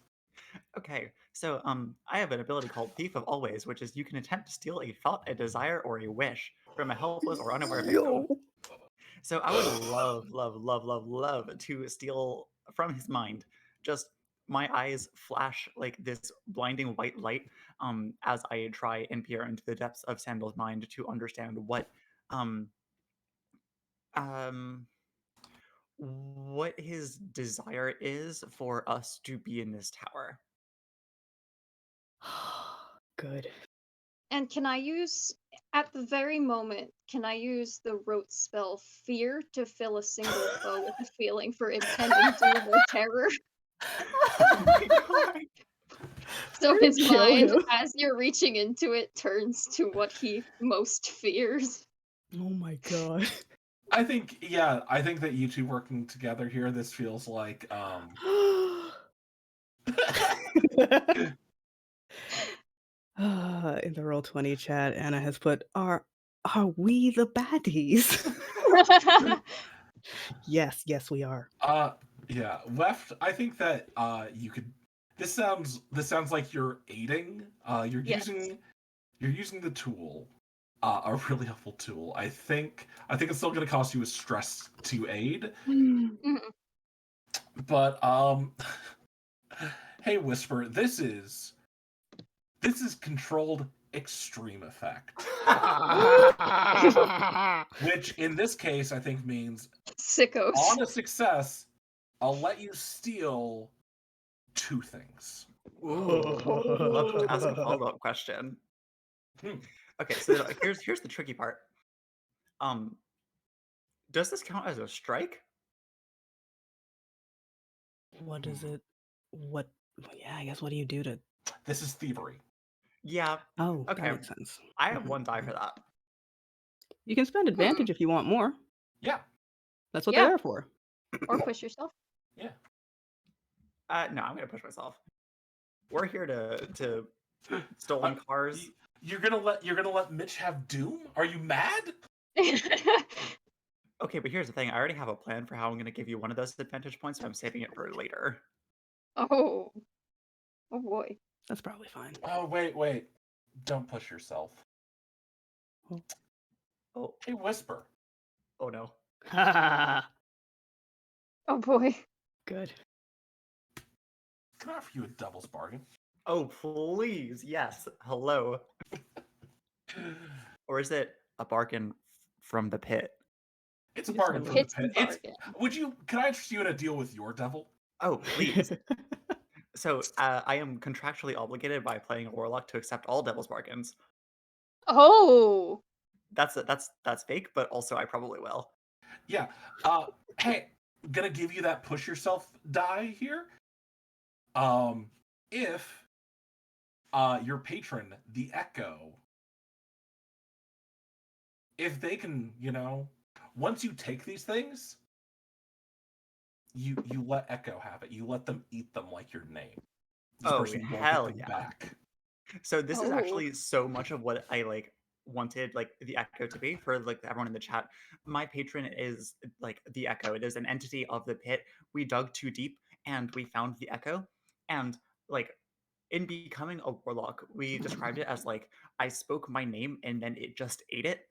Speaker 4: Okay, so I have an ability called Thief of Always, which is you can attempt to steal a thought, a desire, or a wish from a helpless or unaware victim.
Speaker 1: Yo.
Speaker 4: So I would love, love, love, love, love to steal from his mind. Just my eyes flash like this blinding white light as I try and peer into the depths of Sandal's mind to understand um um what his desire is for us to be in this tower.
Speaker 1: Good.
Speaker 2: And can I use, at the very moment, can I use the rote spell Fear to fill a single foe with a feeling for impending doom or terror?
Speaker 4: Oh my god.
Speaker 2: So
Speaker 1: We're
Speaker 2: his
Speaker 1: gonna kill
Speaker 2: mind,
Speaker 1: him.
Speaker 2: as you're reaching into it, turns to what he most fears.
Speaker 1: Oh my god.
Speaker 3: I think that you two working together here, this feels like
Speaker 1: In the Roll20 chat, Anna has put, are we the baddies? Yes, yes, we are.
Speaker 3: yeah, left. I think that you could. This sounds like you're aiding. You're
Speaker 2: Yes.
Speaker 3: using the tool, a really helpful tool. I think it's still going to cost you a stress to aid,
Speaker 2: Mhm.
Speaker 3: but hey, Whisper, this is controlled extreme effect, which in this case I think means
Speaker 2: Sickos.
Speaker 3: on a success, I'll let you steal two things.
Speaker 4: Love to ask a follow-up question.
Speaker 3: Hmm.
Speaker 4: Okay, so here's the tricky part. Um, does this count as a strike?
Speaker 1: What is it? What? Yeah, I guess what do you do to?
Speaker 3: This is thievery.
Speaker 4: Yeah.
Speaker 1: Oh, that
Speaker 4: Okay.
Speaker 1: makes sense.
Speaker 4: I have one die for that.
Speaker 1: You can spend advantage if you want more.
Speaker 3: Yeah,
Speaker 1: That's what
Speaker 2: Yeah.
Speaker 1: they're there for.
Speaker 2: Or push yourself.
Speaker 3: yeah.
Speaker 4: No, I'm gonna push myself. We're here to stolen cars.
Speaker 3: You're gonna let Mitch have Doom? Are you mad?
Speaker 4: Okay, but here's the thing. I already have a plan for how I'm gonna give you one of those advantage points, but I'm saving it for later.
Speaker 2: Oh. Oh boy.
Speaker 1: That's probably fine.
Speaker 3: Oh wait. Don't push yourself.
Speaker 4: Oh,
Speaker 3: Hey, Whisper.
Speaker 4: oh no.
Speaker 2: Oh boy.
Speaker 1: Good.
Speaker 3: Can I offer you a devil's bargain?
Speaker 4: Oh, please, yes. Hello. Or is it a bargain from the pit?
Speaker 3: It's a
Speaker 1: Yes,
Speaker 3: bargain
Speaker 1: I
Speaker 3: from the
Speaker 2: Pit's
Speaker 3: pit.
Speaker 2: bargain.
Speaker 3: Can I interest you in a deal with your devil?
Speaker 4: Oh, please. So I am contractually obligated by playing a warlock to accept all devil's bargains.
Speaker 2: Oh.
Speaker 4: That's fake, but also I probably will.
Speaker 3: Yeah. Hey, gonna give you that push yourself die here. If your patron, the Echo, if they can, once you take these things, you let Echo have it. You let them eat them like your name. This
Speaker 4: Oh,
Speaker 3: person won't get
Speaker 4: hell
Speaker 3: them
Speaker 4: yeah.
Speaker 3: back.
Speaker 4: So this is
Speaker 2: Oh.
Speaker 4: actually so much of what I like wanted like the Echo to be for like everyone in the chat. My patron is like the Echo. It is an entity of the pit. We dug too deep and we found the Echo. And like in becoming a warlock, we described it as like I spoke my name and then it just ate it.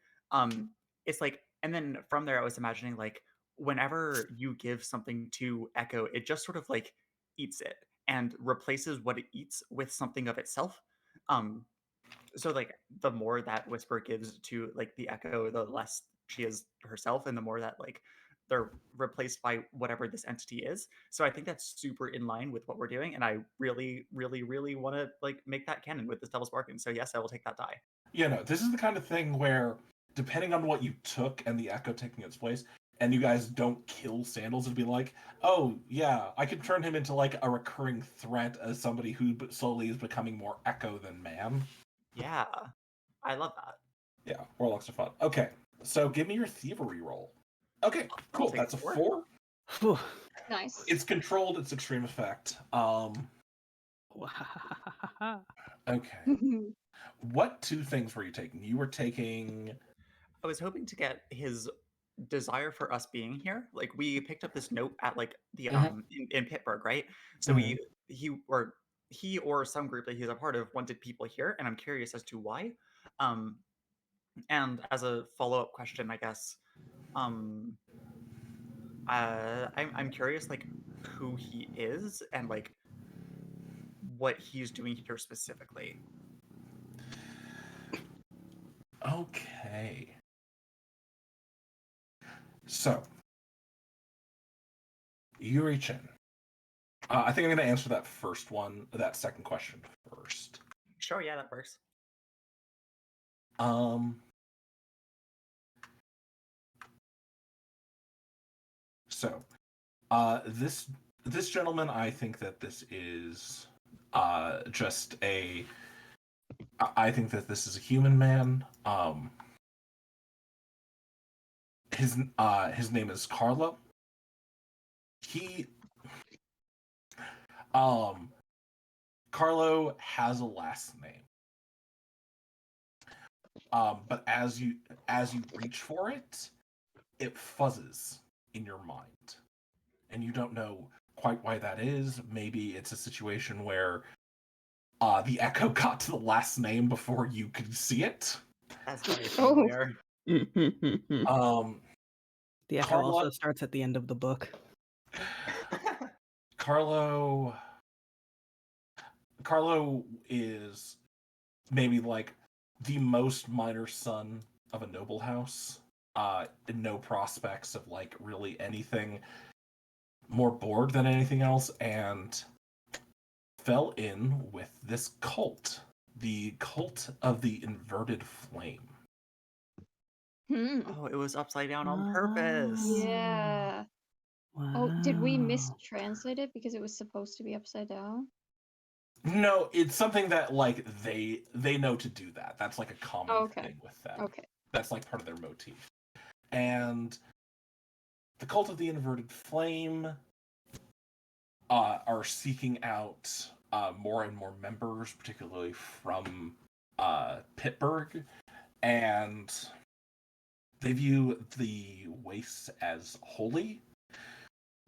Speaker 4: It's like, and then from there I was imagining like whenever you give something to Echo, it just sort of like eats it and replaces what it eats with something of itself. um so like the more that Whisper gives to like the Echo, the less she is herself, and the more that like they're replaced by whatever this entity is. So I think that's super in line with what we're doing, and I really really really want to like make that canon with this Devil's Bargain. So yes, I will take that die.
Speaker 3: This is the kind of thing where, depending on what you took and the Echo taking its place, and you guys don't kill Sandals, it'd be like, oh yeah, I could turn him into like a recurring threat as somebody who slowly is becoming more Echo than man.
Speaker 4: Yeah, I love that.
Speaker 3: Yeah, warlocks are fun. Okay, so give me your thievery roll. Okay, cool.
Speaker 4: take
Speaker 3: That's a
Speaker 4: 4.
Speaker 3: 4.
Speaker 1: Whew.
Speaker 2: Nice.
Speaker 3: It's controlled. It's extreme effect. Okay. What 2 things were you taking? You were taking.
Speaker 4: I was hoping to get his desire for us being here. Like we picked up this note at like the in Pittsburgh, right? So he or some group that he's a part of wanted people here, and I'm curious as to why. Um, and as a follow up question, I guess, um, I'm curious like who he is and like what he's doing here specifically.
Speaker 3: Okay. So you reach in. I think I'm going to answer that second question first.
Speaker 4: Sure, yeah, that works.
Speaker 3: So, this gentleman, I think that this is just a. I think that this is a human man. His name is Carlo. He Carlo has a last name. But as you reach for it, it fuzzes in your mind, and you don't know quite why that is. Maybe it's a situation where the Echo got to the last name before you could see it.
Speaker 4: That's very
Speaker 2: Oh.
Speaker 4: familiar.
Speaker 3: Um,
Speaker 1: The Echo
Speaker 3: Carlo
Speaker 1: also starts at the end of the book.
Speaker 3: Carlo is maybe like the most minor son of a noble house. No prospects of like really anything, more bored than anything else, and fell in with this cult, the cult of the inverted flame.
Speaker 4: Oh, it was upside down on purpose.
Speaker 2: Yeah.
Speaker 1: Wow.
Speaker 2: Oh, did we mistranslate it because it was supposed to be upside down?
Speaker 3: No, it's something that like they know to do that. That's like a common thing with them.
Speaker 2: Okay.
Speaker 3: That's like part of their motif. And the cult of the inverted flame are seeking out more and more members, particularly from Pittsburgh, and they view the wastes as holy.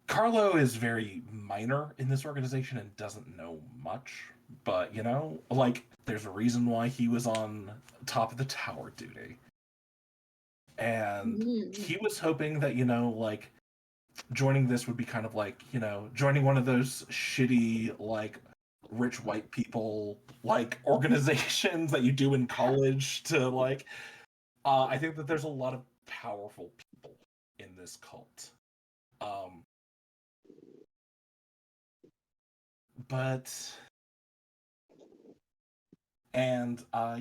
Speaker 3: Carlo is very minor in this organization and doesn't know much, but like there's a reason why he was on top of the tower duty. And he was hoping that, like joining this would be kind of like, joining one of those shitty, like rich white people, like organizations that you do in college to like, I think that there's a lot of powerful people in this cult.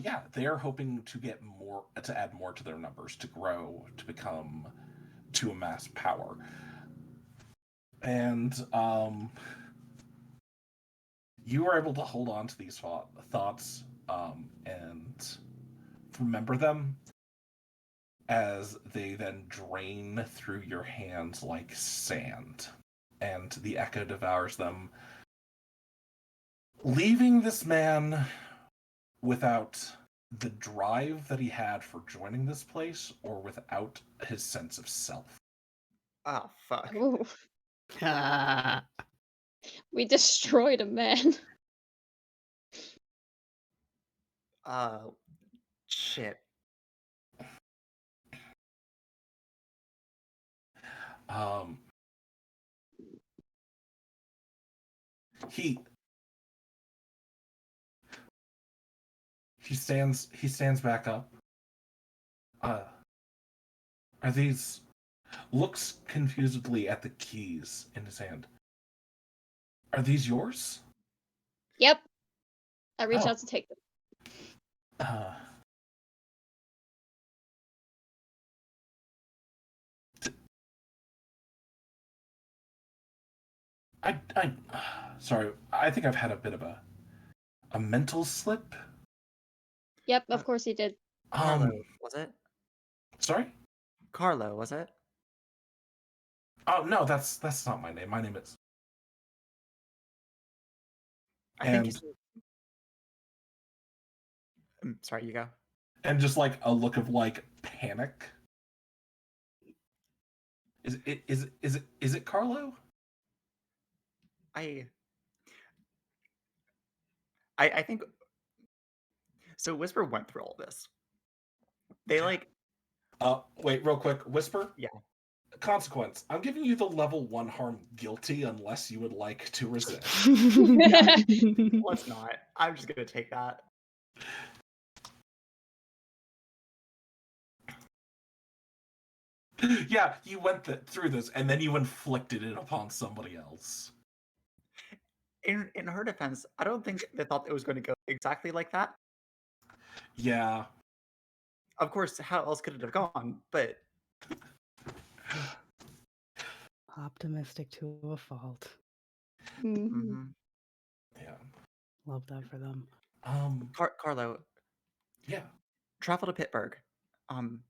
Speaker 3: Yeah, they are hoping to get more, to add more to their numbers, to grow, to amass power. And you are able to hold on to these thoughts and remember them as they then drain through your hands like sand, and the echo devours them, leaving this man without the drive that he had for joining this place or without his sense of self.
Speaker 4: Oh, fuck.
Speaker 2: Ooh,
Speaker 1: Ah,
Speaker 2: we destroyed a man.
Speaker 4: Uh, shit.
Speaker 3: Um, he he stands back up. Uh, are these looks confusedly at the keys in his hand. Are these yours?
Speaker 2: Yep. I reach
Speaker 3: Oh,
Speaker 2: out to take them.
Speaker 3: uh, t- I, sorry. I think I've had a bit of a mental slip.
Speaker 2: Yep,
Speaker 4: Uh,
Speaker 2: of course he did.
Speaker 4: Carlo,
Speaker 3: Um,
Speaker 4: was it?
Speaker 3: sorry.
Speaker 4: Carlo, was it?
Speaker 3: Oh no, that's not my name. My name is
Speaker 4: I think you
Speaker 3: and
Speaker 4: said. Sorry, you go.
Speaker 3: and just like a look of like panic. Is it Carlo?
Speaker 4: I, I think so. Whisper went through all this. They like,
Speaker 3: Wait, real quick. Whisper.
Speaker 4: yeah.
Speaker 3: Consequence. I'm giving you the level 1 harm guilty unless you would like to resist.
Speaker 4: Yeah, let's not. I'm just gonna take that.
Speaker 3: Yeah, you went through this and then you inflicted it upon somebody else.
Speaker 4: In her defense, I don't think they thought it was going to go exactly like that.
Speaker 3: Yeah.
Speaker 4: Of course, how else could it have gone? But
Speaker 1: optimistic to a fault.
Speaker 2: Mhm.
Speaker 4: mhm.
Speaker 3: Yeah.
Speaker 1: Love that for them.
Speaker 4: Carlo,
Speaker 3: Yeah.
Speaker 4: travel to Pittsburgh. Um,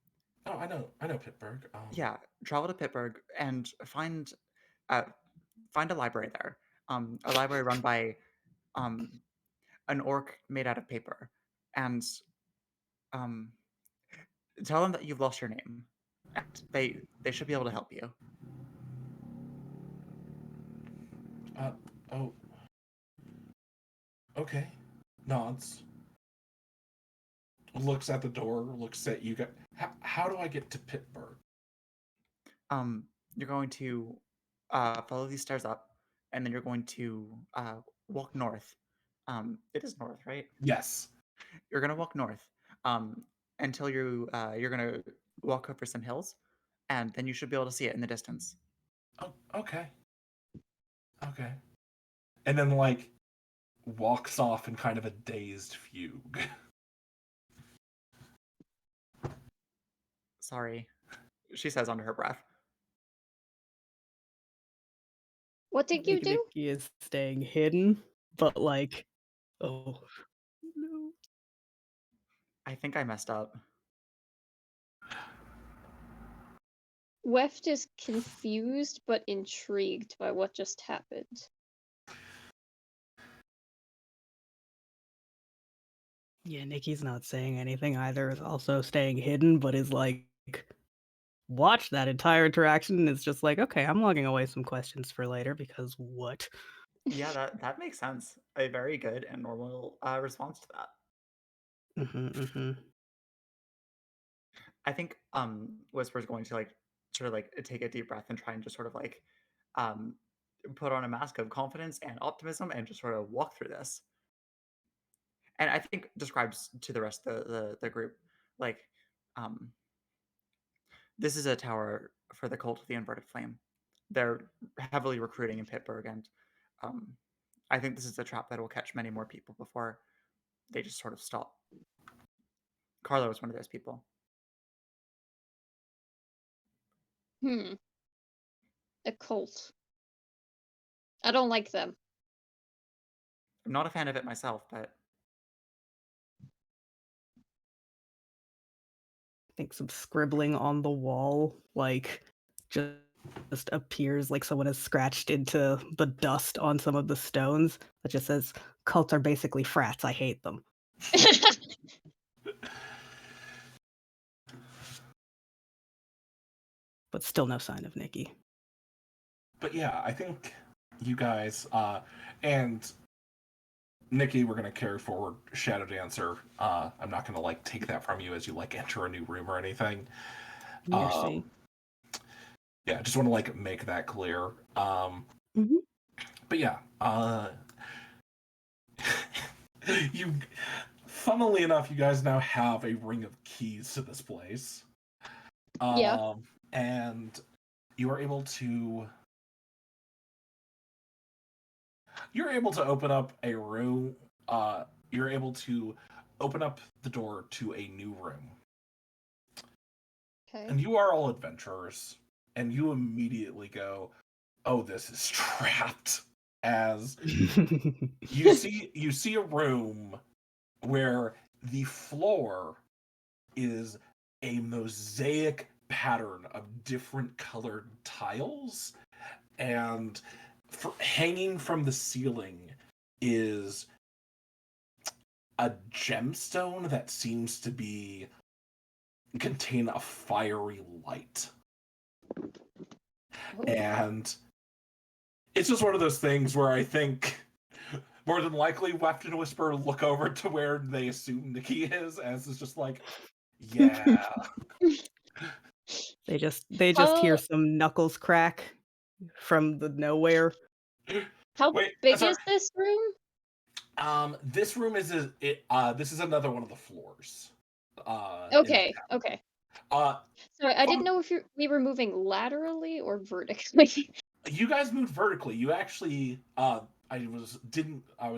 Speaker 3: Oh, I know Pittsburgh.
Speaker 4: yeah, travel to Pittsburgh and uh, find a library there. A library run by um an orc made out of paper, and um, tell them that you've lost your name, and they should be able to help you.
Speaker 3: Uh, oh, okay. Nods. Looks at the door, looks at you guys. How do I get to Pittsburgh?
Speaker 4: You're going to follow these stairs up, and then you're going to walk north. It is north, right?
Speaker 3: Yes.
Speaker 4: You're gonna walk north um, until you're gonna walk over some hills, and then you should be able to see it in the distance.
Speaker 3: Oh, okay. Okay. And then, like, walks off in kind of a dazed fugue.
Speaker 4: Sorry, she says under her breath.
Speaker 2: What did you do?
Speaker 1: Nikki is staying hidden, but like, oh no.
Speaker 4: I think I messed up.
Speaker 2: Weft is confused but intrigued by what just happened.
Speaker 1: Yeah, Nikki's not saying anything either. Is also staying hidden, but is like watch that entire interaction and it's just like, okay, I'm logging away some questions for later because what?
Speaker 4: Yeah, that makes sense. A very good and normal response to that.
Speaker 1: Mm-hmm.
Speaker 4: I think Whisper's going to like sort of like take a deep breath and try and just sort of like um, put on a mask of confidence and optimism and just sort of walk through this. And I think describes to the rest of the group like um, this is a tower for the cult of the inverted flame. They're heavily recruiting in Pittsburgh, and um, I think this is a trap that will catch many more people before they just sort of stop. Carlo is one of those people.
Speaker 2: Hmm. A cult. I don't like them.
Speaker 4: I'm not a fan of it myself, but
Speaker 1: I think some scribbling on the wall, like, just appears like someone has scratched into the dust on some of the stones that just says, "Cults are basically frats, I hate them." But still no sign of Nikki.
Speaker 3: But yeah, I think you guys and Nikki, we're gonna carry forward Shadow Dancer. I'm not gonna like take that from you as you like enter a new room or anything.
Speaker 1: Merci.
Speaker 3: Yeah, just want to like make that clear.
Speaker 1: Mhm.
Speaker 3: But yeah, you, funnily enough, you guys now have a ring of keys to this place.
Speaker 2: Yeah.
Speaker 3: And you are able to open up a room. You're able to open up the door to a new room.
Speaker 2: Okay.
Speaker 3: And you are all adventurers, and you immediately go, "Oh, this is trapped." As you see a room where the floor is a mosaic pattern of different colored tiles, and hanging from the ceiling is a gemstone that seems to be contain a fiery light.
Speaker 2: Oh.
Speaker 3: And it's just one of those things where I think more than likely Weft and Whisper look over to where they assume Nikki is, as it's just like, yeah.
Speaker 1: They just hear
Speaker 2: How
Speaker 1: some knuckles crack from the nowhere.
Speaker 2: how
Speaker 3: Wait,
Speaker 2: big
Speaker 3: sorry.
Speaker 2: is this room?
Speaker 3: This room is this is another one of the floors.
Speaker 2: Okay. Okay.
Speaker 3: Uh,
Speaker 2: Sorry, I didn't
Speaker 3: from
Speaker 2: know if we were moving laterally or vertically.
Speaker 3: you guys moved vertically. You actually, I was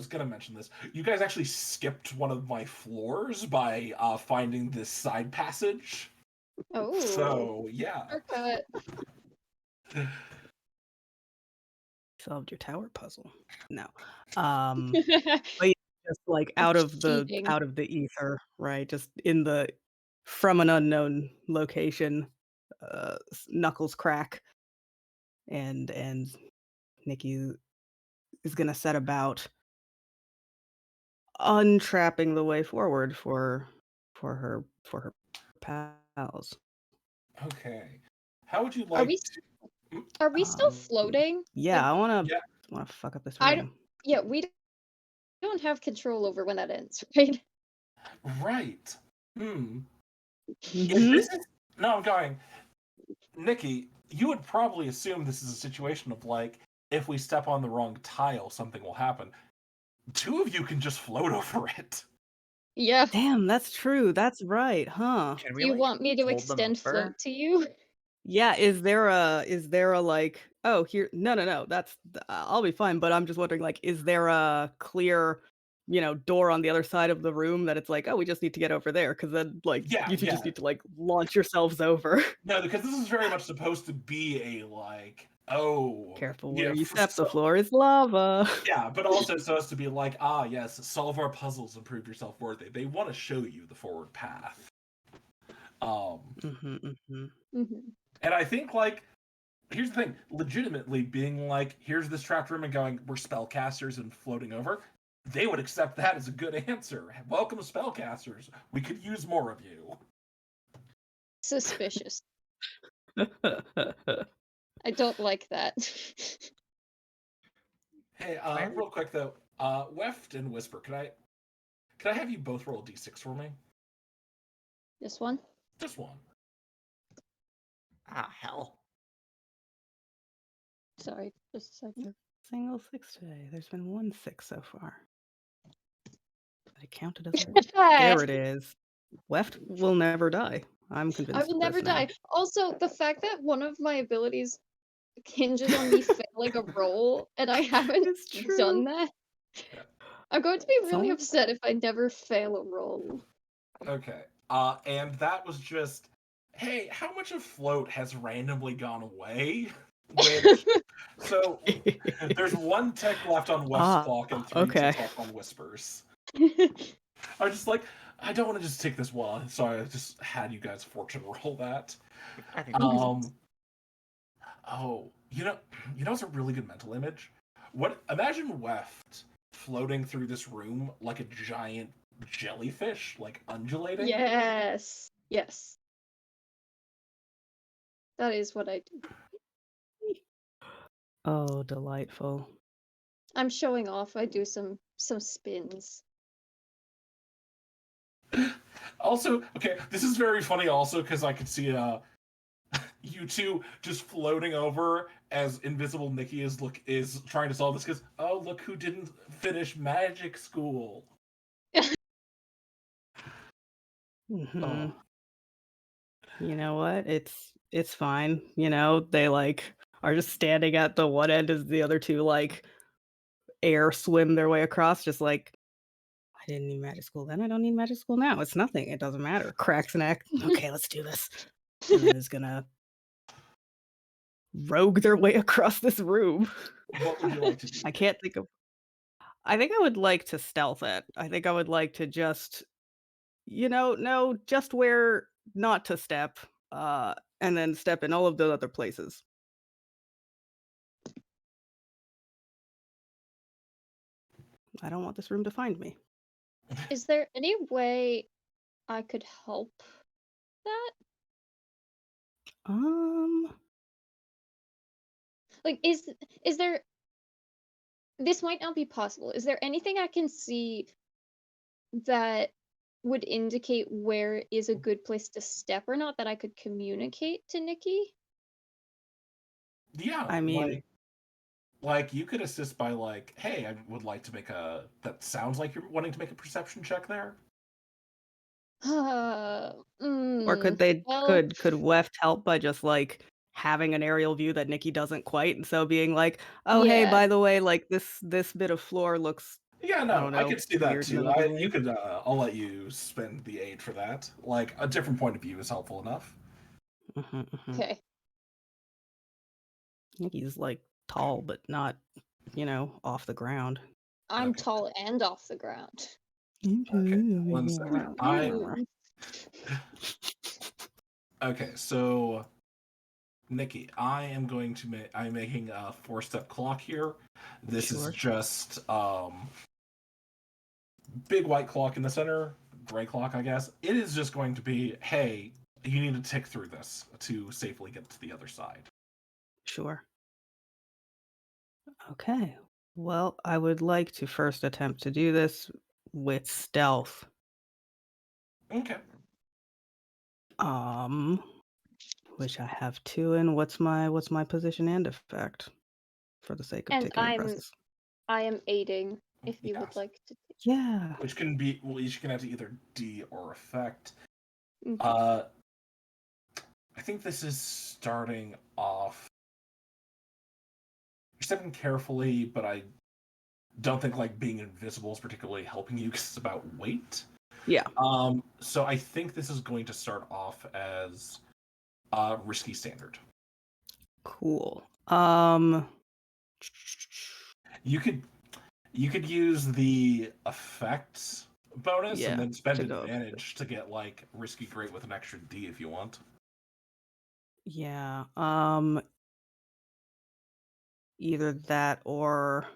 Speaker 3: gonna mention this. You guys actually skipped one of my floors by finding this side passage.
Speaker 2: Oh.
Speaker 3: So yeah.
Speaker 2: Shortcut.
Speaker 1: Solved your tower puzzle. No. But yeah, just like out of
Speaker 2: Cheating.
Speaker 1: the ether, right? Just from an unknown location, knuckles crack, and Nikki is gonna set about untrapping the way forward for her pals.
Speaker 3: Okay. How would you
Speaker 2: Are
Speaker 3: like
Speaker 2: we
Speaker 3: to?
Speaker 2: are we still
Speaker 1: Um,
Speaker 2: floating?
Speaker 1: yeah,
Speaker 2: Like
Speaker 1: I wanna
Speaker 3: Yeah.
Speaker 1: wanna fuck up this
Speaker 2: I don't
Speaker 1: room.
Speaker 2: yeah, we don't have control over when that ends, right?
Speaker 3: Right. Hmm. If
Speaker 1: Mhm.
Speaker 3: this is no, I'm going. Nikki, you would probably assume this is a situation of like, if we step on the wrong tile, something will happen. Two of you can just float over it.
Speaker 2: Yeah.
Speaker 1: Damn, that's true, that's right, huh.
Speaker 4: can
Speaker 2: Do
Speaker 4: we
Speaker 2: you
Speaker 4: like
Speaker 2: want me to
Speaker 4: hold them
Speaker 2: extend
Speaker 4: over?
Speaker 2: float to you?
Speaker 1: Yeah, is there a like, "Oh, here" no, that's I'll be fine, but I'm just wondering, like, is there a clear, door on the other side of the room that it's like, "Oh, we just need to get over there," because then, like,
Speaker 3: Yeah,
Speaker 1: you two
Speaker 3: yeah.
Speaker 1: just need to, like, launch yourselves over.
Speaker 3: No, because this is very much supposed to be a like, oh,
Speaker 1: Careful where
Speaker 3: yeah,
Speaker 1: you step, the floor is lava.
Speaker 3: yeah, but also supposed to be like, ah, yes, solve our puzzles and prove yourself worthy. They want to show you the forward path. Um,
Speaker 1: Mhm, mhm.
Speaker 2: Mhm.
Speaker 3: and I think like here's the thing, legitimately being like, here's this trapped room and going, we're spellcasters and floating over, they would accept that as a good answer. Welcome, spellcasters. We could use more of you.
Speaker 2: Suspicious. I don't like that.
Speaker 3: Hey,
Speaker 4: Where?
Speaker 3: real quick though, Weft and Whisper, can I have you both roll a d6 for me?
Speaker 2: This one?
Speaker 3: Just one.
Speaker 4: Ah, hell.
Speaker 2: Sorry, just a second.
Speaker 1: Single 6 today. There's been 1 6 so far. But it counted as a 1. There it is. Weft will never die. I'm
Speaker 2: I
Speaker 1: convinced
Speaker 2: will
Speaker 1: of
Speaker 2: never
Speaker 1: this now.
Speaker 2: die. Also, the fact that one of my abilities hinges on me failing a roll, and I haven't
Speaker 1: It's
Speaker 2: done
Speaker 1: true.
Speaker 2: that,
Speaker 3: Yeah.
Speaker 2: I'm going to be
Speaker 1: It's
Speaker 2: really
Speaker 1: only
Speaker 2: upset if I never fail a roll.
Speaker 3: Okay. And that was just, hey, how much of float has randomly gone away? Which so there's one tick left on Wef's clock and 3
Speaker 1: okay.
Speaker 3: ticks left on Whispers. I was just like, I don't want to just take this one, so I just had you guys fortune roll that.
Speaker 4: I think that makes sense.
Speaker 3: Oh, it's a really good mental image. Imagine Weft floating through this room like a giant jellyfish, like undulating.
Speaker 2: Yes. Yes. That is what I do.
Speaker 1: Oh, delightful.
Speaker 2: I'm showing off. I do some spins.
Speaker 3: Also, okay, this is very funny also because I could see you two just floating over as invisible Nikki is trying to solve this because look who didn't finish magic school.
Speaker 1: You know what? It's fine. They are just standing at the one end as the other two air swim their way across, just like I didn't need magic school then. I don't need magic school now. It's nothing. It doesn't matter. Cracks an act. Okay, let's do this. And then is gonna rogue their way across this room.
Speaker 3: What would you like to do?
Speaker 1: I can't think of. I think I would like to stealth it. I think I would like to just, know just where not to step, and then step in all of the other places. I don't want this room to find me.
Speaker 2: Is there any way I could help that? Like, is there? This might not be possible. Is there anything I can see that would indicate where is a good place to step or not that I could communicate to Nikki?
Speaker 3: Yeah,
Speaker 1: I mean,
Speaker 3: like you could assist by like, hey, I would like to make that sounds like you're wanting to make a perception check there.
Speaker 1: or could they
Speaker 2: Well,
Speaker 1: could Weft help by just having an aerial view that Nikki doesn't quite, and so being like, "Oh, hey,
Speaker 2: yeah.
Speaker 1: by the way, this bit of floor looks,
Speaker 3: Yeah,
Speaker 1: I
Speaker 3: no,
Speaker 1: don't
Speaker 3: I
Speaker 1: know,
Speaker 3: could see that
Speaker 1: weird in
Speaker 3: too.
Speaker 1: another
Speaker 3: You
Speaker 1: way."
Speaker 3: could, I'll let you spend the aid for that. Like a different point of view is helpful enough.
Speaker 2: Okay.
Speaker 1: Nikki's tall, but not, off the ground.
Speaker 2: I'm
Speaker 3: Okay.
Speaker 2: tall and off the ground.
Speaker 3: Okay, 1 second. Okay, so Nikki, I am going to I'm making a 4-step clock here. This is
Speaker 1: Sure.
Speaker 3: just big white clock in the center, gray clock, I guess. It is just going to be, hey, you need to tick through this to safely get to the other side.
Speaker 1: Sure. Okay. Well, I would like to first attempt to do this with stealth.
Speaker 3: Okay.
Speaker 1: Which I have 2 in. What's my position and effect for the sake of
Speaker 2: And
Speaker 1: taking presses?
Speaker 2: I am aiding if you would
Speaker 3: Yes.
Speaker 2: like to.
Speaker 1: Yeah.
Speaker 3: Which can be, well, each can have to either D or effect.
Speaker 2: Mhm.
Speaker 3: I think this is starting off. You're stepping carefully, but I don't think being invisible is particularly helping you because it's about weight.
Speaker 1: Yeah.
Speaker 3: So I think this is going to start off as risky standard.
Speaker 1: Cool.
Speaker 3: You could use the effects bonus and
Speaker 1: Yeah,
Speaker 3: then spend
Speaker 1: to go.
Speaker 3: advantage to get risky great with an extra D if you want.
Speaker 1: Yeah. Either that or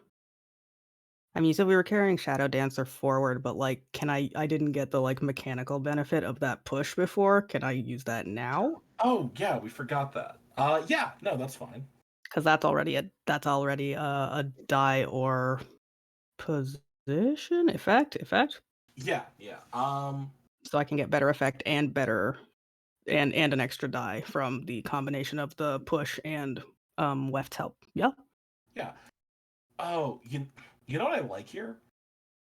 Speaker 1: I mean, you said we were carrying Shadow Dancer forward, but can I didn't get the mechanical benefit of that push before. Can I use that now?
Speaker 3: Oh yeah, we forgot that. Yeah, no, that's fine.
Speaker 1: Because that's already a die or position effect.
Speaker 3: Yeah.
Speaker 1: So I can get better effect and better and an extra die from the combination of the push and Weft's help. Yeah.
Speaker 3: Yeah. Oh, you know what I like here?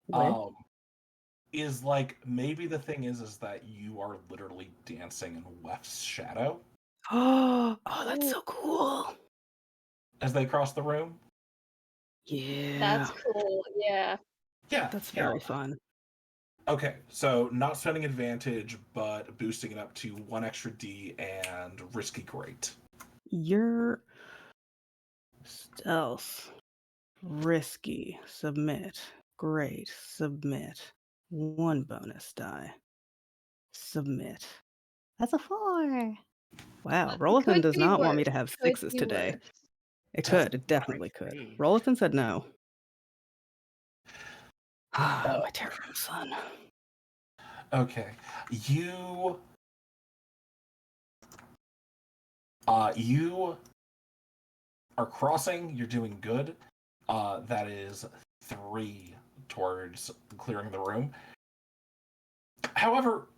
Speaker 1: Way.
Speaker 3: Is maybe the thing is that you are literally dancing in Weft's shadow
Speaker 1: Oh, that's so cool.
Speaker 3: as they cross the room.
Speaker 1: Yeah.
Speaker 2: That's cool. Yeah.
Speaker 3: Yeah,
Speaker 1: That's
Speaker 3: yeah.
Speaker 1: very fun.
Speaker 3: Okay, so not spending advantage, but boosting it up to 1 extra D and risky great.
Speaker 1: You're Stealth. Risky. Submit. Great. Submit. 1 bonus die. Submit. That's a 4. Wow,
Speaker 2: It
Speaker 1: Rolothan
Speaker 2: could
Speaker 1: does
Speaker 2: be
Speaker 1: not want me
Speaker 2: worse.
Speaker 1: to have
Speaker 2: Could
Speaker 1: 6s
Speaker 2: be
Speaker 1: today.
Speaker 2: worse.
Speaker 1: It
Speaker 3: Does
Speaker 1: could. It definitely could.
Speaker 4: 23.
Speaker 1: Rolothan said no. Ah,
Speaker 3: Oh.
Speaker 1: my terrible son.
Speaker 3: Okay. You you are crossing, you're doing good. That is 3 towards clearing the room. However,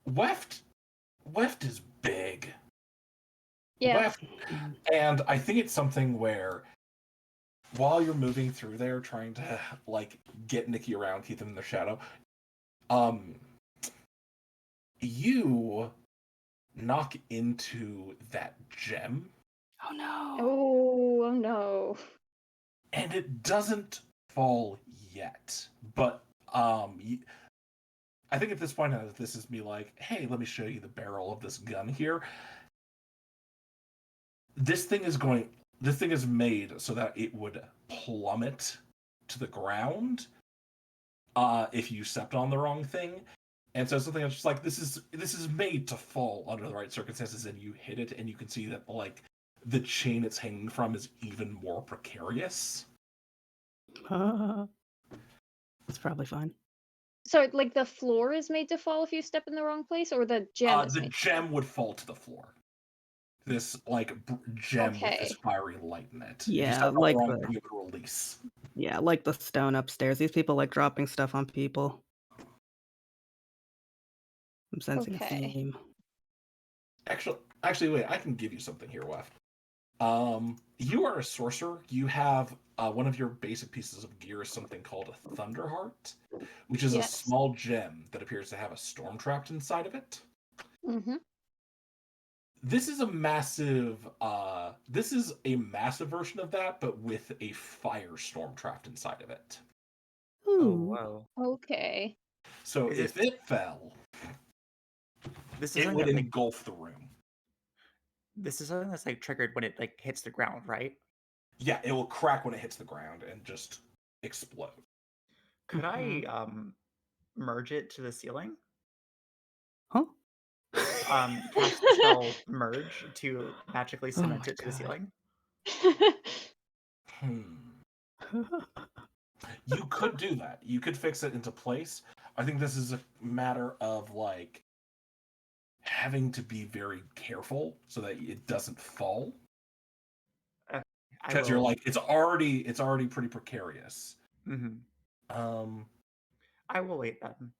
Speaker 3: Weft is big.
Speaker 2: Yeah.
Speaker 3: Weft, and I think it's something where while you're moving through there, trying to like get Nikki around, keep them in the shadow, you knock into that gem,
Speaker 1: Oh no.
Speaker 2: Oh no.
Speaker 3: and it doesn't fall yet. But I think at this point, this is me like, hey, let me show you the barrel of this gun here. This thing is made so that it would plummet to the ground if you stepped on the wrong thing. And so something that's just like this is made to fall under the right circumstances, and you hit it, and you can see that like the chain it's hanging from is even more precarious.
Speaker 1: It's probably fine.
Speaker 2: So like the floor is made to fall if you step in the wrong place, or the gem is
Speaker 3: The
Speaker 2: made.
Speaker 3: gem would fall to the floor. This like gem with this
Speaker 2: Okay.
Speaker 3: fiery light in it. If you
Speaker 1: Yeah,
Speaker 3: step on the
Speaker 1: like
Speaker 3: wrong
Speaker 1: the
Speaker 3: thing, it would release.
Speaker 1: yeah, like the stone upstairs. These people like dropping stuff on people. I'm sensing a
Speaker 2: Okay.
Speaker 1: theme.
Speaker 3: Actually, wait. I can give you something here, Weft. You are a sorcerer. You have one of your basic pieces of gear is something called a Thunderheart, which is a
Speaker 2: Yes.
Speaker 3: small gem that appears to have a storm trapped inside of it.
Speaker 2: Mm-hmm.
Speaker 3: This is a massive version of that, but with a firestorm trapped inside of it.
Speaker 4: Oh,
Speaker 1: Ooh.
Speaker 4: whoa.
Speaker 2: Okay.
Speaker 3: So
Speaker 4: Is
Speaker 3: if
Speaker 4: it?
Speaker 3: it fell,
Speaker 4: This is
Speaker 3: it
Speaker 4: something
Speaker 3: would
Speaker 4: that like
Speaker 3: engulf the room.
Speaker 4: this is something that's like triggered when it like hits the ground, right?
Speaker 3: Yeah, it will crack when it hits the ground and just explode.
Speaker 4: Could I
Speaker 1: Mhm.
Speaker 4: merge it to the ceiling?
Speaker 1: Huh?
Speaker 4: Cast the spell merge to magically
Speaker 1: Oh
Speaker 4: cement
Speaker 1: my
Speaker 4: it to the ceiling?
Speaker 3: Hmm.
Speaker 1: god.
Speaker 3: You could do that. You could fix it into place. I think this is a matter of like having to be very careful so that it doesn't fall.
Speaker 4: Okay, I
Speaker 3: Because you're
Speaker 4: will.
Speaker 3: like it's already pretty precarious.
Speaker 4: Mhm.
Speaker 3: Um
Speaker 4: I will wait then.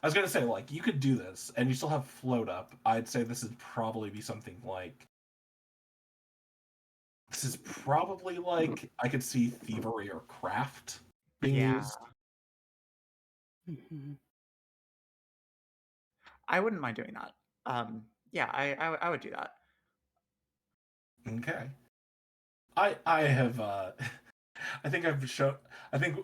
Speaker 3: I was gonna say like you could do this and you still have float up. I'd say this would probably be something like this is probably like I could see thievery or craft being
Speaker 4: Yeah,
Speaker 3: used.
Speaker 1: Mhm.
Speaker 4: I wouldn't mind doing that. Yeah, I would do that.
Speaker 3: Okay. I have I think I've shown I think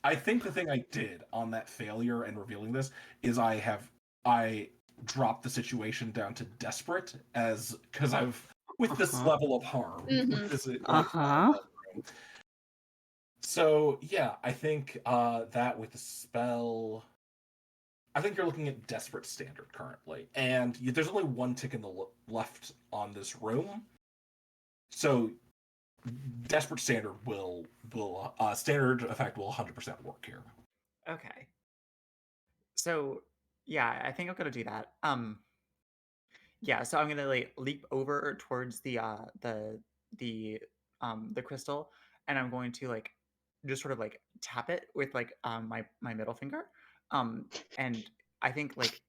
Speaker 3: I think the thing I did on that failure and revealing this is I dropped the situation down to desperate as because I've with this
Speaker 1: Uh-huh.
Speaker 3: level of harm with
Speaker 2: Mm-hmm.
Speaker 3: this
Speaker 1: Uh-huh.
Speaker 3: room. So yeah, I think that with the spell, I think you're looking at desperate standard currently, and there's only one tick in the left on this room, so desperate standard will standard effect will 100% work here.
Speaker 4: Okay. So, yeah, I think I'm gonna do that. Yeah, so I'm gonna like leap over towards the the crystal, and I'm going to like just sort of like tap it with like my middle finger. Um, and I think like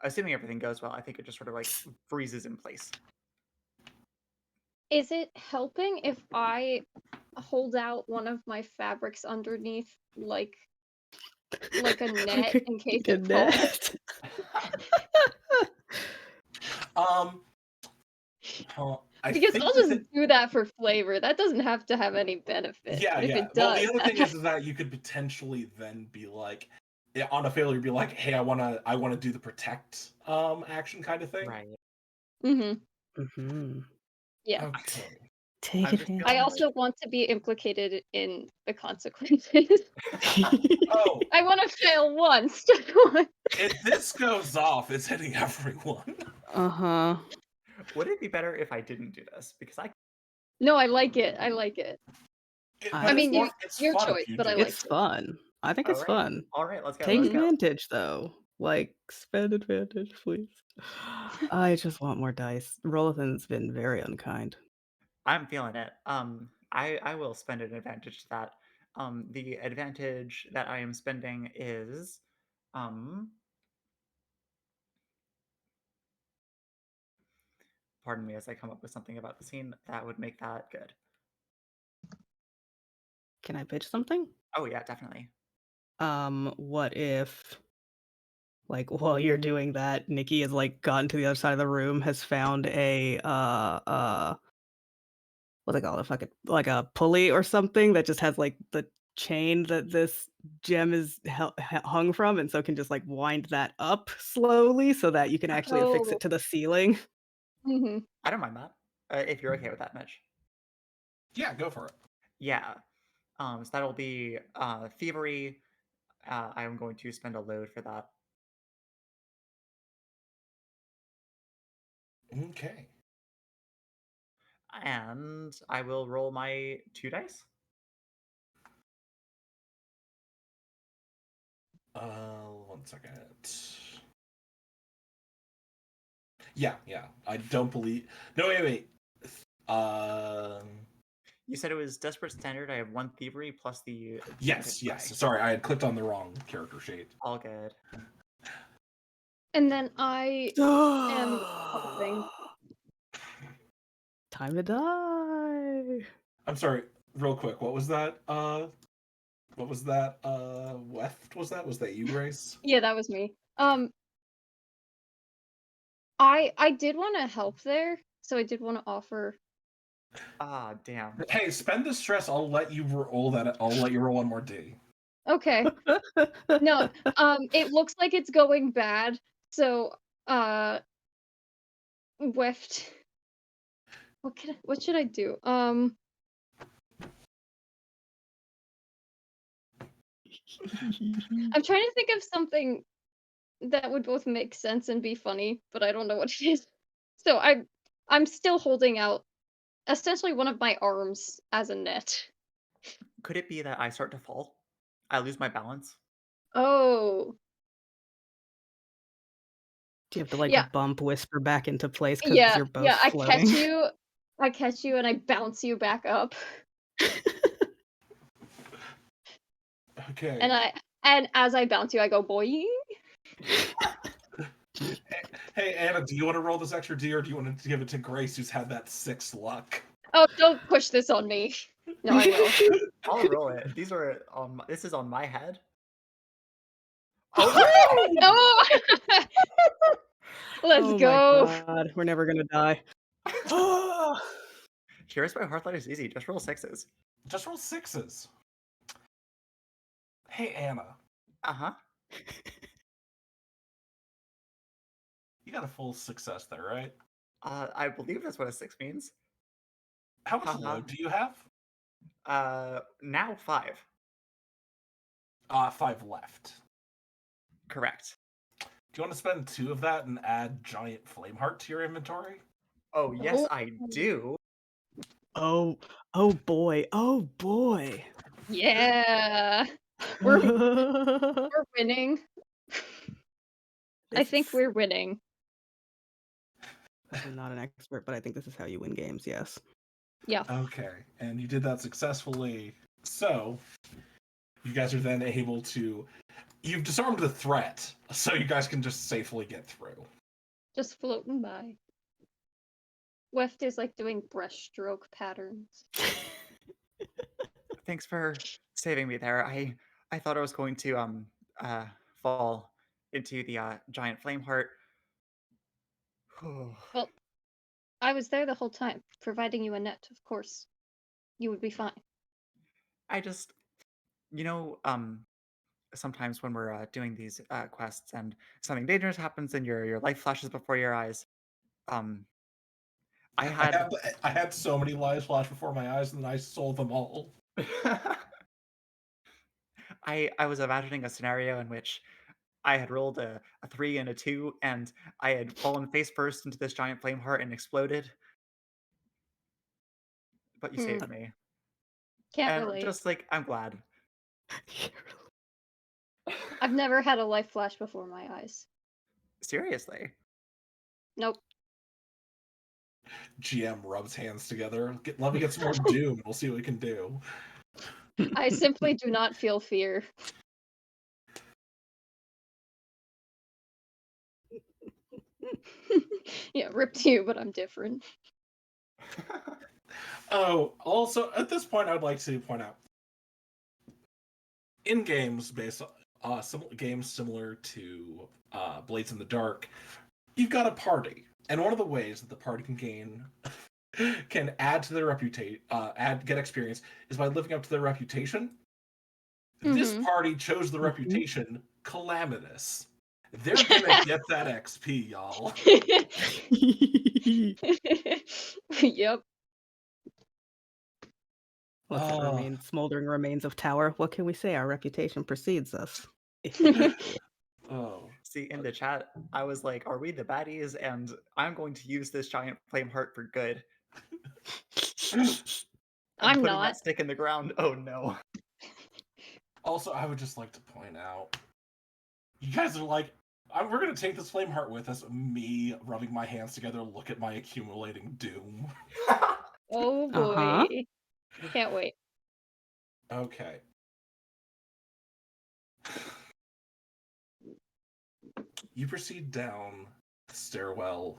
Speaker 4: assuming everything goes well, I think it just sort of like freezes in place.
Speaker 2: Is it helping if I hold out one of my fabrics underneath, like a net
Speaker 1: Like
Speaker 2: in case
Speaker 1: a
Speaker 2: it falls?
Speaker 1: net.
Speaker 3: Um, I
Speaker 2: Because
Speaker 3: think
Speaker 2: I'll just do that for flavor. That doesn't have to have any benefit.
Speaker 3: yeah,
Speaker 2: But if
Speaker 3: yeah.
Speaker 2: it
Speaker 3: Well, the
Speaker 2: does,
Speaker 3: other thing is that you could potentially then be like, yeah, on a failure, be like, hey, I wanna do the protect action kind of thing.
Speaker 4: Right.
Speaker 2: mm-hmm.
Speaker 1: Mhm.
Speaker 2: Yeah.
Speaker 3: Okay.
Speaker 1: Take
Speaker 4: I'm just
Speaker 2: I
Speaker 4: feeling
Speaker 1: advantage.
Speaker 2: also want to be implicated in the consequences.
Speaker 3: Oh,
Speaker 2: I want to fail once.
Speaker 3: if this goes off, it's hitting everyone.
Speaker 1: Uh-huh.
Speaker 4: would it be better if I didn't do this? Because I
Speaker 2: No, I like it. I like it.
Speaker 3: But
Speaker 2: I
Speaker 1: I
Speaker 3: it's
Speaker 2: mean,
Speaker 3: more. It's
Speaker 2: your
Speaker 3: fun
Speaker 2: choice,
Speaker 3: if you
Speaker 2: but I
Speaker 3: do
Speaker 2: like
Speaker 1: It's
Speaker 3: it.
Speaker 2: it.
Speaker 1: fun. I think
Speaker 4: all
Speaker 1: it's
Speaker 4: right.
Speaker 1: fun.
Speaker 4: All right, let's go.
Speaker 1: Take
Speaker 4: Let's go.
Speaker 1: advantage though. Like spend advantage, please. I just want more dice. Rolothan's been very unkind.
Speaker 4: I'm feeling it. I will spend an advantage to that. The advantage that I am spending is, um, pardon me as I come up with something about the scene that would make that good.
Speaker 1: Can I pitch something?
Speaker 4: Oh yeah, definitely.
Speaker 1: What if like while you're doing that, Nikki has like gotten to the other side of the room, has found a what they call it, fucking like a pulley or something that just has like the chain that this gem is hung from, and so can just like wind that up slowly so that you can actually affix
Speaker 2: Oh.
Speaker 1: it to the ceiling.
Speaker 2: Hmm.
Speaker 4: I don't mind that. If you're okay with that, Mitch.
Speaker 3: Yeah, go for it.
Speaker 4: Yeah. So that'll be thievery. I am going to spend a load for that.
Speaker 3: Okay.
Speaker 4: And I will roll my 2 dice.
Speaker 3: One second. Yeah. I don't believe. No, wait. Um.
Speaker 4: You said it was desperate standard. I have 1 thievery plus the
Speaker 3: Yes.
Speaker 4: anti-sway.
Speaker 3: Sorry, I had clicked on the wrong character sheet.
Speaker 4: All good.
Speaker 2: And then I am helping.
Speaker 1: Time to die.
Speaker 3: I'm sorry. Real quick. What was that? What was that? Weft was that? Was that you, Grace?
Speaker 2: Yeah, that was me. I did want to help there, so I did want to offer.
Speaker 4: Ah, damn.
Speaker 3: Hey, spend the stress. I'll let you roll that. I'll let you roll one more D.
Speaker 2: Okay. No, it looks like it's going bad. So, Weft. What should I do? I'm trying to think of something that would both make sense and be funny, but I don't know what it is. So I'm still holding out essentially one of my arms as a net.
Speaker 4: Could it be that I start to fall? I lose my balance?
Speaker 2: Oh.
Speaker 1: Do you have to like
Speaker 2: Yeah.
Speaker 1: bump Whisper back into place because
Speaker 2: Yeah,
Speaker 1: you're both
Speaker 2: yeah,
Speaker 1: floating?
Speaker 2: I catch you and I bounce you back up.
Speaker 3: Okay.
Speaker 2: And as I bounce you, I go boing.
Speaker 3: Hey, Anna, do you want to roll this extra D, or do you want to give it to Grace, who's had that 6 luck?
Speaker 2: Oh, don't push this on me. No, I will.
Speaker 4: I'll roll it. These are on. This is on my head. Oh no!
Speaker 2: No! Let's
Speaker 1: Oh my
Speaker 2: go.
Speaker 1: god, we're never gonna die.
Speaker 4: Heroes by Hearthlight is easy. Just roll 6s.
Speaker 3: Just roll 6s. Hey, Anna,
Speaker 4: Uh huh.
Speaker 3: you got a full success there, right?
Speaker 4: I believe that's what a 6 means.
Speaker 3: How much
Speaker 4: Haha.
Speaker 3: load do you have?
Speaker 4: Now 5.
Speaker 3: 5 left.
Speaker 4: Correct.
Speaker 3: Do you want to spend 2 of that and add Giant Flameheart to your inventory?
Speaker 4: Oh yes,
Speaker 2: Oh.
Speaker 4: I do.
Speaker 1: Oh, oh boy, oh boy.
Speaker 2: Yeah. We're winning. I think we're winning.
Speaker 1: I'm not an expert, but I think this is how you win games, yes.
Speaker 2: Yeah.
Speaker 3: Okay, and you did that successfully. So, you guys are then able to. You've disarmed the threat, so you guys can just safely get through.
Speaker 2: Just floating by. Weft is like doing brushstroke patterns.
Speaker 4: Thanks for saving me there. I thought I was going to fall into the giant flame heart.
Speaker 2: Well, I was there the whole time, providing you a net, of course. You would be fine.
Speaker 4: I just, sometimes when we're doing these quests and something dangerous happens and your life flashes before your eyes, um, I
Speaker 3: I
Speaker 4: had
Speaker 3: had I had so many lives flash before my eyes, and then I sold them all.
Speaker 4: I was imagining a scenario in which I had rolled a 3 and a 2, and I had fallen face first into this giant flame heart and exploded, but you
Speaker 2: Hmm.
Speaker 4: saved me.
Speaker 2: Can't
Speaker 4: And
Speaker 2: relate.
Speaker 4: just like, I'm glad.
Speaker 2: I've never had a life flash before my eyes.
Speaker 4: Seriously.
Speaker 2: Nope.
Speaker 3: GM rubs hands together. Let me get some more Doom, and we'll see what we can do.
Speaker 2: I simply do not feel fear. Yeah, ripped you, but I'm different.
Speaker 3: Oh, also at this point, I'd like to point out in games based games similar to Blades in the Dark, you've got a party, and one of the ways that the party can add to their reputation, get experience, is by living up to their reputation. This
Speaker 2: Mhm.
Speaker 3: party chose the
Speaker 1: Mhm.
Speaker 3: reputation Calamitous. They're gonna get that XP, y'all.
Speaker 2: Yep.
Speaker 1: What's it
Speaker 3: Oh,
Speaker 1: remain? Smoldering remains of tower. What can we say? Our reputation precedes us.
Speaker 3: oh.
Speaker 4: See, in the chat, I was like, are we the baddies? And I'm going to use this giant flame heart for good. I'm
Speaker 2: I'm
Speaker 4: putting
Speaker 2: not.
Speaker 4: that stick in the ground. Oh no.
Speaker 3: Also, I would just like to point out, you guys are like, we're gonna take this flame heart with us. Me rubbing my hands together, look at my accumulating doom.
Speaker 2: Oh
Speaker 1: Uh-huh.
Speaker 2: boy. Can't wait.
Speaker 3: Okay. You proceed down the stairwell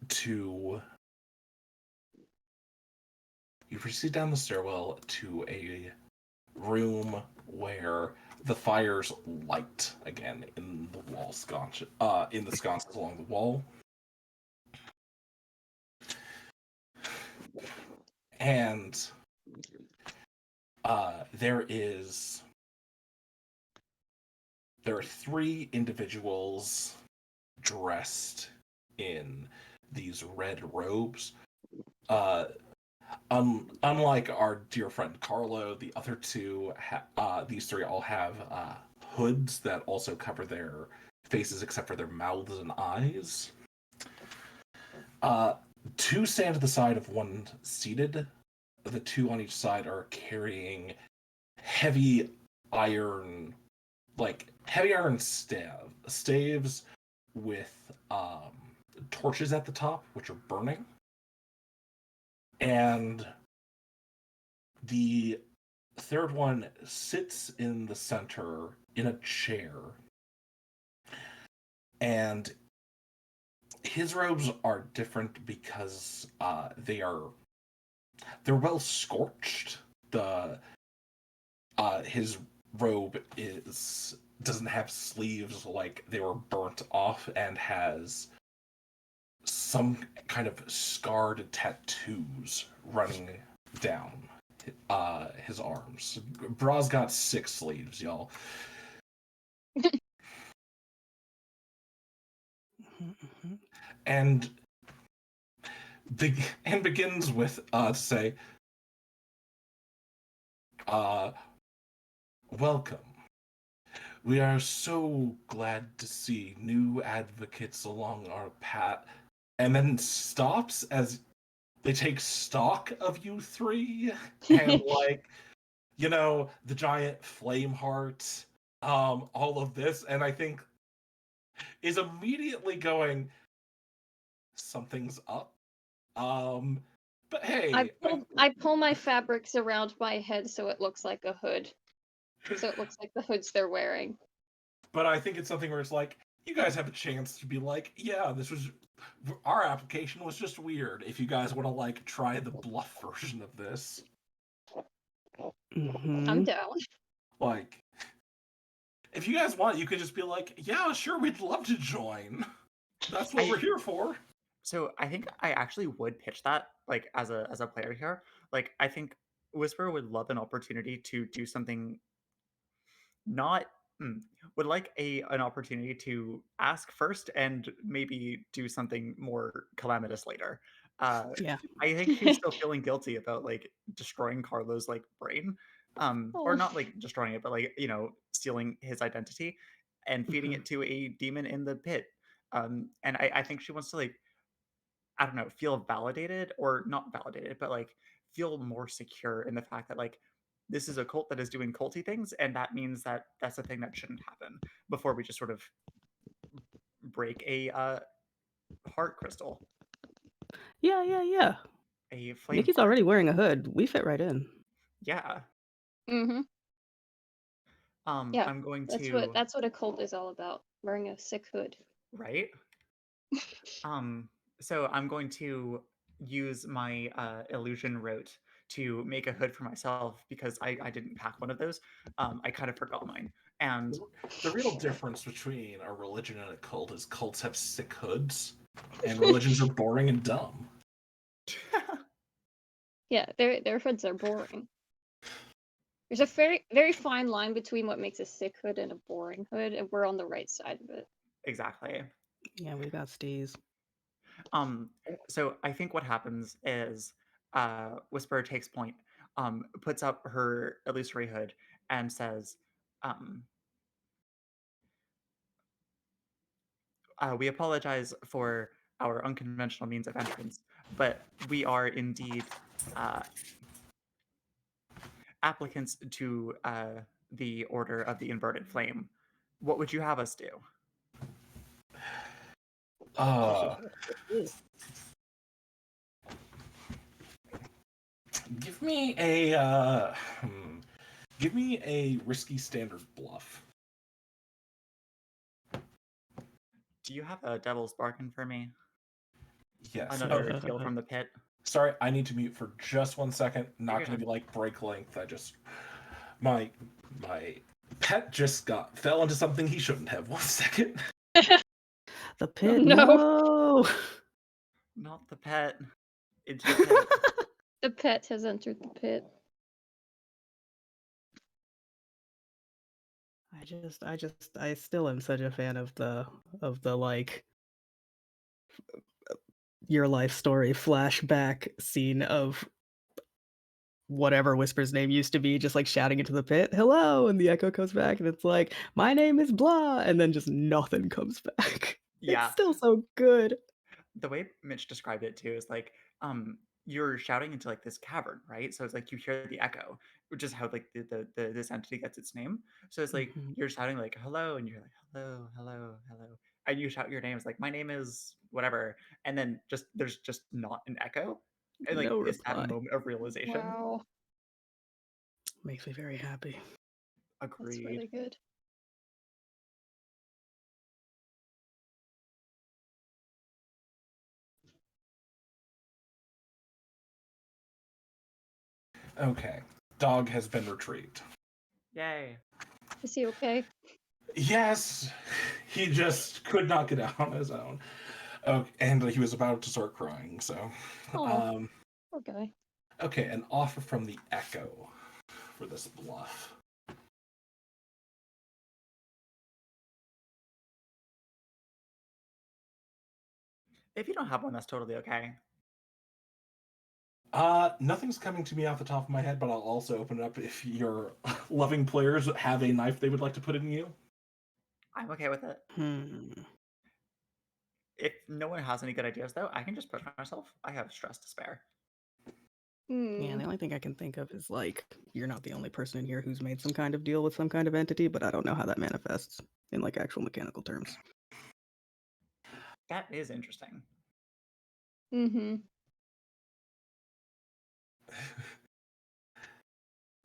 Speaker 3: to. You proceed down the stairwell to a room where the fires light again in the wall sconce, in the sconces along the wall. And there are three individuals dressed in these red robes. Uh, unlike our dear friend Carlo, the other these three all have hoods that also cover their faces except for their mouths and eyes. Uh, Two stand at the side of one seated. The two on each side are carrying heavy iron, heavy iron staves with torches at the top, which are burning. And the third one sits in the center in a chair. And his robes are different because they're well scorched. The his robe doesn't have sleeves, like they were burnt off, and has some kind of scarred tattoos running down his arms. Bra's got 6 sleeves, y'all.
Speaker 1: Mhm.
Speaker 3: And begins with to say, uh, welcome. We are so glad to see new advocates along our path. And then stops as they take stock of you three, and the giant flame heart, all of this, and I think is immediately going, something's up. But hey,
Speaker 2: I pull my fabrics around my head so it looks like a hood. So it looks like the hoods they're wearing.
Speaker 3: but I think it's something where it's like, you guys have a chance to be like, yeah, our application was just weird. If you guys want to try the bluff version of this,
Speaker 2: I'm
Speaker 1: Mhm.
Speaker 2: down.
Speaker 3: like, if you guys want, you could just be like, yeah, sure, we'd love to join. That's what
Speaker 4: I
Speaker 3: we're here for.
Speaker 4: So I think I actually would pitch that like as a player here. Like I think Whisper would love an opportunity to do something not would like an opportunity to ask first and maybe do something more calamitous later.
Speaker 1: Yeah.
Speaker 4: I think she's still feeling guilty about like destroying Carlo's like brain, or
Speaker 2: Oh.
Speaker 4: not like destroying it, but like stealing his identity and feeding
Speaker 1: Mhm.
Speaker 4: it to a demon in the pit. And I think she wants to like I don't know, feel validated or not validated, but like feel more secure in the fact that like this is a cult that is doing culty things, and that means that that's a thing that shouldn't happen before we just sort of break a heart crystal,
Speaker 1: Yeah, yeah, yeah.
Speaker 4: a flame
Speaker 1: Nikki's
Speaker 4: heart.
Speaker 1: already wearing a hood. We fit right in.
Speaker 4: Yeah.
Speaker 2: Mm-hmm. Yeah,
Speaker 4: I'm going
Speaker 2: that's
Speaker 4: to
Speaker 2: what a cult is all about. Wearing a sick hood.
Speaker 4: right. Um, so I'm going to use my illusion rote to make a hood for myself because I didn't pack one of those. I kind of forgot mine, and
Speaker 3: The real difference between a religion and a cult is cults have sick hoods, and religions are boring and dumb.
Speaker 2: Yeah, their hoods are boring. There's a very fine line between what makes a sick hood and a boring hood, and we're on the right side of it.
Speaker 4: exactly.
Speaker 1: Yeah, we got steez.
Speaker 4: Um, so I think what happens is Whisper takes point, puts up her illusory hood, and says, um, "We apologize for our unconventional means of entrance, but we are indeed uh, applicants to the Order of the Inverted Flame. What would you have us do?"
Speaker 3: Uh, give me a give me a risky standard bluff.
Speaker 4: Do you have a devil's bargain for me?
Speaker 3: Yes. Oh,
Speaker 4: Another deal from the pit?
Speaker 3: sorry. I need to mute for just 1 second.
Speaker 4: Take
Speaker 3: Not
Speaker 4: your
Speaker 3: going to
Speaker 4: time.
Speaker 3: be like break length. I just my pet just fell into something he shouldn't have. 1 second.
Speaker 1: The
Speaker 2: Oh
Speaker 1: pit,
Speaker 2: no,
Speaker 1: no.
Speaker 4: Not the pet. Into the pit.
Speaker 2: the pet has entered the pit.
Speaker 1: I still am such a fan of the like your life story flashback scene of whatever Whisper's name used to be, just like shouting into the pit, hello, and the echo comes back and it's like, my name is blah, and then just nothing comes back. It's
Speaker 4: Yeah.
Speaker 1: still so good.
Speaker 4: The way Mitch described it too is like you're shouting into like this cavern, right? So it's like you hear the echo, which is how like the this entity gets its name. So it's like
Speaker 1: Mhm.
Speaker 4: you're shouting like hello, and you're like hello, hello, hello, and you shout your name. It's like my name is whatever, and then just there's just not an echo, and like
Speaker 1: No
Speaker 4: it's that
Speaker 1: reply.
Speaker 4: moment of realization.
Speaker 2: Wow,
Speaker 1: Makes me very happy.
Speaker 2: that's
Speaker 4: Agreed.
Speaker 2: really good.
Speaker 3: Okay. Dog has been retrieved.
Speaker 4: Yay.
Speaker 2: Is he okay?
Speaker 3: Yes, he just could not get out on his own. Oh, and he was about to start crying. So,
Speaker 2: Oh, poor guy.
Speaker 3: okay, an offer from the Echo for this bluff.
Speaker 4: If you don't have one, that's totally okay.
Speaker 3: Nothing's coming to me off the top of my head, but I'll also open it up if your loving players have a knife they would like to put in you.
Speaker 4: I'm okay with it. If no one has any good ideas, though, I can just push myself. I have stress to spare.
Speaker 1: Yeah, the only thing I can think of is like, you're not the only person in here who's made some kind of deal with some kind of entity, but I don't know how that manifests in like actual mechanical terms.
Speaker 4: That is interesting.
Speaker 2: Mm-hmm.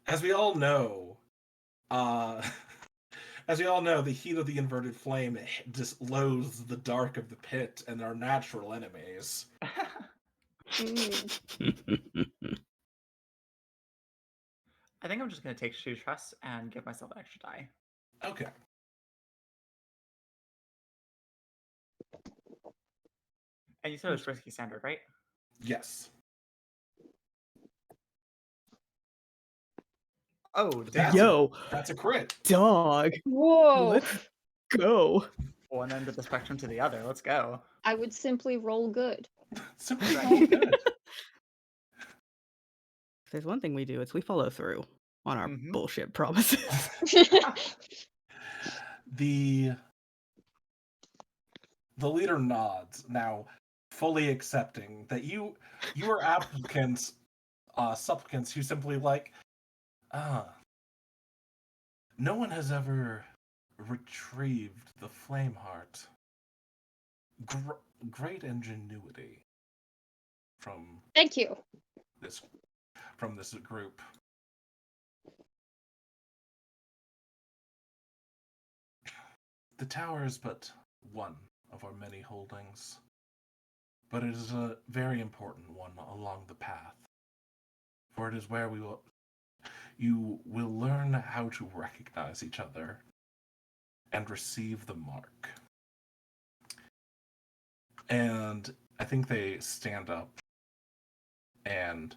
Speaker 3: As we all know, uh, as we all know, the heat of the inverted flame just loathes the dark of the pit and our natural enemies.
Speaker 2: Mm.
Speaker 4: I think I'm just going to take two trust and give myself an extra die.
Speaker 3: Okay.
Speaker 4: And you said it was risky standard, right?
Speaker 3: Yes.
Speaker 4: Oh,
Speaker 3: That's
Speaker 4: damn.
Speaker 3: a
Speaker 1: Yo,
Speaker 3: that's a crit.
Speaker 1: dog.
Speaker 2: Whoa.
Speaker 1: Let's go.
Speaker 4: One end of the spectrum to the other. Let's go.
Speaker 2: I would simply roll good.
Speaker 3: Simply
Speaker 4: Right.
Speaker 3: roll good.
Speaker 1: If there's one thing we do, it's we follow through on our
Speaker 4: Mhm.
Speaker 1: bullshit promises.
Speaker 3: The leader nods, now fully accepting that you are applicants, supplicants who simply like, ah, no one has ever retrieved the flame heart. Great ingenuity from
Speaker 2: Thank you.
Speaker 3: this group. The tower is but one of our many holdings, but it is a very important one along the path, for it is where you will learn how to recognize each other and receive the mark. And I think they stand up and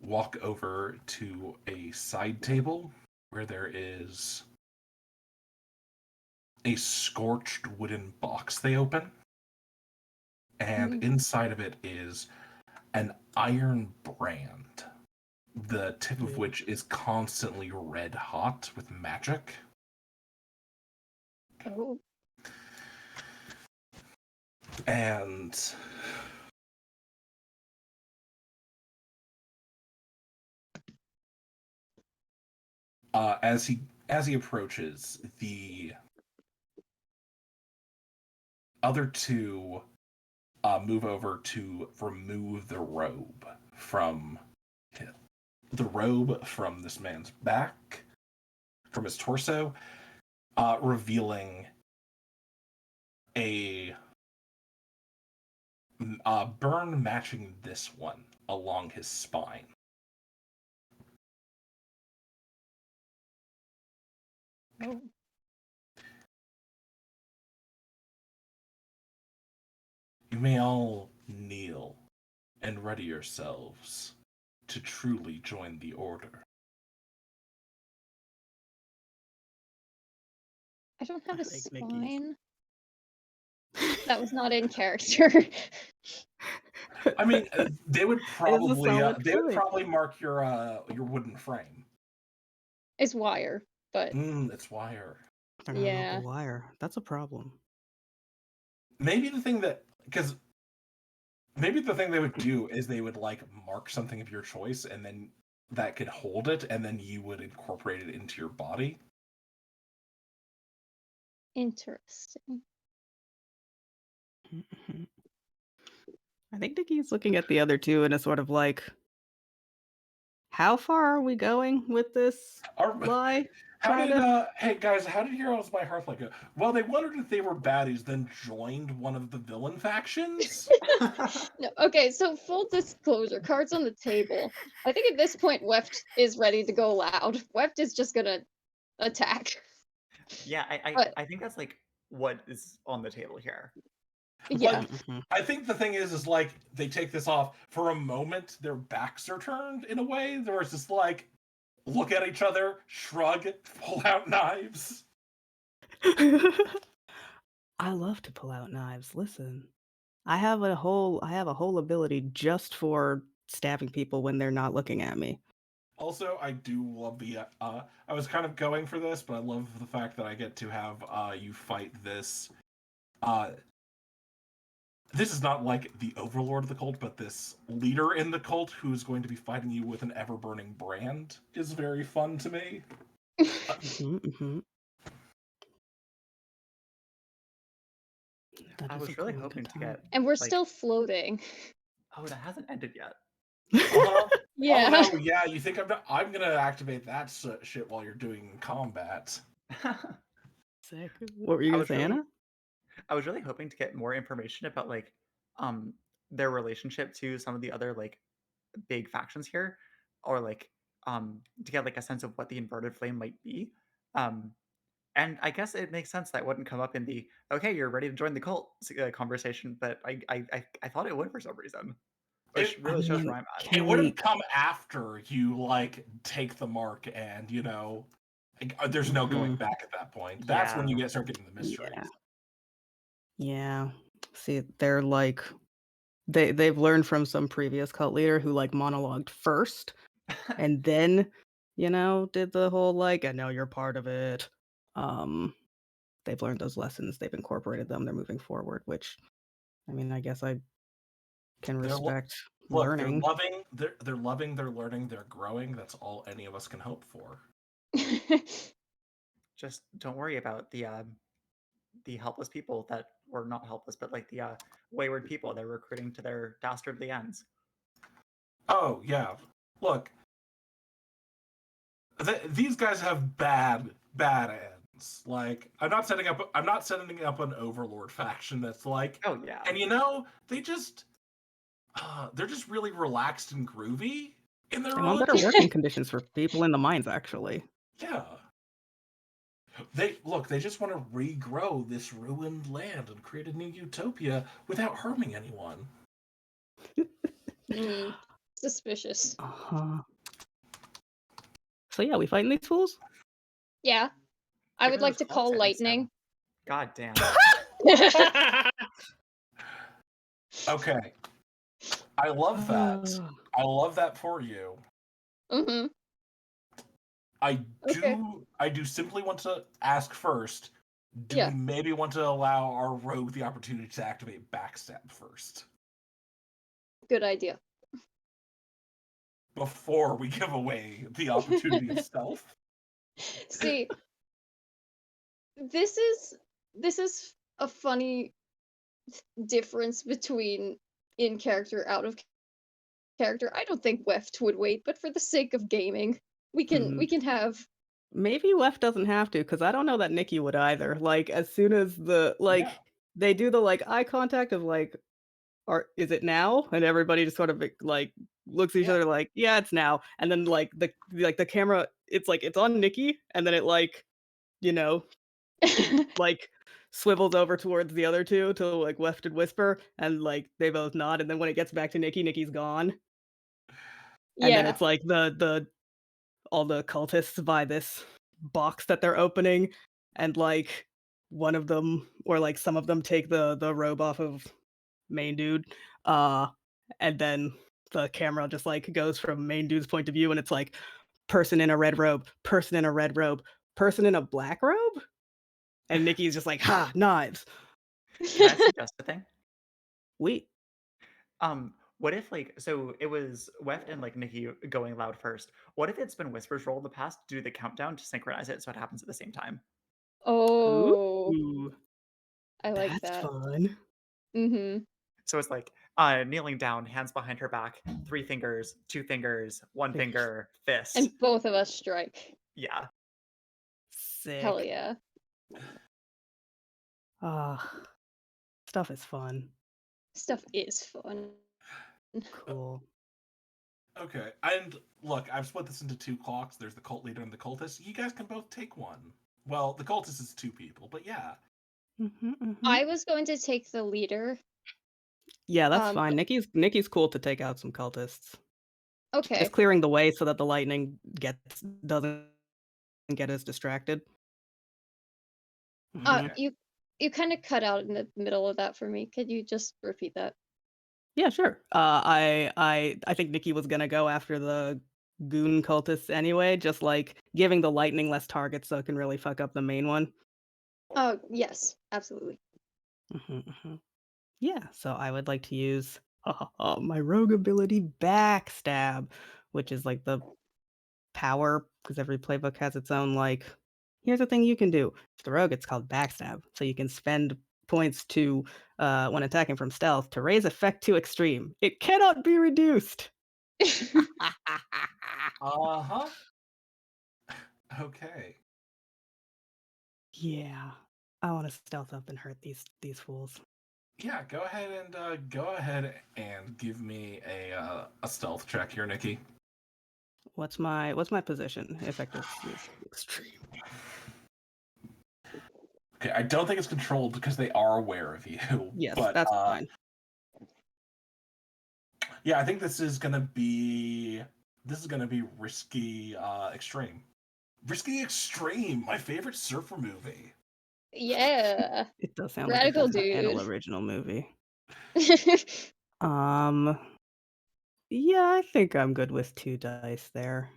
Speaker 3: walk over to a side table where there is a scorched wooden box they open. And inside of it is an iron brand, the tip of which is constantly red hot with magic.
Speaker 2: Oh.
Speaker 3: And as he approaches, the other two move over to remove the robe from this man's back, from his torso, revealing a burn matching this one along his spine.
Speaker 2: Oh.
Speaker 3: You may all kneel and ready yourselves to truly join the order.
Speaker 2: I don't have a
Speaker 1: Like Mickey's.
Speaker 2: spine. That was not in character.
Speaker 3: I mean, they would
Speaker 1: It's a
Speaker 3: probably
Speaker 1: solid point.
Speaker 3: mark your wooden frame.
Speaker 2: It's wire, but
Speaker 3: It's wire.
Speaker 1: They're not
Speaker 2: yeah.
Speaker 1: all the wire. That's a problem.
Speaker 3: Maybe the thing they would do is they would like mark something of your choice, and then that could hold it, and then you would incorporate it into your body.
Speaker 2: Interesting.
Speaker 1: Mhm. I think Nikki's looking at the other two in a sort of like, how far are we going with this lie?
Speaker 3: Hey guys, how did Heroes by Hearthlight go? Well, they wondered if they were baddies, then joined one of the villain factions.
Speaker 2: No, okay, so full disclosure, cards on the table. I think at this point Weft is ready to go loud. Weft is just gonna attack.
Speaker 4: Yeah,
Speaker 2: But
Speaker 4: I think that's like what is on the table here.
Speaker 2: yeah.
Speaker 3: Like, I think the thing is like they take this off for a moment. Their backs are turned in a way. There was just like look at each other, shrug, pull out knives.
Speaker 1: I love to pull out knives. Listen, I have a whole ability just for stabbing people when they're not looking at me.
Speaker 3: Also, I do love the. I was kind of going for this, but I love the fact that I get to have you fight this. This is not like the overlord of the cult, but this leader in the cult who's going to be fighting you with an ever burning brand is very fun to me.
Speaker 1: Mhm. That
Speaker 4: I
Speaker 1: is a
Speaker 4: was really
Speaker 1: cool
Speaker 4: hoping
Speaker 1: good
Speaker 4: to
Speaker 1: time.
Speaker 4: get
Speaker 2: And we're
Speaker 4: like,
Speaker 2: still floating.
Speaker 4: oh, that hasn't ended yet.
Speaker 3: Uh-huh.
Speaker 2: Yeah.
Speaker 3: Oh no, yeah. You think I'm gonna activate that shit while you're doing combat?
Speaker 1: Sick. What were you
Speaker 4: I
Speaker 1: gonna
Speaker 4: was
Speaker 1: say,
Speaker 4: really
Speaker 1: Anna?
Speaker 4: I was really hoping to get more information about like um their relationship to some of the other like big factions here, or like to get like a sense of what the inverted flame might be. Um and I guess it makes sense that wouldn't come up in the okay, you're ready to join the cult conversation, but I thought it would for some reason. which really shows
Speaker 1: mean,
Speaker 4: where I'm at.
Speaker 3: It
Speaker 1: can
Speaker 3: wouldn't
Speaker 1: we?
Speaker 3: come after you like take the mark and there's no going
Speaker 1: Mhm.
Speaker 3: back at that point. That's when
Speaker 4: Yeah.
Speaker 3: you start getting the mysteries.
Speaker 1: Yeah, yeah. See, they're like they've learned from some previous cult leader who like monologued first and then, did the whole like, "I know you're part of it." Um, they've learned those lessons. They've incorporated them. They're moving forward, which I mean, I guess I can
Speaker 3: They're lo-
Speaker 1: respect
Speaker 3: Look, they're
Speaker 1: learning.
Speaker 3: loving, they're loving, they're learning, they're growing. That's all any of us can hope for.
Speaker 4: Just don't worry about the helpless people that were not helpless, but like the wayward people they're recruiting to their dastardly ends.
Speaker 3: Oh yeah, look, these guys have bad ends. Like I'm not setting up an overlord faction that's like,
Speaker 4: Oh yeah.
Speaker 3: and they're just really relaxed and groovy in their
Speaker 1: They want better
Speaker 3: religion.
Speaker 1: working conditions for people in the mines, actually.
Speaker 3: Yeah. They just want to regrow this ruined land and create a new utopia without harming anyone.
Speaker 2: Suspicious.
Speaker 1: Uh-huh. So yeah, we fighting these fools?
Speaker 2: Yeah. I
Speaker 4: Get
Speaker 2: would
Speaker 4: rid of
Speaker 2: like
Speaker 4: those
Speaker 2: to
Speaker 4: clogs,
Speaker 2: call
Speaker 4: Ed, instead.
Speaker 2: lightning.
Speaker 4: God damn.
Speaker 3: Okay, I love that.
Speaker 1: Uh,
Speaker 3: I love that for you.
Speaker 2: Mm-hmm.
Speaker 3: I
Speaker 2: Okay.
Speaker 3: do simply want to ask first, do we
Speaker 2: Yeah.
Speaker 3: maybe want to allow our rogue the opportunity to activate backstab first
Speaker 2: Good idea.
Speaker 3: before we give away the opportunity of stealth?
Speaker 2: See, this is a funny difference between in character, out of character. I don't think Weft would wait, but for the sake of gaming, we can have.
Speaker 1: maybe Left doesn't have to, because I don't know that Nikki would either. Like, as soon as
Speaker 3: Yeah.
Speaker 1: they do the like eye contact of like, is it now? And everybody just sort of like looks at each
Speaker 3: Yeah.
Speaker 1: other like, yeah, it's now. And then like the camera, it's like it's on Nikki, and then it like, you know, like swivels over towards the other two to like Left and Whisper, and like they both nod, and then when it gets back to Nikki, Nikki's gone. And then
Speaker 2: Yeah.
Speaker 1: it's like the all the cultists buy this box that they're opening, and like one of them or like some of them take the robe off of main dude, uh and then the camera just like goes from main dude's point of view, and it's like person in a red robe, person in a red robe, person in a black robe, and Nikki's just like, ha, knives.
Speaker 4: Can I suggest a thing?
Speaker 1: Wait.
Speaker 4: What if like so it was Weft and like Nikki going loud first? What if it's been Whisper's role in the past to do the countdown to synchronize it so it happens at the same time?
Speaker 2: Oh,
Speaker 1: Ooh,
Speaker 2: I like
Speaker 1: that's
Speaker 2: that.
Speaker 1: fun.
Speaker 2: Mm-hmm.
Speaker 4: So it's like kneeling down, hands behind her back, 3 fingers, 2 fingers, one
Speaker 1: Fingers.
Speaker 4: finger, fist.
Speaker 2: And both of us strike.
Speaker 4: Yeah.
Speaker 2: Hell
Speaker 1: Sick.
Speaker 2: yeah.
Speaker 1: Ah, stuff is fun.
Speaker 2: Stuff is fun.
Speaker 1: Cool.
Speaker 3: Okay. And look, I've split this into 2 clocks. There's the cult leader and the cultist. You guys can both take one. Well, the cultist is 2 people, but yeah.
Speaker 2: I was going to take the leader.
Speaker 1: Yeah, that's
Speaker 2: Um,
Speaker 1: fine. Nikki's cool to take out some cultists.
Speaker 2: okay.
Speaker 1: Just clearing the way so that the lightning doesn't get as distracted.
Speaker 3: Okay.
Speaker 2: You kind of cut out in the middle of that for me. Could you just repeat that?
Speaker 1: Yeah, sure. I think Nikki was gonna go after the goon cultists anyway, just like giving the lightning less targets so it can really fuck up the main one.
Speaker 2: Oh, yes, absolutely.
Speaker 1: Yeah, so I would like to use my rogue ability Backstab, which is like the power, because every playbook has its own like. Here's the thing you can do. For the rogue, it's called Backstab, so you can spend points to when attacking from stealth to raise effect to extreme. It cannot be reduced.
Speaker 3: Uh-huh. Okay.
Speaker 1: Yeah, I want to stealth up and hurt these fools.
Speaker 3: Yeah, go ahead and give me a stealth check here, Nikki.
Speaker 1: What's my position? Effective extreme.
Speaker 3: Okay, I don't think it's controlled because they are aware of you.
Speaker 1: Yes,
Speaker 3: But
Speaker 1: that's fine.
Speaker 3: Yeah, I think this is gonna be risky extreme. Risky Extreme, my favorite surfer movie.
Speaker 2: Yeah.
Speaker 1: It does sound like a
Speaker 2: Radical
Speaker 1: good title,
Speaker 2: dude.
Speaker 1: original movie. Um, yeah, I think I'm good with 2 dice there.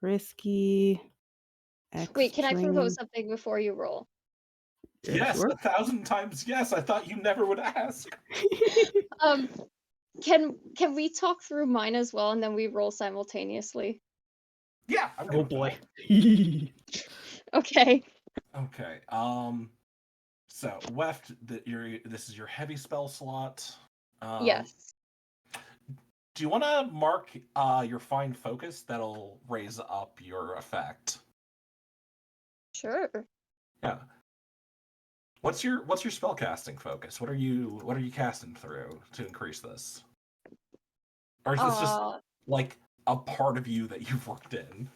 Speaker 1: Risky,
Speaker 2: Wait, can I propose
Speaker 1: extreme.
Speaker 2: something before you roll?
Speaker 3: Yes,
Speaker 1: Sure.
Speaker 3: 1,000 times yes. I thought you never would ask.
Speaker 2: Um, can we talk through mine as well and then we roll simultaneously?
Speaker 3: Yeah, I'm good
Speaker 1: Oh
Speaker 3: with
Speaker 1: boy.
Speaker 3: that.
Speaker 2: Okay.
Speaker 3: Okay. So Weft, this is your heavy spell slot.
Speaker 2: Yes.
Speaker 3: Do you want to mark your fine focus? That'll raise up your effect.
Speaker 2: Sure.
Speaker 3: Yeah. What's your spellcasting focus? What are you casting through to increase this? Or is this just
Speaker 2: Uh,
Speaker 3: like a part of you that you've worked in?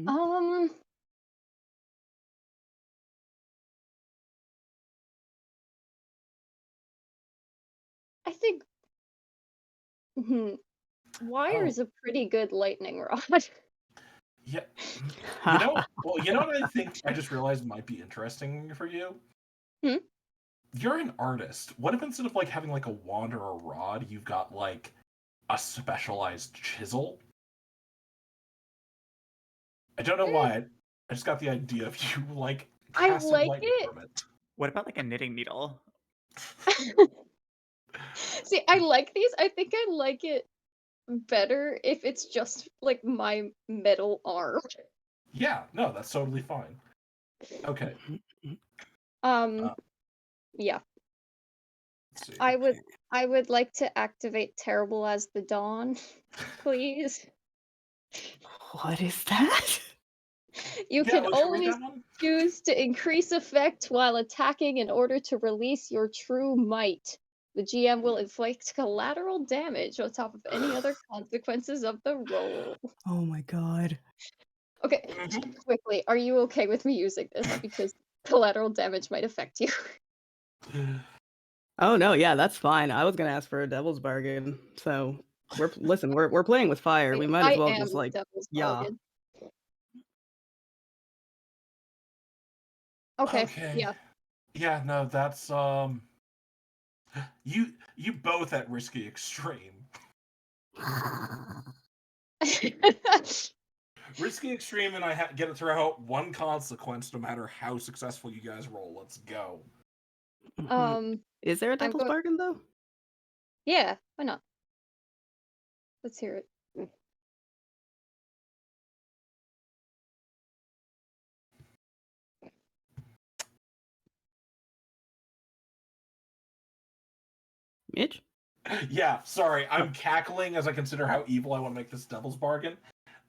Speaker 2: um, I think wire
Speaker 3: Oh,
Speaker 2: is a pretty good lightning rod.
Speaker 3: yeah. You know what I think I just realized might be interesting for you?
Speaker 2: Hmm?
Speaker 3: You're an artist. What if instead of like having like a wand or a rod, you've got like a specialized chisel? I don't know
Speaker 2: Eh,
Speaker 3: why. I just got the idea of you like
Speaker 2: I
Speaker 3: casting
Speaker 2: like
Speaker 3: lightning
Speaker 2: it.
Speaker 3: from it.
Speaker 4: What about like a knitting needle?
Speaker 2: See, I like these. I think I like it better if it's just like my metal arm.
Speaker 3: Yeah, no, that's totally fine. Okay.
Speaker 2: Um,
Speaker 3: Uh,
Speaker 2: yeah.
Speaker 3: let's see.
Speaker 2: I would I would like to activate Terrible as the Dawn, please.
Speaker 1: What is that?
Speaker 2: You
Speaker 3: Yeah,
Speaker 2: can
Speaker 3: would you read
Speaker 2: always
Speaker 3: that one?
Speaker 2: choose to increase effect while attacking in order to release your true might. The GM will inflict collateral damage on top of any other consequences of the roll.
Speaker 1: Oh my god.
Speaker 2: Okay, quickly, are you okay with me using this? Because collateral damage might affect you.
Speaker 1: Oh no, yeah, that's fine. I was gonna ask for a devil's bargain. So we're playing with fire. We might as
Speaker 2: I
Speaker 1: well
Speaker 2: am
Speaker 1: just
Speaker 2: the
Speaker 1: like
Speaker 2: devil's
Speaker 1: yeah.
Speaker 2: bargain. Okay,
Speaker 3: Okay.
Speaker 2: yeah.
Speaker 3: Yeah, no, that's you both at risky extreme. Risky extreme, and I get to throw out one consequence no matter how successful you guys roll. Let's go.
Speaker 1: Mhm.
Speaker 2: um,
Speaker 1: Is there a
Speaker 2: I'm
Speaker 1: devil's
Speaker 2: going.
Speaker 1: bargain though?
Speaker 2: Yeah, why not? Let's hear it.
Speaker 1: Mitch?
Speaker 3: Yeah, sorry,
Speaker 1: Oh,
Speaker 3: I'm cackling as I consider how evil I want to make this devil's bargain.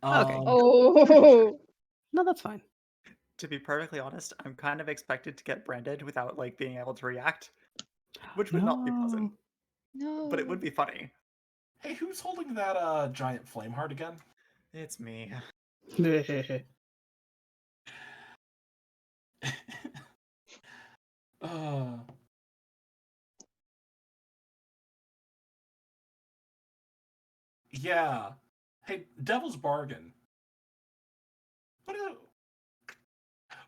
Speaker 1: okay.
Speaker 2: Oh,
Speaker 1: No, that's fine.
Speaker 4: To be perfectly honest, I'm kind of expected to get branded without like being able to react, which would not be pleasant,
Speaker 1: No.
Speaker 4: but it would
Speaker 2: no.
Speaker 4: be funny.
Speaker 3: Hey, who's holding that giant flame heart again?
Speaker 4: It's me.
Speaker 3: uh, yeah. Hey, devil's bargain. What if,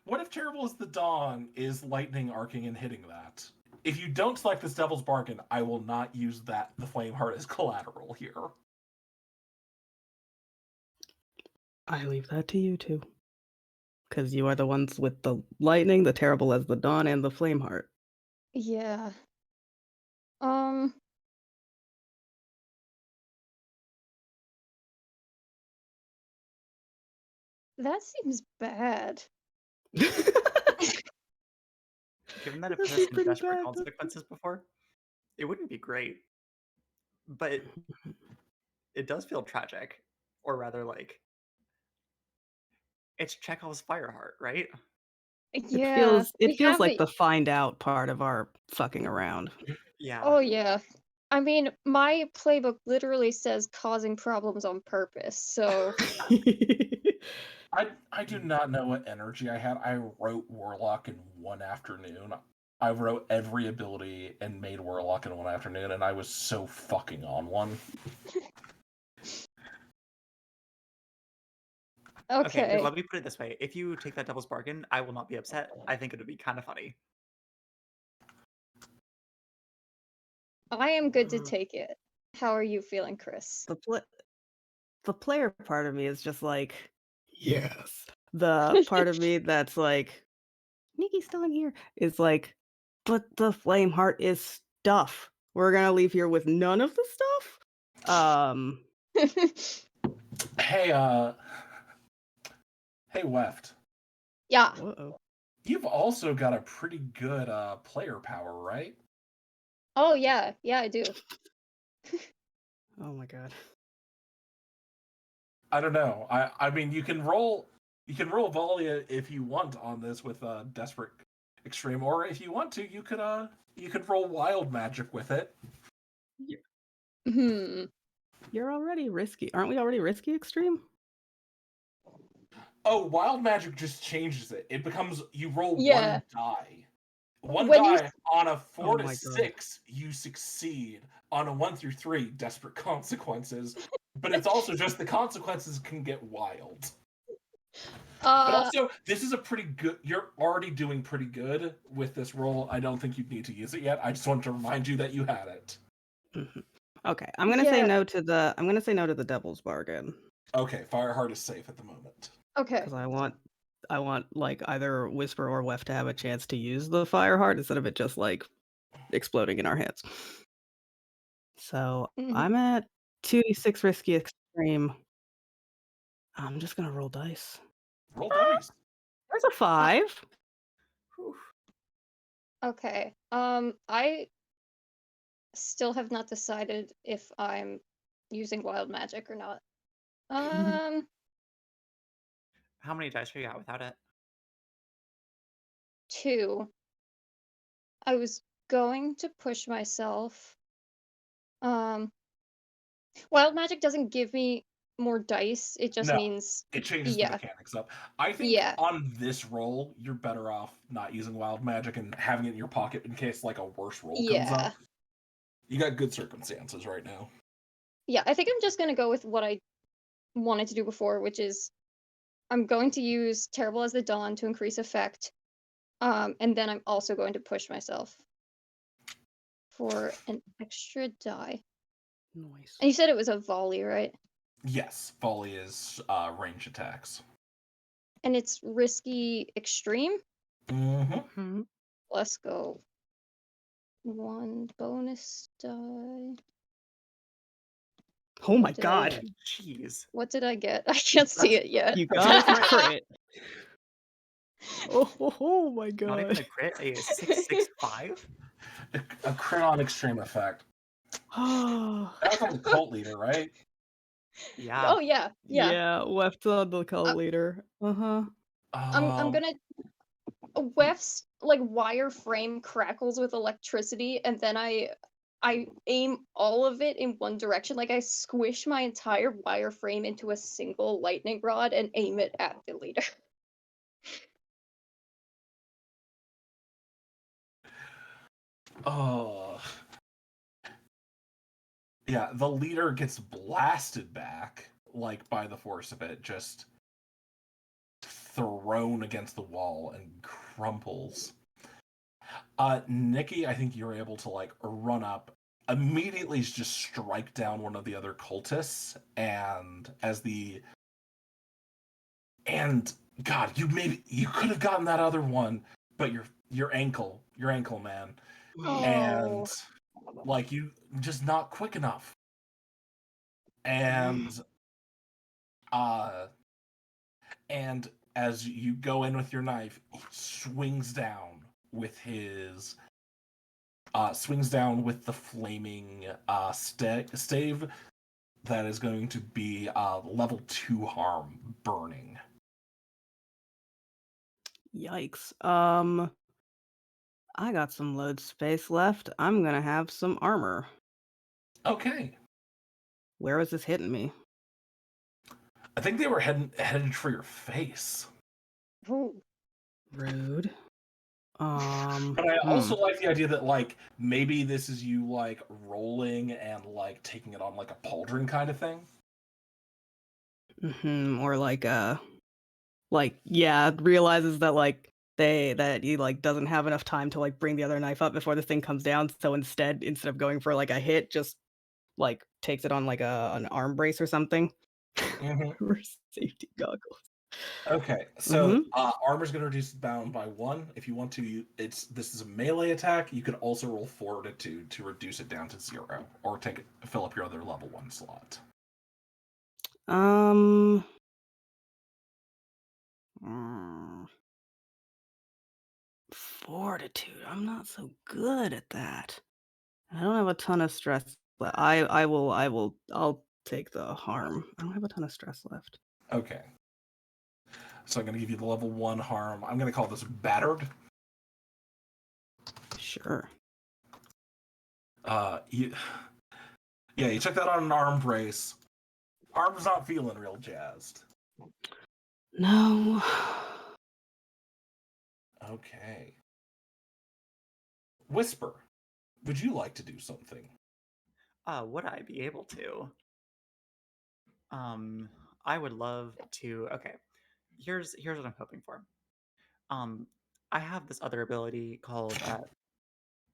Speaker 3: what if Terrible as the Dawn is lightning arcing and hitting that? If you don't select this devil's bargain, I will not use the flame heart as collateral here.
Speaker 1: I leave that to you two. Because you are the ones with the lightning, the terrible as the dawn, and the flame heart.
Speaker 2: Yeah. Um, that seems bad.
Speaker 4: Given that I've
Speaker 1: That'd
Speaker 4: put
Speaker 1: be
Speaker 4: some
Speaker 1: pretty
Speaker 4: desperate
Speaker 1: bad.
Speaker 4: consequences before, it wouldn't be great, but it does feel tragic, or rather, like it's Chekhov's Fireheart, right?
Speaker 1: It
Speaker 2: Yeah,
Speaker 1: feels it
Speaker 2: we
Speaker 1: feels
Speaker 2: have
Speaker 1: like
Speaker 2: it.
Speaker 1: the find out part of our fucking around.
Speaker 4: Yeah.
Speaker 2: Oh, yeah. I mean, my playbook literally says causing problems on purpose, so
Speaker 3: I do not know what energy I had. I wrote Warlock in one afternoon. I wrote every ability and made Warlock in one afternoon, and I was so fucking on one.
Speaker 4: Okay,
Speaker 2: Okay.
Speaker 4: let me put it this way. If you take that devil's bargain, I will not be upset. I think it would be kind of funny.
Speaker 2: I am good to take it. How are you feeling, Chris?
Speaker 1: The player part of me is just like, yes. The part of me that's like, Nikki's still in here is like, but the flame heart is stuff. We're gonna leave here with none of the stuff.
Speaker 3: Hey, hey, Weft.
Speaker 2: Yeah.
Speaker 1: Uh-oh.
Speaker 3: You've also got a pretty good player power, right?
Speaker 2: Oh yeah, yeah, I do.
Speaker 1: Oh my god.
Speaker 3: I don't know. I mean, you can roll Volley if you want on this with Desperate Extreme, or if you want to, you could roll Wild Magic with it.
Speaker 2: Hmm.
Speaker 1: You're already risky. Aren't we already risky extreme?
Speaker 3: Oh, Wild Magic just changes it. It becomes you roll
Speaker 2: Yeah.
Speaker 3: one die. One
Speaker 2: When you
Speaker 3: die on a 4
Speaker 1: Oh
Speaker 3: to
Speaker 1: my God.
Speaker 3: 6, you succeed. On a 1 through 3, Desperate Consequences. But it's also just the consequences can get wild. But also, this is a pretty good. You're already doing pretty good with this roll. I don't think you'd need to use it yet. I just wanted to remind you that you had it.
Speaker 1: Mhm. Okay, I'm gonna say
Speaker 2: Yeah.
Speaker 1: no to the devil's bargain
Speaker 3: Okay, Fireheart is safe at the moment.
Speaker 2: Okay.
Speaker 1: because I want like either Whisper or Weft to have a chance to use the fire heart instead of it just like exploding in our hands. So
Speaker 2: Mhm.
Speaker 1: I'm at 2d6 risky extreme. I'm just gonna roll dice.
Speaker 3: Roll dice.
Speaker 1: There's a 5.
Speaker 2: Okay. I still have not decided if I'm using wild magic or not.
Speaker 4: How many dice are you at without it?
Speaker 2: 2. I was going to push myself. Wild magic doesn't give me more dice. It just
Speaker 3: No,
Speaker 2: means
Speaker 3: it changes the
Speaker 2: yeah.
Speaker 3: mechanics up. I think
Speaker 2: Yeah.
Speaker 3: on this roll, you're better off not using Wild Magic and having it in your pocket in case like a worse roll comes
Speaker 2: Yeah.
Speaker 3: up. You got good circumstances right now.
Speaker 2: Yeah, I think I'm just gonna go with what I wanted to do before, which is I'm going to use Terrible as the Dawn to increase effect. And then I'm also going to push myself for an extra die.
Speaker 1: Nice.
Speaker 2: And you said it was a volley, right?
Speaker 3: Yes, volley is range attacks.
Speaker 2: And it's risky extreme.
Speaker 3: Mm-hmm.
Speaker 2: Let's go. 1 bonus die.
Speaker 1: Oh my
Speaker 2: What did I
Speaker 1: god.
Speaker 2: get?
Speaker 4: Jeez.
Speaker 2: What did I get? I can't see it yet.
Speaker 1: You
Speaker 4: That's
Speaker 1: got
Speaker 4: a
Speaker 1: a crit. Oh my
Speaker 4: Not even a
Speaker 1: god.
Speaker 4: crit, a 665?
Speaker 3: A crit on extreme effect. That's on the cult leader, right?
Speaker 4: Yeah.
Speaker 2: Oh yeah, yeah.
Speaker 1: Yeah, Weft's on the
Speaker 2: Uh,
Speaker 1: cult leader. Uh-huh.
Speaker 2: I'm gonna Wef's like wireframe crackles with electricity, and then I aim all of it in one direction. Like I squish my entire wireframe into a single lightning rod and aim it at the leader.
Speaker 3: Oh. Yeah, the leader gets blasted back, like by the force of it, just thrown against the wall and crumples. Nikki, I think you're able to like run up, immediately just strike down one of the other cultists, and God, you could have gotten that other one, but your ankle, man,
Speaker 2: Oh.
Speaker 3: and like you just not quick enough, and and as you go in with your knife, he swings down with the flaming stave that is going to be level 2 harm, burning.
Speaker 1: Yikes. I got some load space left. I'm gonna have some armor.
Speaker 3: Okay.
Speaker 1: Where was this hitting me?
Speaker 3: I think they were headed for your face.
Speaker 2: Ooh.
Speaker 1: Rude.
Speaker 3: But I also like the idea that like maybe this is you like rolling and like taking it on like a pauldron kind of thing.
Speaker 1: Or yeah, realizes that that he like doesn't have enough time to like bring the other knife up before the thing comes down. So instead of going for like a hit, just like takes it on like an arm brace or something. For safety goggles.
Speaker 3: Okay, so armor's going to reduce bound by 1. If you want to, this is a melee attack. You can also roll fortitude to reduce it down to 0, or fill up your other level 1 slot.
Speaker 1: Fortitude. I'm not so good at that. I don't have a ton of stress, but I'll take the harm. I don't have a ton of stress left.
Speaker 3: Okay. So I'm going to give you the level 1 harm. I'm going to call this battered.
Speaker 1: Sure.
Speaker 3: You took that on an arm brace. Arm's not feeling real jazzed.
Speaker 1: No.
Speaker 3: Okay. Whisper, would you like to do something?
Speaker 4: Would I be able to? I would love to. Okay, here's what I'm hoping for. I have this other ability called.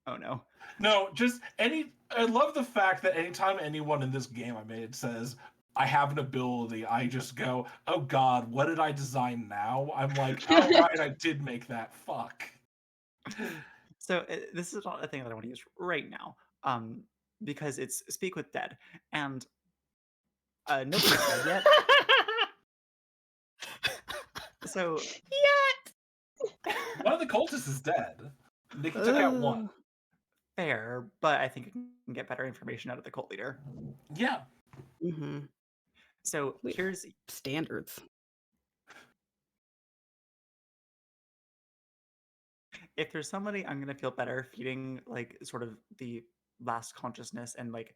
Speaker 4: Oh no.
Speaker 3: No, just I love the fact that anytime anyone in this game I made says I have an ability, I just go, oh god, what did I design now? I'm like, oh right, I did make that. Fuck.
Speaker 4: So this is not a thing that I want to use right now. Because it's speak with dead, and nobody's dead yet. So
Speaker 3: one of the cultists is dead. Nikki took out one.
Speaker 4: Fair, but I think you can get better information out of the cult leader.
Speaker 3: Yeah.
Speaker 4: So here's
Speaker 1: standards.
Speaker 4: If there's somebody I'm gonna feel better feeding like sort of the last consciousness and like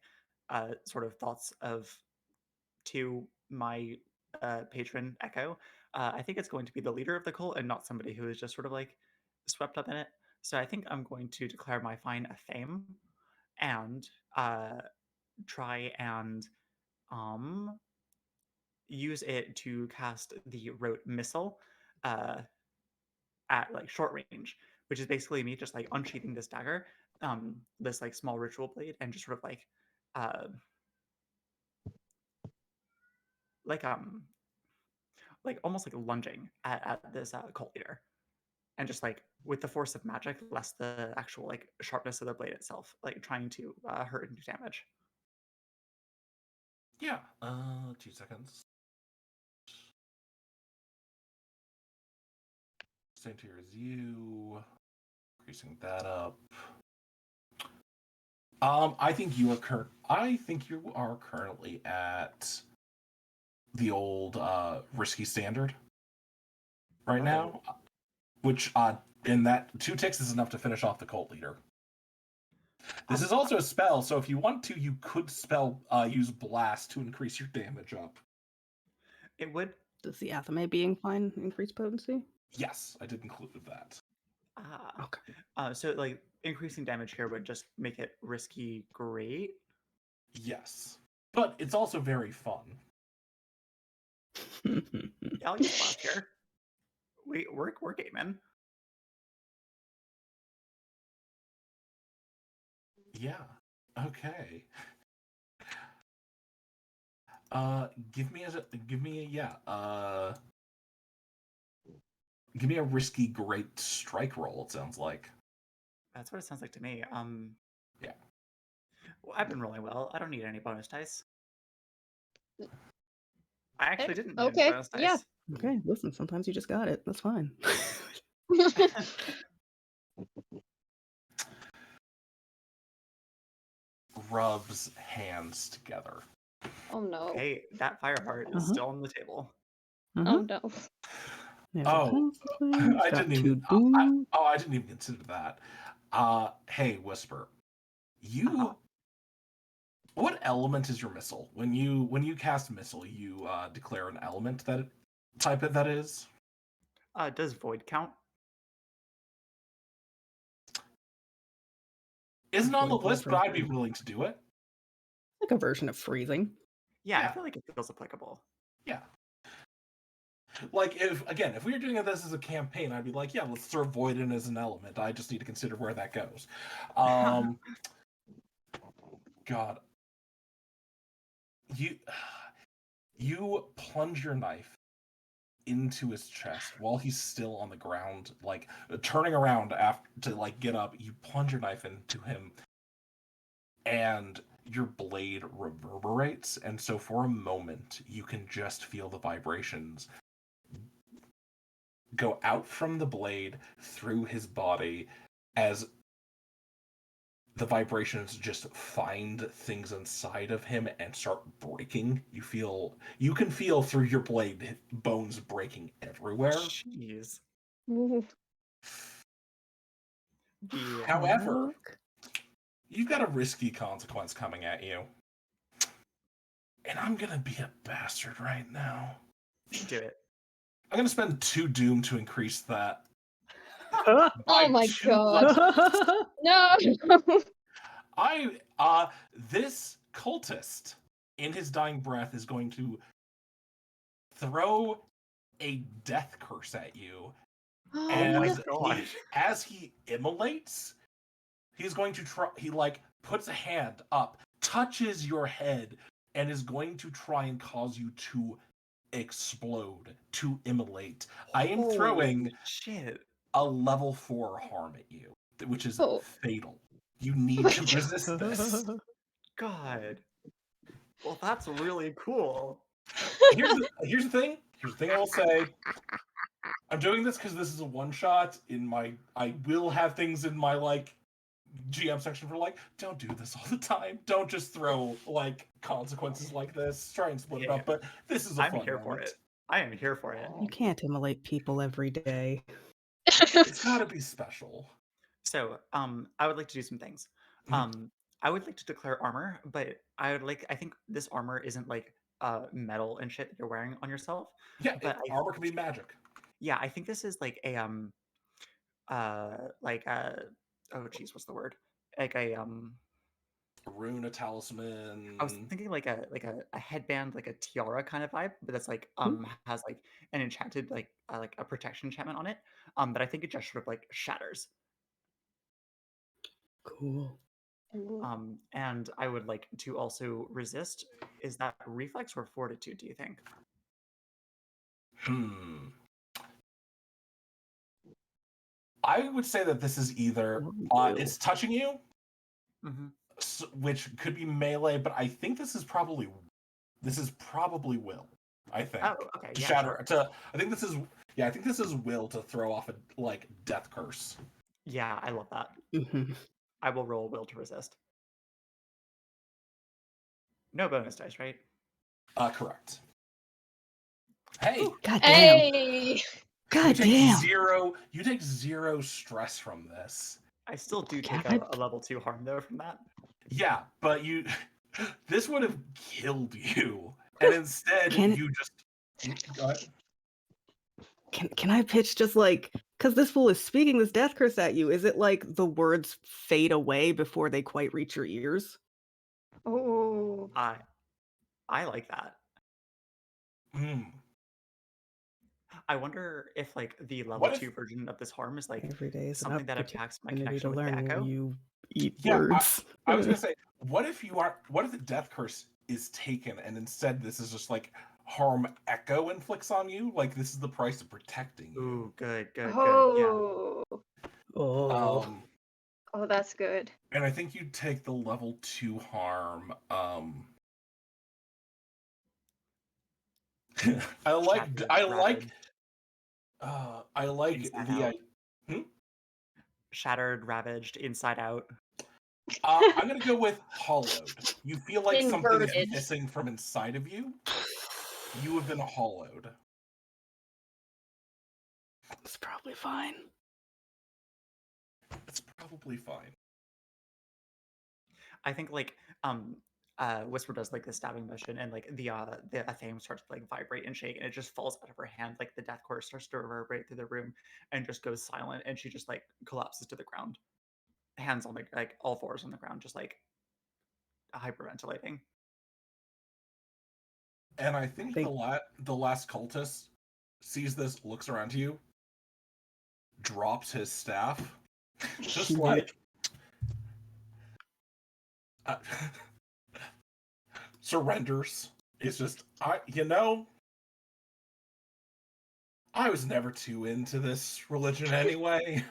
Speaker 4: sort of thoughts of to my patron Echo, I think it's going to be the leader of the cult and not somebody who is just sort of like swept up in it. So I think I'm going to declare my fine a fame and try and use it to cast the rote missile at like short range, which is basically me just like unsheathing this dagger, this like small ritual blade, and just sort of uh, like like almost like lunging at this cult leader, and just like with the force of magic, less the actual like sharpness of the blade itself, like trying to hurt and do damage.
Speaker 3: Yeah. 2 seconds. Same tier as you. Increasing that up. I think you are currently at the old risky standard right now, which in that 2 ticks is enough to finish off the cult leader. This is also a spell, so if you want to, you could use blast to increase your damage up.
Speaker 4: It would.
Speaker 1: Does the Athame being fine increase potency?
Speaker 3: Yes, I did include that.
Speaker 1: Okay.
Speaker 4: So like increasing damage here would just make it risky great.
Speaker 3: Yes, but it's also very fun.
Speaker 4: Yeah, I'll use blast here. We're gaming.
Speaker 3: Yeah. Okay. Give me a risky great strike roll. It sounds like.
Speaker 4: That's what it sounds like to me.
Speaker 3: Yeah.
Speaker 4: Well, I've been rolling well. I don't need any bonus dice. I actually didn't need any bonus dice.
Speaker 2: Yeah.
Speaker 1: Okay, listen, sometimes you just got it. That's fine.
Speaker 3: Rubs hands together.
Speaker 2: Oh no.
Speaker 4: Okay, that fire heart is still on the table.
Speaker 2: Oh no.
Speaker 3: I didn't even consider that. Hey, Whisper, what element is your missile? When you cast missile, you declare an element that is.
Speaker 4: Does void count?
Speaker 3: Isn't on the
Speaker 1: Avoid
Speaker 3: list, but I'd be
Speaker 1: leveraging.
Speaker 3: willing to do it.
Speaker 1: Like a version of freezing.
Speaker 4: Yeah, I
Speaker 3: Yeah.
Speaker 4: feel like it feels applicable.
Speaker 3: Yeah. Like, if we were doing this as a campaign, I'd be like, yeah, let's throw void in as an element. I just need to consider where that goes. God. You plunge your knife into his chest while he's still on the ground, like turning around after to like get up. You plunge your knife into him, and your blade reverberates, and so for a moment you can just feel the vibrations go out from the blade through his body as the vibrations just find things inside of him and start breaking. You can feel through your blade bones breaking everywhere.
Speaker 4: Jeez.
Speaker 2: Ooh.
Speaker 4: The
Speaker 3: However, you've got a risky consequence coming at you. And I'm gonna be a bastard right now.
Speaker 4: do it.
Speaker 3: I'm gonna spend 2 doom to increase that
Speaker 2: Oh
Speaker 3: by
Speaker 2: my
Speaker 3: 2
Speaker 2: god. No.
Speaker 3: This cultist in his dying breath is going to throw a death curse at you,
Speaker 4: Oh my
Speaker 3: and
Speaker 4: god.
Speaker 3: as he immolates, he's going to try. He like puts a hand up, touches your head, and is going to try and cause you to explode, to immolate. I am throwing
Speaker 4: Holy shit.
Speaker 3: a level 4 harm at you, which is
Speaker 2: Oh.
Speaker 3: fatal. You need to resist this.
Speaker 4: God. Well, that's really cool.
Speaker 3: Here's the thing. Here's the thing I will say. I'm doing this because this is a one shot. I will have things in my like GM section for like, don't do this all the time. Don't just throw like consequences like this. Try and split it
Speaker 4: Hey,
Speaker 3: up. But this is a
Speaker 4: I'm
Speaker 3: fun
Speaker 4: here for
Speaker 3: moment.
Speaker 4: it. I am here for it.
Speaker 1: You can't immolate people every day.
Speaker 3: It's gotta be special.
Speaker 4: So, I would like to do some things. I would like to declare armor, but I think this armor isn't like metal and shit that you're wearing on yourself.
Speaker 3: Yeah,
Speaker 4: But
Speaker 3: armor can be magic.
Speaker 4: yeah, I think this is like a like oh geez, what's the word? Like
Speaker 3: A rune, a
Speaker 4: I was
Speaker 3: talisman.
Speaker 4: thinking like a headband, like a tiara kind of vibe, but that's like has like an enchanted like a protection enchantment on it. But I think it just sort of like shatters.
Speaker 1: Cool.
Speaker 4: And I would like to also resist. Is that reflex or fortitude, do you think?
Speaker 3: I would say that this is either it's touching you, which could be melee, but I think this is probably will. I think
Speaker 4: Oh, okay,
Speaker 3: to
Speaker 4: yeah,
Speaker 3: shatter
Speaker 4: sure.
Speaker 3: I think this is will to throw off a like death curse.
Speaker 4: Yeah, I love that. I will roll will to resist. No bonus dice, right?
Speaker 3: Correct. Hey,
Speaker 1: God damn.
Speaker 2: Hey.
Speaker 1: God damn.
Speaker 3: You take zero stress from this.
Speaker 4: I still do take
Speaker 1: Can
Speaker 4: a level 2 harm though from that.
Speaker 3: Yeah, but this would have killed you, and instead you just go ahead.
Speaker 1: Can I pitch just like, because this fool is speaking this death curse at you? Is it like the words fade away before they quite reach your ears?
Speaker 2: Oh.
Speaker 4: I like that. I wonder if like the level 2 version of this harm is like
Speaker 1: Every day is an
Speaker 4: something that impacts my
Speaker 1: opportunity
Speaker 4: connection
Speaker 1: to
Speaker 4: with the
Speaker 1: learn when
Speaker 4: echo.
Speaker 1: you eat
Speaker 3: Yeah,
Speaker 1: words.
Speaker 3: I was gonna say, what if the death curse is taken and instead this is just like harm echo inflicts on you? Like this is the price of protecting you.
Speaker 4: Ooh, good. Yeah.
Speaker 2: Oh.
Speaker 1: Oh.
Speaker 2: Oh, that's good.
Speaker 3: And I think you take the level 2 harm. I like
Speaker 4: Inside
Speaker 3: the
Speaker 4: out. Shattered, ravaged, inside out.
Speaker 3: I'm gonna go with hollowed. You feel like something is
Speaker 2: Inverted.
Speaker 3: missing from inside of you. You have been hollowed.
Speaker 1: It's probably fine.
Speaker 3: It's probably fine.
Speaker 4: I think like Whisper does like the stabbing motion, and like the Athame starts to like vibrate and shake, and it just falls out of her hand. Like the death core starts to reverberate through the room and just goes silent, and she just like collapses to the ground. hands on like all fours on the ground, just like hyperventilating.
Speaker 3: And I
Speaker 1: I
Speaker 3: think
Speaker 1: think
Speaker 3: the last cultist sees this, looks around you, drops his staff, just like uh, surrenders. It's just I was never too into this religion anyway.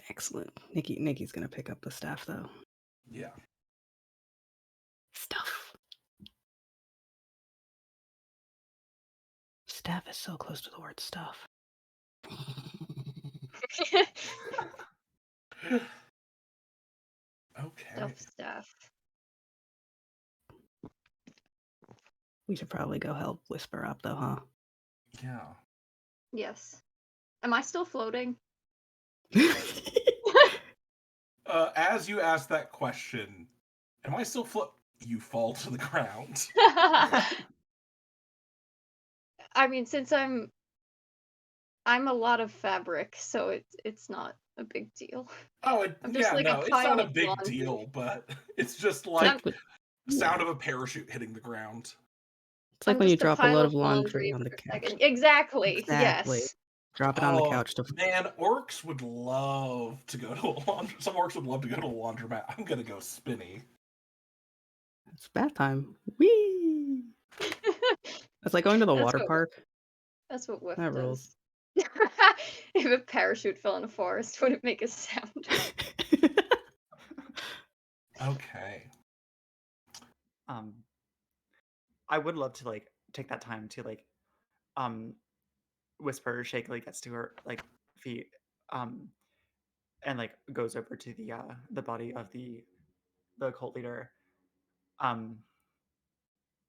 Speaker 1: excellent. Nikki's gonna pick up the staff though.
Speaker 3: Yeah.
Speaker 1: Stuff. Staff is so close to the word stuff.
Speaker 3: Okay.
Speaker 2: Stuff.
Speaker 1: We should probably go help Whisper up though, huh?
Speaker 3: Yeah.
Speaker 2: Yes. Am I still floating?
Speaker 3: As you ask that question, am I still You fall to the ground.
Speaker 2: I mean, since I'm a lot of fabric, so it's not a big deal.
Speaker 3: Oh,
Speaker 2: I'm just
Speaker 3: yeah,
Speaker 2: like a
Speaker 3: no, it's
Speaker 2: pile
Speaker 3: not a
Speaker 2: of
Speaker 3: big
Speaker 2: laundry.
Speaker 3: deal, but it's just
Speaker 1: It's like
Speaker 3: like
Speaker 1: yeah.
Speaker 3: sound of a parachute hitting the ground.
Speaker 1: It's like
Speaker 2: I'm
Speaker 1: when you
Speaker 2: just a
Speaker 1: drop a
Speaker 2: pile
Speaker 1: load
Speaker 2: of
Speaker 1: of laundry
Speaker 2: laundry
Speaker 1: on the
Speaker 2: for a
Speaker 1: couch.
Speaker 2: second. Exactly.
Speaker 1: Exactly.
Speaker 2: Yes.
Speaker 1: Drop it on the
Speaker 3: Oh
Speaker 1: couch to
Speaker 3: man, orcs would love to go to a laundry. Some orcs would love to go to a laundromat. I'm gonna go spinny.
Speaker 1: it's bath time. Whee! It's like going to the
Speaker 2: That's
Speaker 1: water
Speaker 2: what
Speaker 1: park.
Speaker 2: that's what Whiff
Speaker 1: That rules.
Speaker 2: does. If a parachute fell in a forest, would it make a sound?
Speaker 3: Okay.
Speaker 4: I would love to like take that time to like Whisper shakily gets to her like feet and like goes over to the body of the cult leader um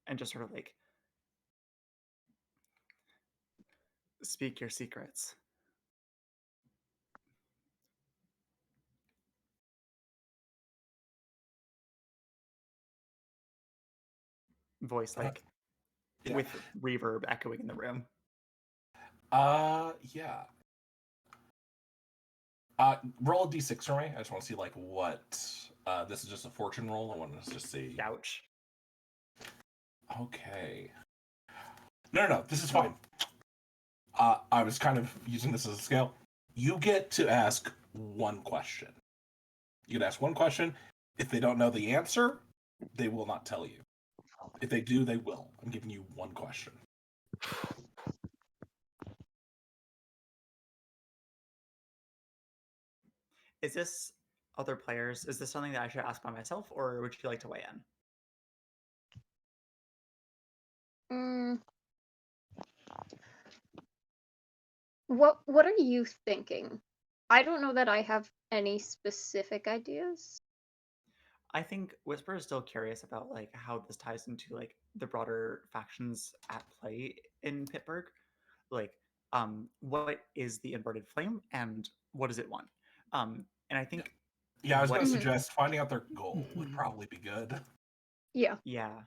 Speaker 4: and just sort of like speak your secrets. Voice like
Speaker 3: Yeah.
Speaker 4: with reverb echoing in the room.
Speaker 3: Yeah. Roll a d6 for me. I just want to see like what. This is just a fortune roll. I want to just see.
Speaker 4: Ouch.
Speaker 3: Okay. No. This is fine. I was kind of using this as a scale. You get to ask one question. You can ask one question. If they don't know the answer, they will not tell you. If they do, they will. I'm giving you one question.
Speaker 4: Is this other players? Is this something that I should ask by myself, or would you like to weigh in?
Speaker 2: Mm, what are you thinking? I don't know that I have any specific ideas.
Speaker 4: I think Whisper is still curious about like how this ties into like the broader factions at play in Pittsburgh. Like, what is the inverted flame and what does it want? And I think
Speaker 3: Yeah, I was going
Speaker 4: what
Speaker 3: to
Speaker 2: Mhm.
Speaker 3: suggest finding out their goal would
Speaker 1: Mhm.
Speaker 3: probably be good.
Speaker 2: Yeah.
Speaker 4: yeah.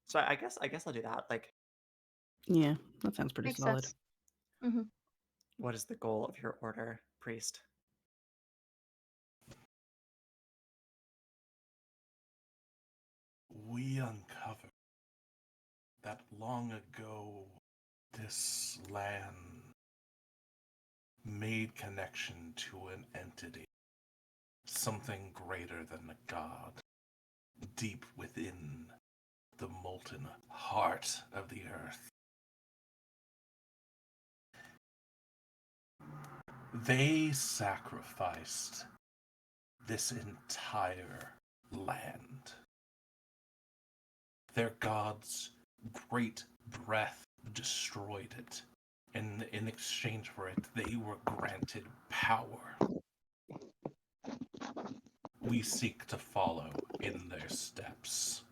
Speaker 4: So I guess I'll do that. Like,
Speaker 1: Yeah, that sounds pretty
Speaker 2: Makes
Speaker 1: solid.
Speaker 2: sense. Hmm.
Speaker 4: what is the goal of your order, priest?
Speaker 3: We uncovered that long ago this land made connection to an entity, something greater than a god, deep within the molten heart of the earth. They sacrificed this entire land. Their god's great breath destroyed it, and in exchange for it, they were granted power. We seek to follow in their steps,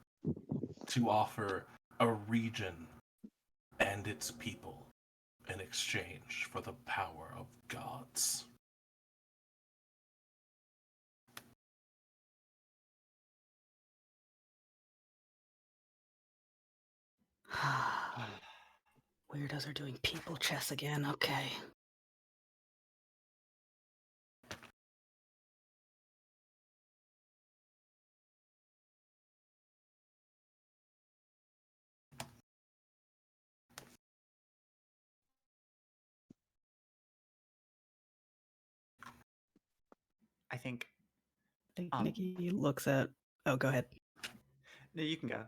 Speaker 3: to offer a region and its people in exchange for the power of gods.
Speaker 1: Weirdos are doing people chess again. Okay.
Speaker 4: I think
Speaker 1: I think
Speaker 4: um
Speaker 1: Nikki looks at. Oh, go ahead.
Speaker 4: no, you can go.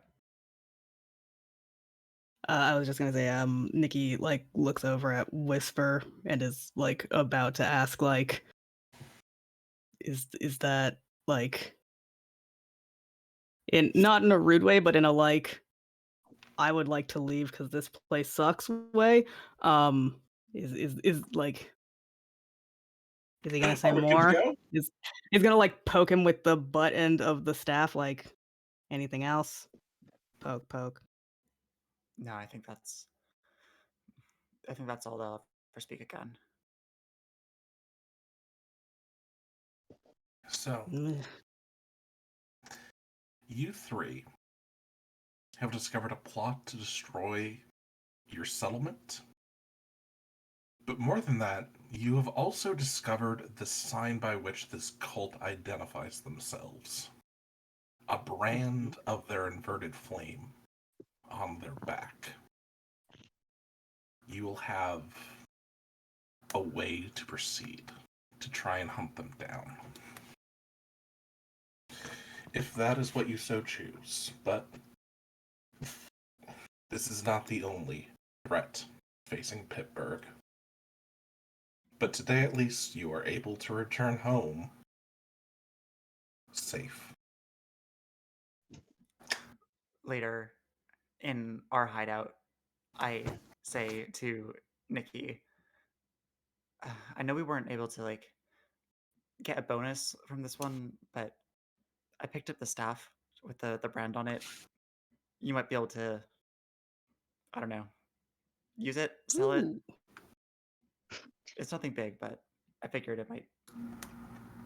Speaker 1: I was just gonna say, Nikki like looks over at Whisper and is like about to ask, like, is that like in not in a rude way, but in a like, I would like to leave because this place sucks way. Is like, is he gonna say
Speaker 3: Are we good to
Speaker 1: more?
Speaker 3: go?
Speaker 1: Is he's gonna like poke him with the butt end of the staff? Like, anything else? Poke, poke.
Speaker 4: No, I think that's all the for speak again.
Speaker 3: So,
Speaker 1: Mm.
Speaker 3: you three have discovered a plot to destroy your settlement. But more than that, you have also discovered the sign by which this cult identifies themselves. A brand of their inverted flame on their back. You will have a way to proceed to try and hunt them down. If that is what you so choose, but this is not the only threat facing Pittsburgh. But today at least you are able to return home safe.
Speaker 4: Later in our hideout, I say to Nikki, I know we weren't able to like get a bonus from this one, but I picked up the staff with the brand on it. You might be able to, I don't know, use it, sell it.
Speaker 1: Ooh.
Speaker 4: It's nothing big, but I figured it might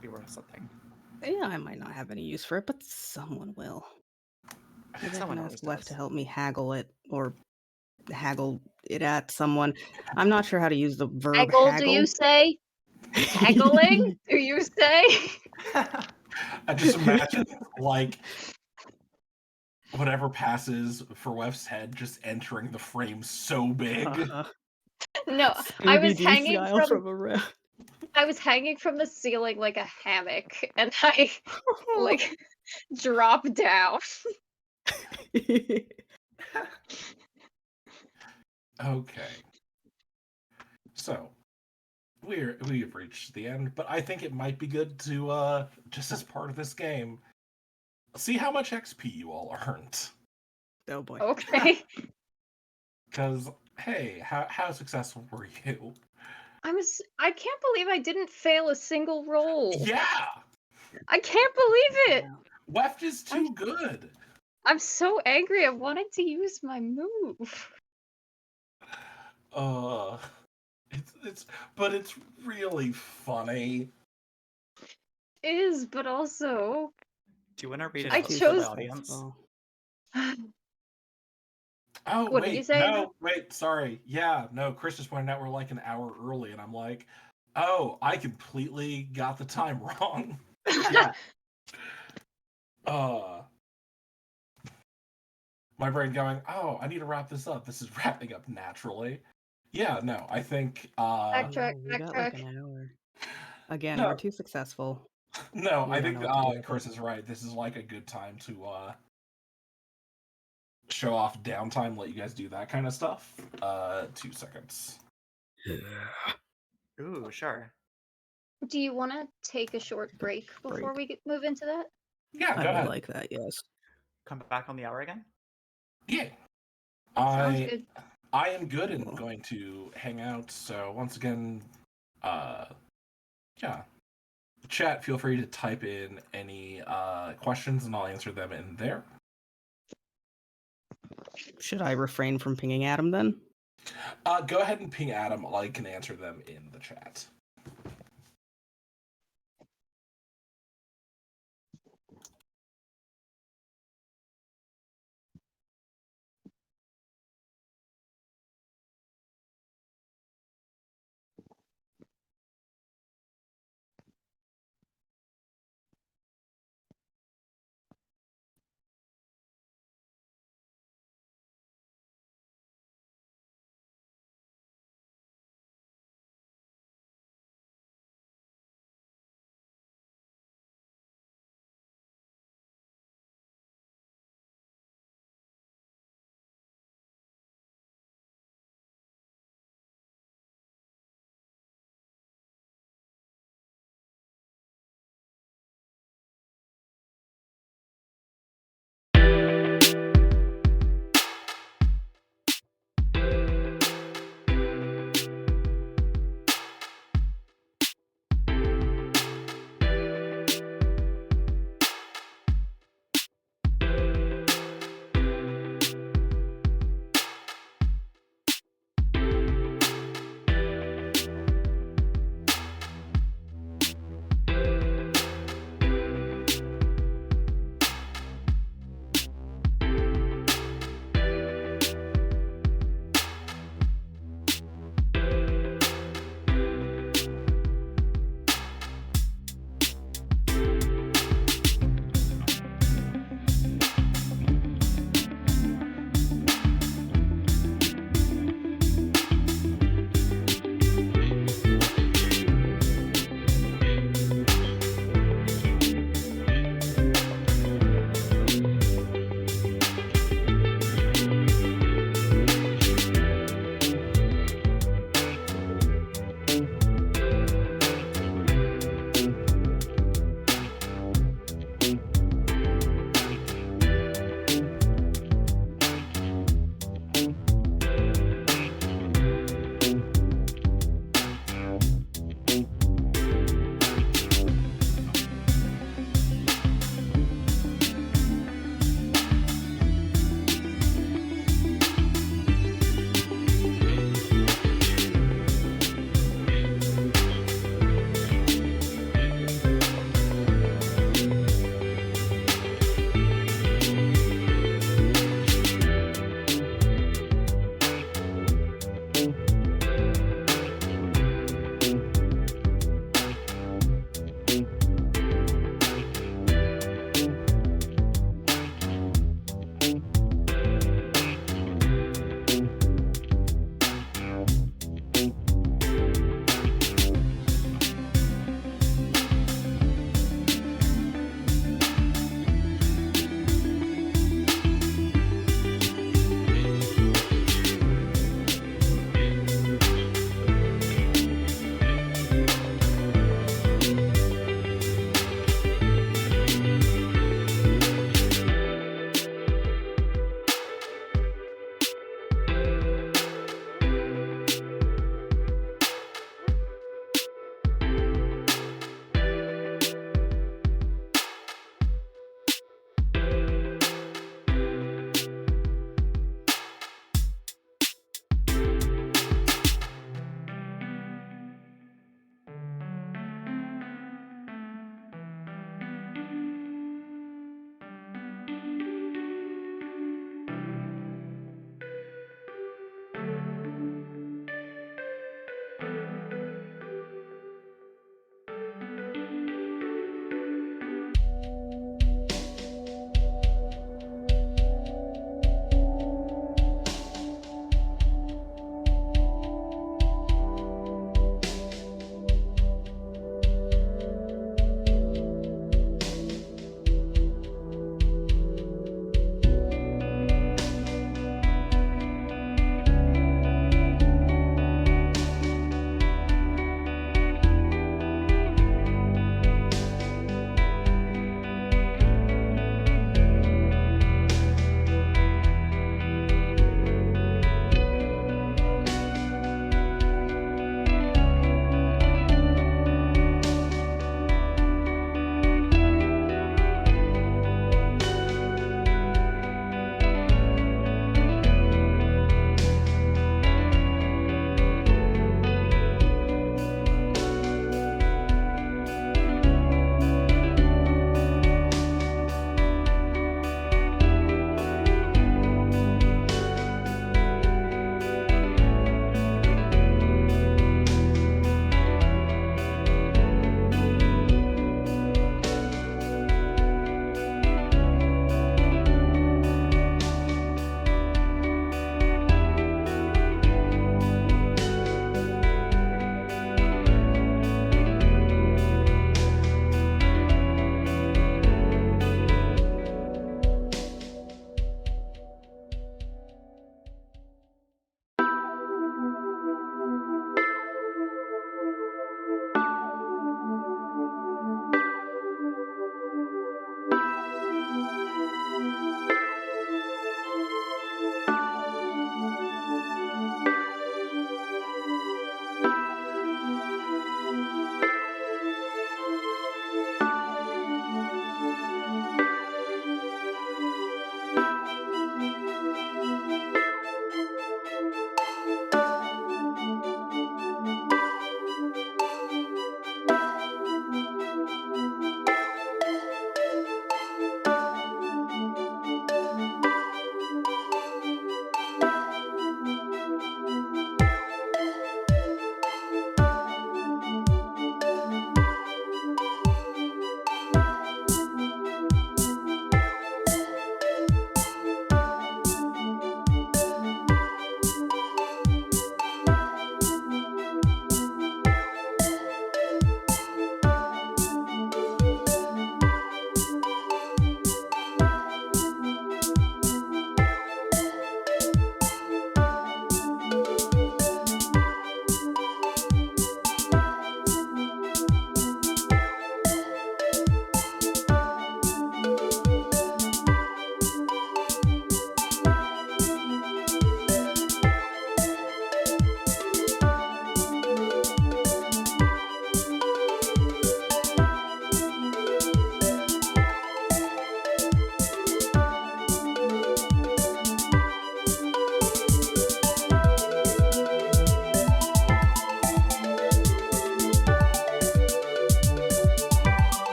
Speaker 4: be worth something.
Speaker 1: Yeah, I might not have any use for it, but someone will. Maybe I can
Speaker 4: Someone
Speaker 1: ask
Speaker 4: always
Speaker 1: Left to
Speaker 4: does.
Speaker 1: help me haggle it or haggle it at someone. I'm not sure how to use the verb
Speaker 2: Haggle, do you
Speaker 1: haggle.
Speaker 2: say? Haggling, do you say?
Speaker 3: I just imagine, like, whatever passes for Wef's head just entering the frame so big.
Speaker 2: No, I
Speaker 1: Scooby
Speaker 2: was
Speaker 1: Doo
Speaker 2: hanging
Speaker 1: style
Speaker 2: from
Speaker 1: from around.
Speaker 2: I was hanging from the ceiling like a hammock, and I like drop down.
Speaker 3: Okay. So, we've reached the end, but I think it might be good to just as part of this game, see how much XP you all earned.
Speaker 1: Oh boy.
Speaker 2: Okay.
Speaker 3: Because hey, how successful were you?
Speaker 2: I can't believe I didn't fail a single roll.
Speaker 3: Yeah,
Speaker 2: I can't believe it.
Speaker 1: Wow.
Speaker 3: Weft is
Speaker 2: I'm
Speaker 3: too good.
Speaker 2: I'm so angry. I wanted to use my move.
Speaker 3: Uh, it's but it's really funny.
Speaker 2: Is, but also
Speaker 4: Do you want to read it
Speaker 1: Just
Speaker 2: I
Speaker 4: out
Speaker 1: too
Speaker 4: for the
Speaker 2: chose
Speaker 4: audience?
Speaker 1: successful.
Speaker 3: Oh
Speaker 2: What did you
Speaker 3: wait,
Speaker 2: say?
Speaker 3: no, wait, sorry. Yeah, no, Chris just pointed out we're like an hour early, and I'm like, oh, I completely got the time wrong. Yeah. Uh my brain going, oh, I need to wrap this up. This is wrapping up naturally. Yeah, no, I think
Speaker 2: Backtrack,
Speaker 1: No, we got like
Speaker 2: backtrack.
Speaker 1: an hour. Again, we're
Speaker 3: no,
Speaker 1: too successful.
Speaker 3: no,
Speaker 1: We
Speaker 3: I
Speaker 1: don't
Speaker 3: think
Speaker 1: know what to do with
Speaker 3: Chris
Speaker 1: it.
Speaker 3: is right. This is like a good time to show off downtime, let you guys do that kind of stuff. 2 seconds.
Speaker 4: Ooh, sure.
Speaker 2: Do you want to take a short break before
Speaker 1: Break.
Speaker 2: we move into that?
Speaker 3: Yeah,
Speaker 1: I
Speaker 3: go
Speaker 1: would
Speaker 3: ahead.
Speaker 1: like that, yes.
Speaker 4: Come back on the hour again?
Speaker 3: Yeah.
Speaker 2: Sounds
Speaker 3: I
Speaker 2: good.
Speaker 3: I am good and
Speaker 1: Cool.
Speaker 3: going to hang out. So once again, yeah, chat. Feel free to type in any questions, and I'll answer them in there.
Speaker 1: Should I refrain from pinging Adam then?
Speaker 3: Go ahead and ping Adam. I can answer them in the chat.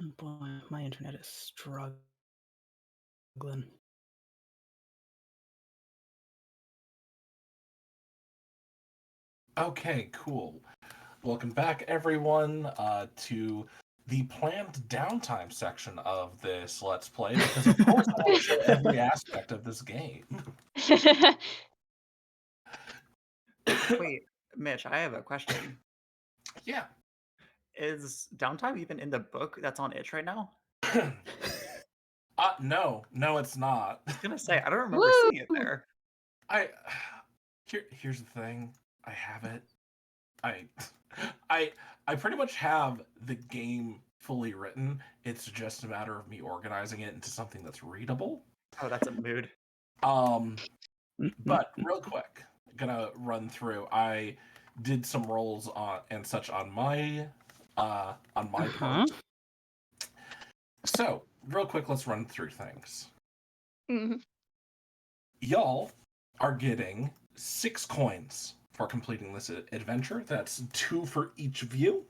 Speaker 1: Oh boy, my internet is struggling.
Speaker 3: Okay, cool. Welcome back, everyone, to the planned downtime section of this Let's Play, because of course I want to show every aspect of this game.
Speaker 4: Wait, Mitch, I have a question.
Speaker 3: Yeah.
Speaker 4: Is downtime even in the book that's on itch right now?
Speaker 3: No, it's not.
Speaker 4: I was gonna say, I don't remember seeing it
Speaker 2: Woo!
Speaker 4: there.
Speaker 3: I here's the thing. I have it. I I I pretty much have the game fully written. It's just a matter of me organizing it into something that's readable.
Speaker 4: Oh, that's a mood.
Speaker 3: But real quick, gonna run through. I did some rolls on and such on my part. So, real quick, let's run through things.
Speaker 2: Mhm.
Speaker 3: Y'all are getting 6 coins for completing this adventure. That's 2 for each of you.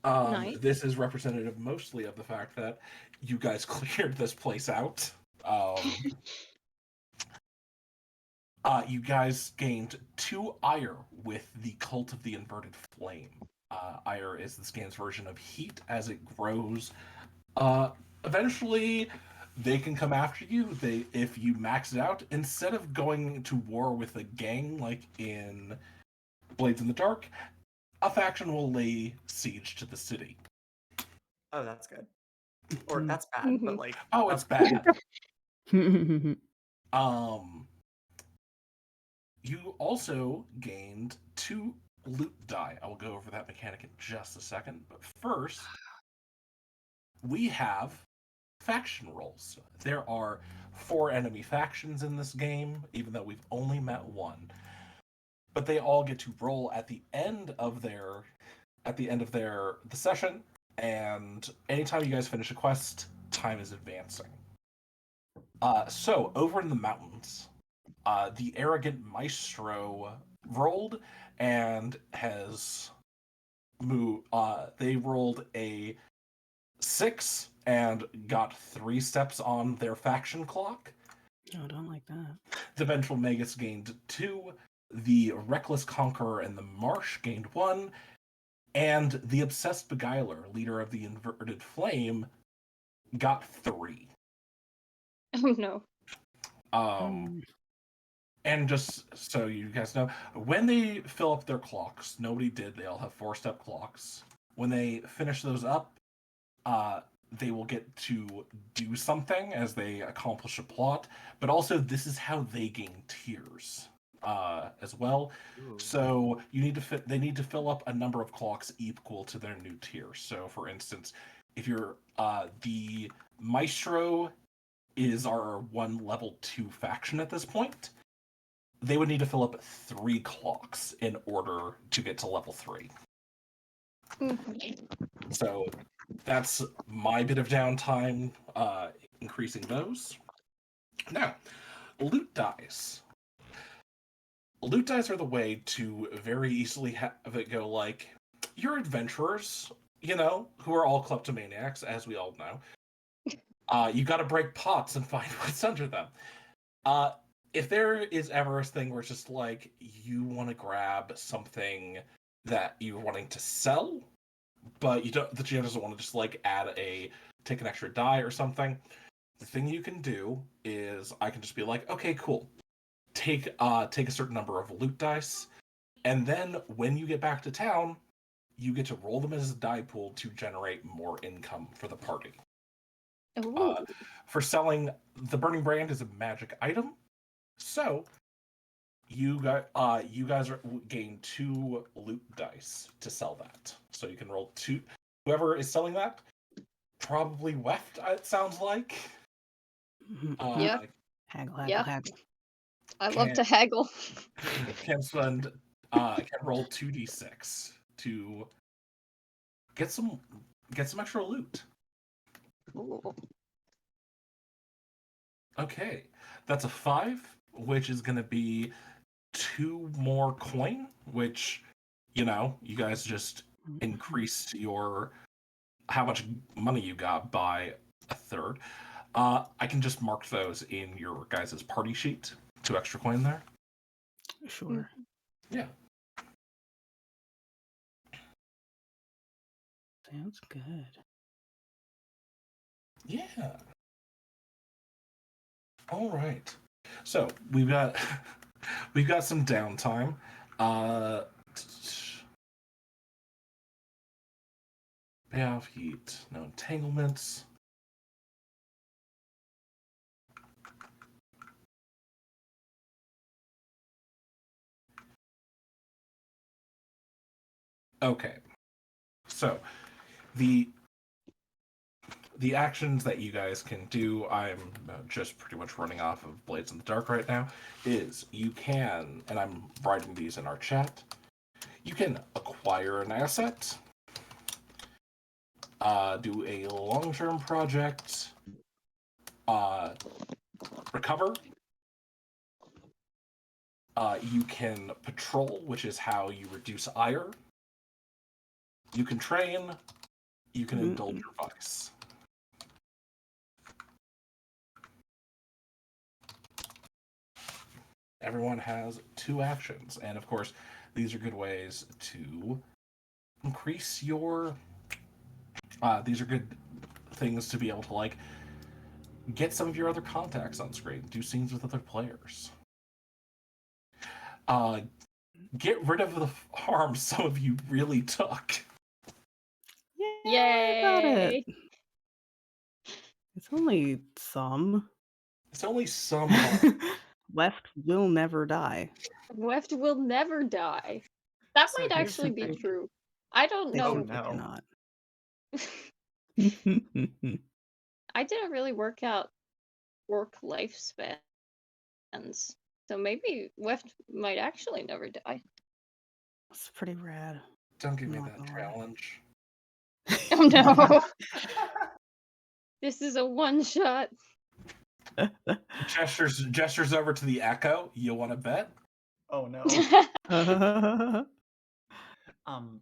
Speaker 2: Nice.
Speaker 3: This is representative mostly of the fact that you guys cleared this place out. You guys gained 2 ire with the Cult of the Inverted Flame. Ire is this game's version of heat as it grows. Eventually, they can come after you. If you max it out, instead of going to war with a gang like in Blades in the Dark, a faction will lay siege to the city.
Speaker 4: Oh, that's good. Or that's bad, but
Speaker 2: Mhm.
Speaker 4: like,
Speaker 3: Oh, it's bad. You also gained 2 loot die. I will go over that mechanic in just a second. But first, we have faction rolls. There are 4 enemy factions in this game, even though we've only met 1. But they all get to roll at the end of the session, and anytime you guys finish a quest, time is advancing. So over in the mountains, the arrogant maestro rolled and has moved. They rolled a 6 and got 3 steps on their faction clock.
Speaker 1: Oh, I don't like that.
Speaker 3: The Vengeful Magus gained 2. The Reckless Conqueror and the Marsh gained 1. And the Obsessed Beguiler, leader of the Inverted Flame, got 3.
Speaker 2: Oh no.
Speaker 3: And just so you guys know, when they fill up their clocks, nobody did. They all have 4-step clocks. When they finish those up, they will get to do something as they accomplish a plot. But also, this is how they gain tiers as well.
Speaker 4: ooh.
Speaker 3: So you need to they need to fill up a number of clocks equal to their new tier. So, for instance, if you're the Maestro is our 1 level 2 faction at this point, they would need to fill up 3 clocks in order to get to level 3.
Speaker 2: Mhm.
Speaker 3: So that's my bit of downtime, increasing those. Now, loot dice. Loot dice are the way to very easily have it go like, you're adventurers, who are all kleptomaniacs, as we all know. You gotta break pots and find what's under them. If there is ever a thing where it's just like, you want to grab something that you're wanting to sell, but the GM doesn't want to just like take an extra die or something, the thing you can do is I can just be like, okay, cool. Take a certain number of loot dice, and then when you get back to town, you get to roll them as a die pool to generate more income for the party.
Speaker 2: Ooh.
Speaker 3: For selling, the Burning Brand is a magic item, so you guys gain 2 loot dice to sell that. So you can roll 2. Whoever is selling that, probably Weft, it sounds like.
Speaker 2: Yeah.
Speaker 1: Haggle,
Speaker 2: Yeah.
Speaker 1: haggle.
Speaker 2: I love to haggle.
Speaker 3: Can roll 2d6 to get some extra loot.
Speaker 2: Ooh.
Speaker 3: Okay, that's a 5, which is going to be 2 more coin, which you guys just increased your how much money you got by a third. I can just mark those in your guys' party sheet. 2 extra coin there.
Speaker 1: Sure.
Speaker 3: Yeah.
Speaker 1: Sounds good.
Speaker 3: Yeah. All right. So we've got we've got some downtime. Payoff heat, no entanglements. Okay. So the actions that you guys can do, I'm just pretty much running off of Blades in the Dark right now, is you can, and I'm writing these in our chat, you can acquire an asset, do a long-term project, recover. You can patrol, which is how you reduce ire. You can train. You can indulge your vice. Everyone has 2 actions, and of course, these are good ways to increase your. These are good things to be able to like get some of your other contacts on screen, do scenes with other players. Get rid of the harm some of you really took.
Speaker 1: Yeah, I got it.
Speaker 2: Yay!
Speaker 1: It's only some.
Speaker 3: It's only some harm.
Speaker 1: Left will never die.
Speaker 2: Weft will never die. That
Speaker 4: So
Speaker 2: might
Speaker 4: here's
Speaker 2: actually be
Speaker 4: something.
Speaker 2: true. I don't
Speaker 1: They
Speaker 4: Oh
Speaker 2: know.
Speaker 1: simply
Speaker 4: no.
Speaker 1: cannot.
Speaker 2: I didn't really work out work lifespans. So maybe Weft might actually never die.
Speaker 1: It's pretty rad.
Speaker 3: Don't give
Speaker 1: I'm
Speaker 3: me
Speaker 1: not
Speaker 3: that
Speaker 1: gonna lie.
Speaker 3: challenge.
Speaker 2: Oh no! This is a one shot.
Speaker 3: Gestures over to the echo. You want to bet?
Speaker 4: Oh no. Um,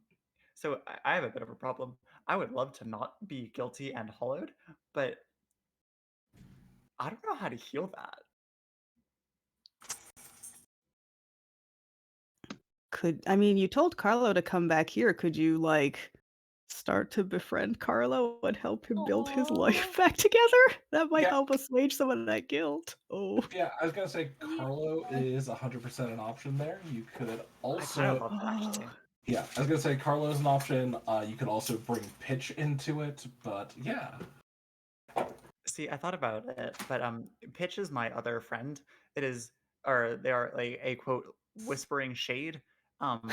Speaker 4: so I have a bit of a problem. I would love to not be guilty and hollowed, but I don't know how to heal that.
Speaker 1: I mean, you told Carlo to come back here. Could you, like, start to befriend Carlo and help him build his life back together? That might
Speaker 3: Yeah,
Speaker 1: help assuage some of that guilt. Oh.
Speaker 3: yeah. I was gonna say Carlo is 100% an option there. You could
Speaker 4: I kind of
Speaker 3: also,
Speaker 4: love that actually.
Speaker 3: yeah. I was gonna say Carlo's an option. You could also bring Pitch into it, but yeah.
Speaker 4: See, I thought about it, but Pitch is my other friend. It is, or they are like a quote whispering shade. Um,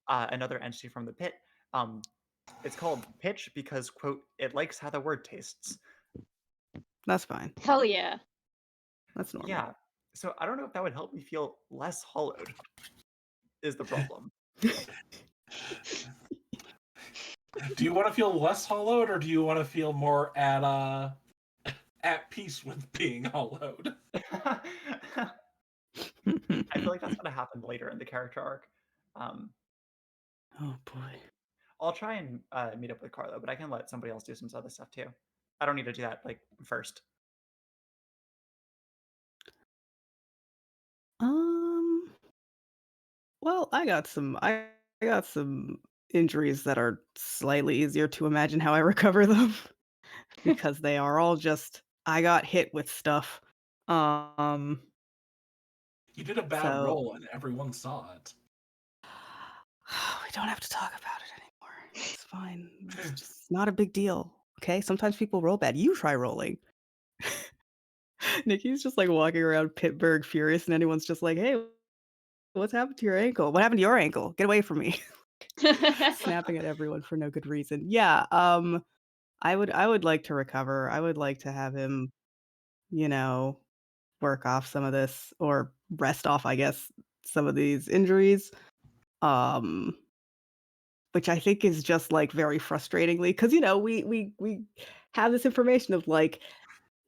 Speaker 4: another entity from the pit. Um, it's called Pitch because quote it likes how the word tastes.
Speaker 1: That's fine.
Speaker 2: Hell yeah.
Speaker 1: That's normal.
Speaker 4: Yeah. So I don't know if that would help me feel less hollowed. Is the problem?
Speaker 3: Do you want to feel less hollowed, or do you want to feel more at peace with being hollowed?
Speaker 4: I feel like that's gonna happen later in the character arc. Um,
Speaker 1: Oh boy.
Speaker 4: I'll try and meet up with Carlo, but I can let somebody else do some other stuff too. I don't need to do that like first.
Speaker 1: Um. Well, I got some injuries that are slightly easier to imagine how I recover them because they are all just I got hit with stuff. Um.
Speaker 3: You did a bad
Speaker 1: So
Speaker 3: roll, and everyone saw it.
Speaker 1: we don't have to talk about it anymore. It's fine. It's just not a big deal. Okay. Sometimes people roll bad. You try rolling. Nikki's just like walking around Pittsburgh furious, and anyone's just like, "Hey, what's happened to your ankle? What happened to your ankle? Get away from me!" Snapping at everyone for no good reason. Yeah. I would like to recover. I would like to have him, you know, work off some of this or rest off, I guess, some of these injuries. Um, which I think is just like very frustratingly because we have this information of like,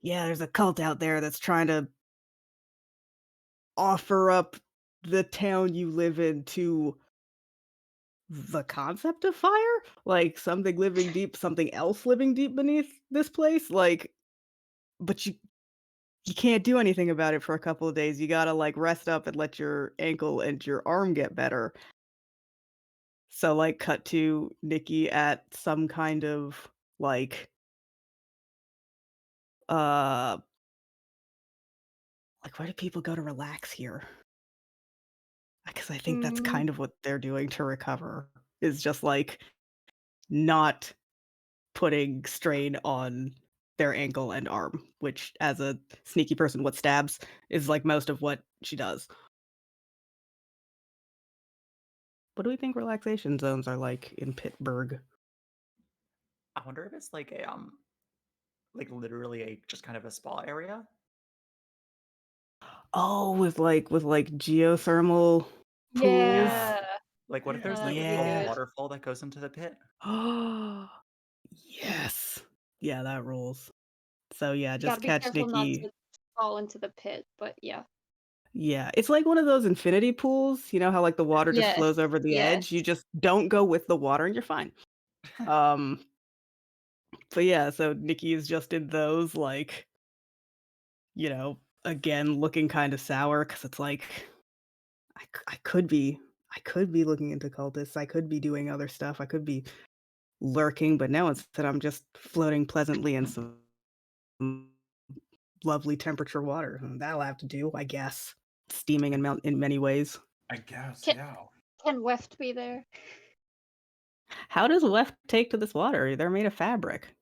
Speaker 1: yeah, there's a cult out there that's trying to offer up the town you live in to the concept of fire? Like something else living deep beneath this place? Like, but you can't do anything about it for a couple of days. You gotta like rest up and let your ankle and your arm get better. So like cut to Nikki at some kind of uh like where do people go to relax here? Because I think that's
Speaker 2: Mm,
Speaker 1: kind of what they're doing to recover is just like not putting strain on their ankle and arm, which as a sneaky person what stabs is like most of what she does. What do we think relaxation zones are like in Pittsburgh?
Speaker 4: I wonder if it's like a like literally a just kind of a spa area.
Speaker 1: Oh, with geothermal pools?
Speaker 4: Yeah.
Speaker 2: yeah,
Speaker 4: Like what if there's like
Speaker 2: that would be
Speaker 4: a
Speaker 1: Yeah.
Speaker 2: good.
Speaker 4: waterfall that goes into the pit?
Speaker 1: Yes. Yeah, that rules. So, yeah,
Speaker 2: You gotta
Speaker 1: just
Speaker 2: be
Speaker 1: catch
Speaker 2: careful not
Speaker 1: Nikki.
Speaker 2: to fall into the pit, but yeah.
Speaker 1: Yeah, it's like one of those infinity pools, you know how, like, the water just
Speaker 2: Yes,
Speaker 1: flows over the
Speaker 2: yes.
Speaker 1: edge? You just don't go with the water and you're fine. Um, but yeah, so Nikki is just in those, like, again, looking kinda sour because it's like, I could be looking into cultists, I could be doing other stuff, I could be lurking, but no, instead I'm just floating pleasantly in some lovely temperature water, and that'll have to do, I guess. Steaming in many ways.
Speaker 3: I guess,
Speaker 2: Can
Speaker 3: yeah.
Speaker 2: can Weft be there?
Speaker 1: How does Left take to this water? They're made of fabric.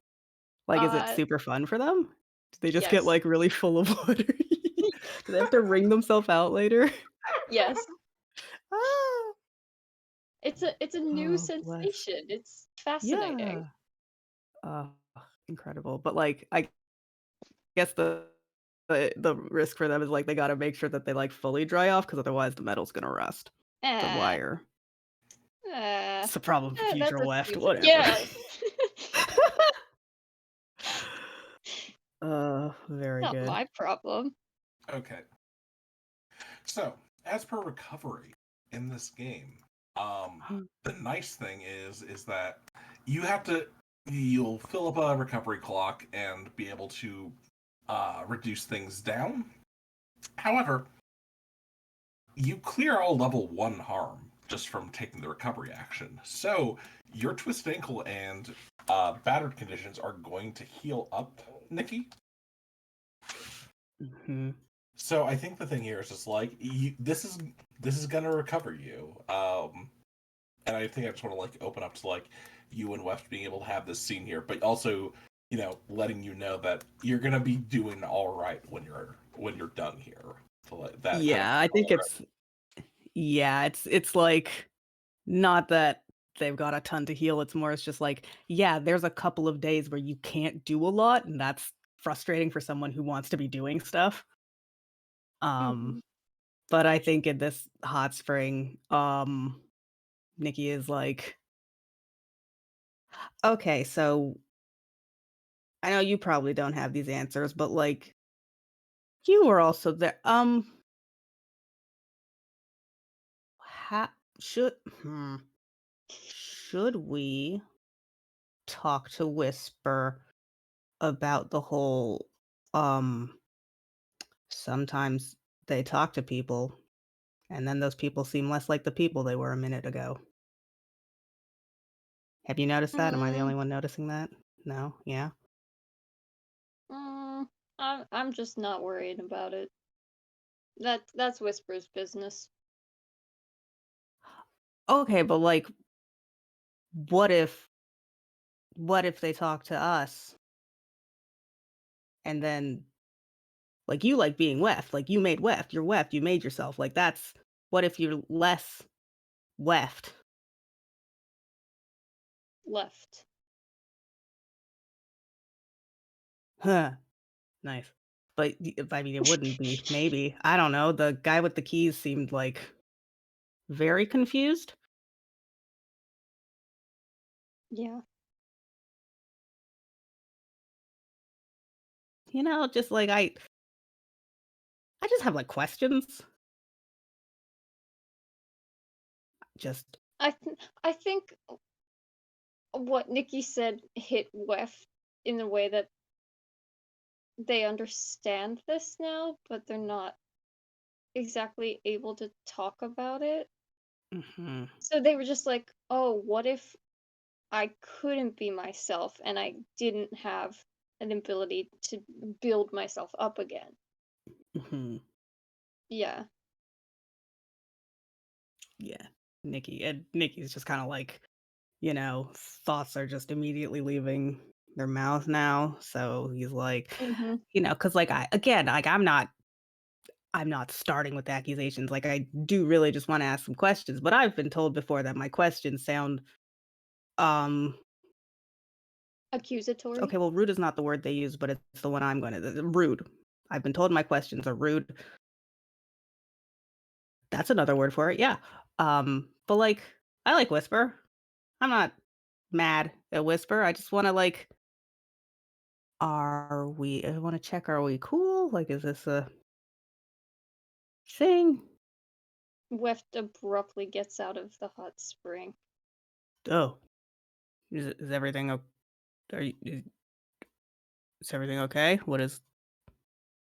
Speaker 1: Like, is it
Speaker 2: Uh,
Speaker 1: super fun for them? Do they just get,
Speaker 2: yes.
Speaker 1: like, really full of water? Do they have to wring themselves out later?
Speaker 2: Yes.
Speaker 1: Ah!
Speaker 2: It's a new
Speaker 1: Oh, bless.
Speaker 2: sensation. It's fascinating.
Speaker 1: Yeah. Oh, incredible. But, like, I guess the risk for them is, like, they gotta make sure that they, like, fully dry off because otherwise the metal's gonna rust. The
Speaker 2: Eh,
Speaker 1: wire.
Speaker 2: eh,
Speaker 1: It's a problem for
Speaker 2: that's
Speaker 1: future
Speaker 2: a
Speaker 1: Left,
Speaker 2: future.
Speaker 1: whatever.
Speaker 2: Yeah.
Speaker 1: Very
Speaker 2: Not
Speaker 1: good.
Speaker 2: my problem.
Speaker 3: Okay. So, as per recovery in this game, the nice thing is that you have to you'll fill up a recovery clock and be able to reduce things down. However, you clear all level 1 harm just from taking the recovery action. So, your twisted ankle and battered conditions are going to heal up, Nikki.
Speaker 1: Mhm.
Speaker 3: So I think the thing here is just like this is gonna recover you. And I think I just want to like open up to like you and West being able to have this scene here, but also letting you know that you're gonna be doing all right when you're done here. So like that kind of
Speaker 1: Yeah, I think it's like, not that they've got a ton to heal, it's just like, yeah, there's a couple of days where you can't do a lot, and that's frustrating for someone who wants to be doing stuff. Um,
Speaker 2: Mhm.
Speaker 1: but I think in this hot spring, Nikki is like, "Okay, so I know you probably don't have these answers, but, like, you were also there, ha should should we talk to Whisper about the whole, um sometimes they talk to people, and then those people seem less like the people they were a minute ago. Have you noticed that? Am I the
Speaker 2: Mm,
Speaker 1: only one noticing that? No? Yeah?
Speaker 2: mm, I'm just not worried about it. That's Whisper's business.
Speaker 1: Okay, but, like, what if they talk to us and then like, you like being weft, like, you made weft, you're weft, you made yourself, like, that's what if you're less weft?
Speaker 2: Left.
Speaker 1: Huh, nice. But, I mean, it wouldn't be, maybe. I don't know, the guy with the keys seemed, like, very confused?
Speaker 2: Yeah.
Speaker 1: Just like I just have, like, questions. Just
Speaker 2: I think what Nikki said hit Wef in a way that they understand this now, but they're not exactly able to talk about it.
Speaker 1: Hmm.
Speaker 2: So they were just like, "Oh, what if I couldn't be myself and I didn't have an ability to build myself up again?"
Speaker 1: Hmm.
Speaker 2: Yeah.
Speaker 1: Yeah. Nikki's just kind of like, thoughts are just immediately leaving their mouth now. So he's like,
Speaker 2: Mhm.
Speaker 1: because like I'm not starting with accusations. Like I do really just want to ask some questions, but I've been told before that my questions sound um
Speaker 2: Accusatory.
Speaker 1: okay, well rude is not the word they use, but it's the one I'm going to rude. I've been told my questions are rude. That's another word for it. Yeah. But like I like Whisper. I'm not mad at Whisper. I just want to like I want to check, are we cool? Like is this a thing?
Speaker 2: Weft abruptly gets out of the hot spring.
Speaker 1: Oh, is everything are you, is everything okay? What is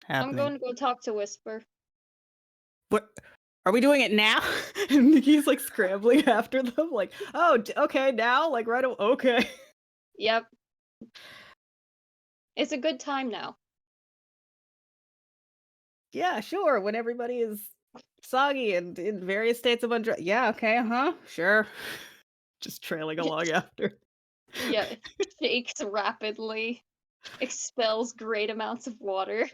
Speaker 2: I'm going
Speaker 1: happening?
Speaker 2: to go talk to Whisper.
Speaker 1: What are we doing it now? And Nikki's like scrambling after them, like, oh, okay, now, like, okay.
Speaker 2: Yep. It's a good time now.
Speaker 1: Yeah, sure. When everybody is soggy and in various states of undress. Yeah, okay, sure. Just trailing along after.
Speaker 2: Yeah, shakes rapidly, expels great amounts of water.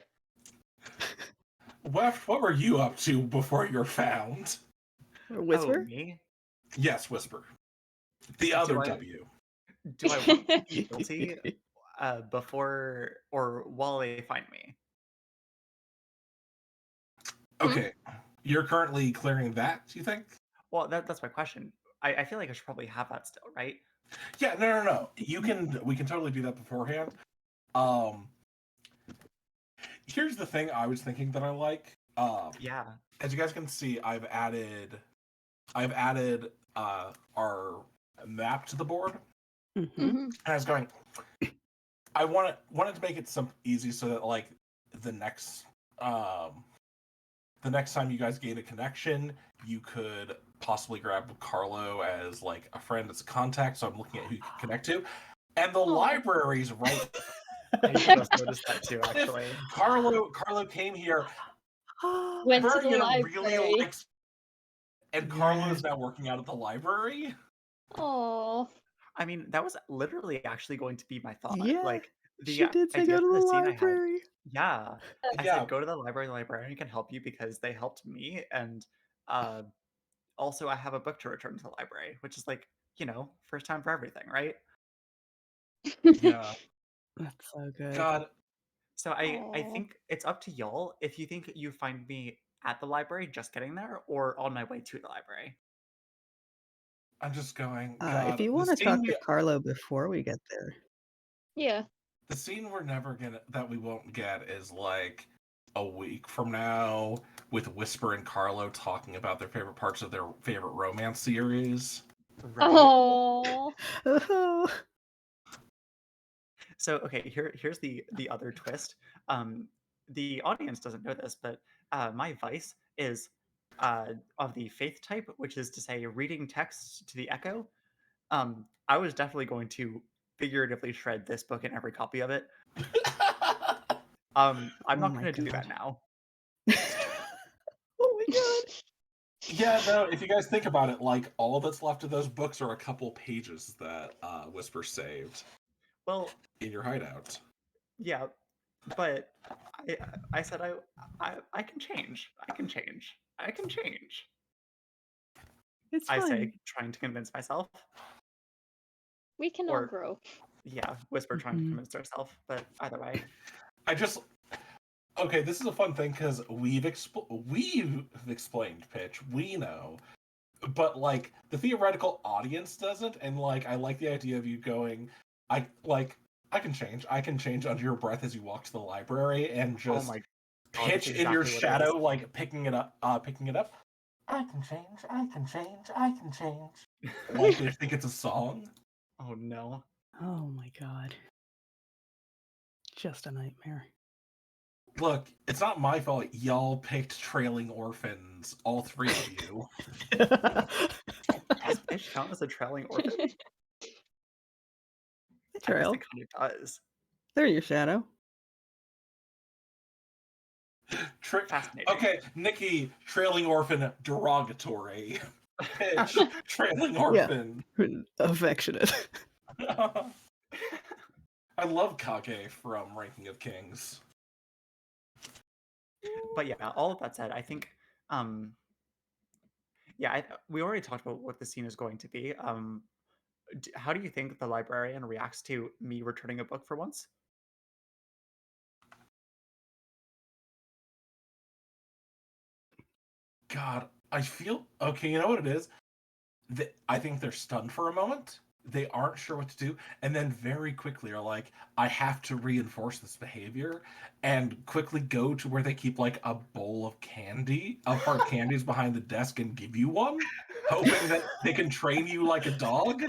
Speaker 3: Weft, what were you up to before you're found?
Speaker 1: Or
Speaker 4: Oh,
Speaker 1: Whisper?
Speaker 4: me?
Speaker 3: Yes, Whisper. The other
Speaker 4: Do I
Speaker 3: W.
Speaker 4: do I want to be guilty before or while they find me?
Speaker 2: Hmm?
Speaker 3: Okay. You're currently clearing that, you think?
Speaker 4: Well, that's my question. I feel like I should probably have that still, right?
Speaker 3: Yeah, no. We can totally do that beforehand. Um Here's the thing I was thinking that I like.
Speaker 4: Yeah.
Speaker 3: As you guys can see, I've added our map to the board.
Speaker 1: Mm-hmm.
Speaker 2: Hmm.
Speaker 3: And I was going, I wanted to make it some easy so that like the next um the next time you guys gain a connection, you could possibly grab Carlo as like a friend, as a contact. So I'm looking at who you can connect to. And the
Speaker 2: Oh.
Speaker 3: library's right.
Speaker 4: I just noticed that too,
Speaker 3: If
Speaker 4: actually.
Speaker 3: Carlo came here,
Speaker 2: Went to the
Speaker 3: Bergen really
Speaker 2: library.
Speaker 3: likes, and Carlo is
Speaker 1: Yes.
Speaker 3: now working out at the library.
Speaker 2: Oh.
Speaker 4: I mean, that was literally actually going to be my thought.
Speaker 1: Yeah.
Speaker 4: Like the
Speaker 1: She did say
Speaker 4: idea
Speaker 1: go to
Speaker 4: for
Speaker 1: the
Speaker 4: the scene I had.
Speaker 1: library.
Speaker 4: Yeah, I
Speaker 3: Yeah,
Speaker 4: said go to the library. The librarian can help you because they helped me, and uh, also I have a book to return to the library, which is like first time for everything, right?
Speaker 3: yeah.
Speaker 1: That's so good.
Speaker 3: God,
Speaker 4: So I
Speaker 2: Oh.
Speaker 4: think it's up to y'all if you think you find me at the library just getting there or on my way to the library.
Speaker 3: I'm just going.
Speaker 1: If
Speaker 3: God,
Speaker 1: you want to talk to Carlo before we get there.
Speaker 2: Yeah.
Speaker 3: the scene we're never gonna that we won't get is like a week from now with Whisper and Carlo talking about their favorite parts of their favorite romance series.
Speaker 4: Right.
Speaker 2: Oh.
Speaker 1: Oh.
Speaker 4: So okay, here's the other twist. Um, the audience doesn't know this, but my vice is of the faith type, which is to say reading text to the echo. I was definitely going to figuratively shred this book and every copy of it. I'm
Speaker 1: Oh
Speaker 4: not
Speaker 1: my
Speaker 4: going to do that
Speaker 1: god.
Speaker 4: now.
Speaker 1: Oh my god.
Speaker 3: Yeah, no, if you guys think about it, like all that's left of those books are a couple pages that Whisper saved
Speaker 4: Well,
Speaker 3: in your hideout.
Speaker 4: yeah, but I I said I can change. I can change. I can change.
Speaker 1: It's
Speaker 4: I say,
Speaker 1: fine.
Speaker 4: trying to convince myself,
Speaker 2: We can all
Speaker 4: or
Speaker 2: grow.
Speaker 4: yeah, Whisper trying to
Speaker 1: Mhm.
Speaker 4: convince herself. But either way,
Speaker 3: I just Okay, this is a fun thing because we've explained pitch, we know, but like the theoretical audience doesn't, and like I like the idea of you going, I can change under your breath as you walk to the library and
Speaker 4: oh
Speaker 3: just
Speaker 4: my god, that's
Speaker 3: pitch in your
Speaker 4: exactly what it is.
Speaker 3: shadow, like picking it up. I can change, I can change, I can change. Like they think it's a song.
Speaker 4: Oh no.
Speaker 1: Oh my god. Just a nightmare.
Speaker 3: Look, it's not my fault y'all picked Trailing Orphans, all three of you.
Speaker 4: Does Fish count as a trailing orphan? I guess
Speaker 1: Trail.
Speaker 4: it kind of does.
Speaker 1: They're your shadow.
Speaker 4: Fascinating.
Speaker 3: Okay, Nikki, Trailing Orphan, derogatory. Pitch, Trailing
Speaker 1: Yeah.
Speaker 3: Orphan.
Speaker 1: Affectionate.
Speaker 3: I love Kage from Ranking of Kings.
Speaker 4: But yeah, all of that said, I think, yeah, we already talked about what the scene is going to be. How do you think the librarian reacts to me returning a book for once?
Speaker 3: God, I feel okay. You know what it is? I think they're stunned for a moment. They aren't sure what to do, and then very quickly are like, "I have to reinforce this behavior," and quickly go to where they keep like a bowl of hard candies behind the desk, and give you one, hoping that they can train you like a dog.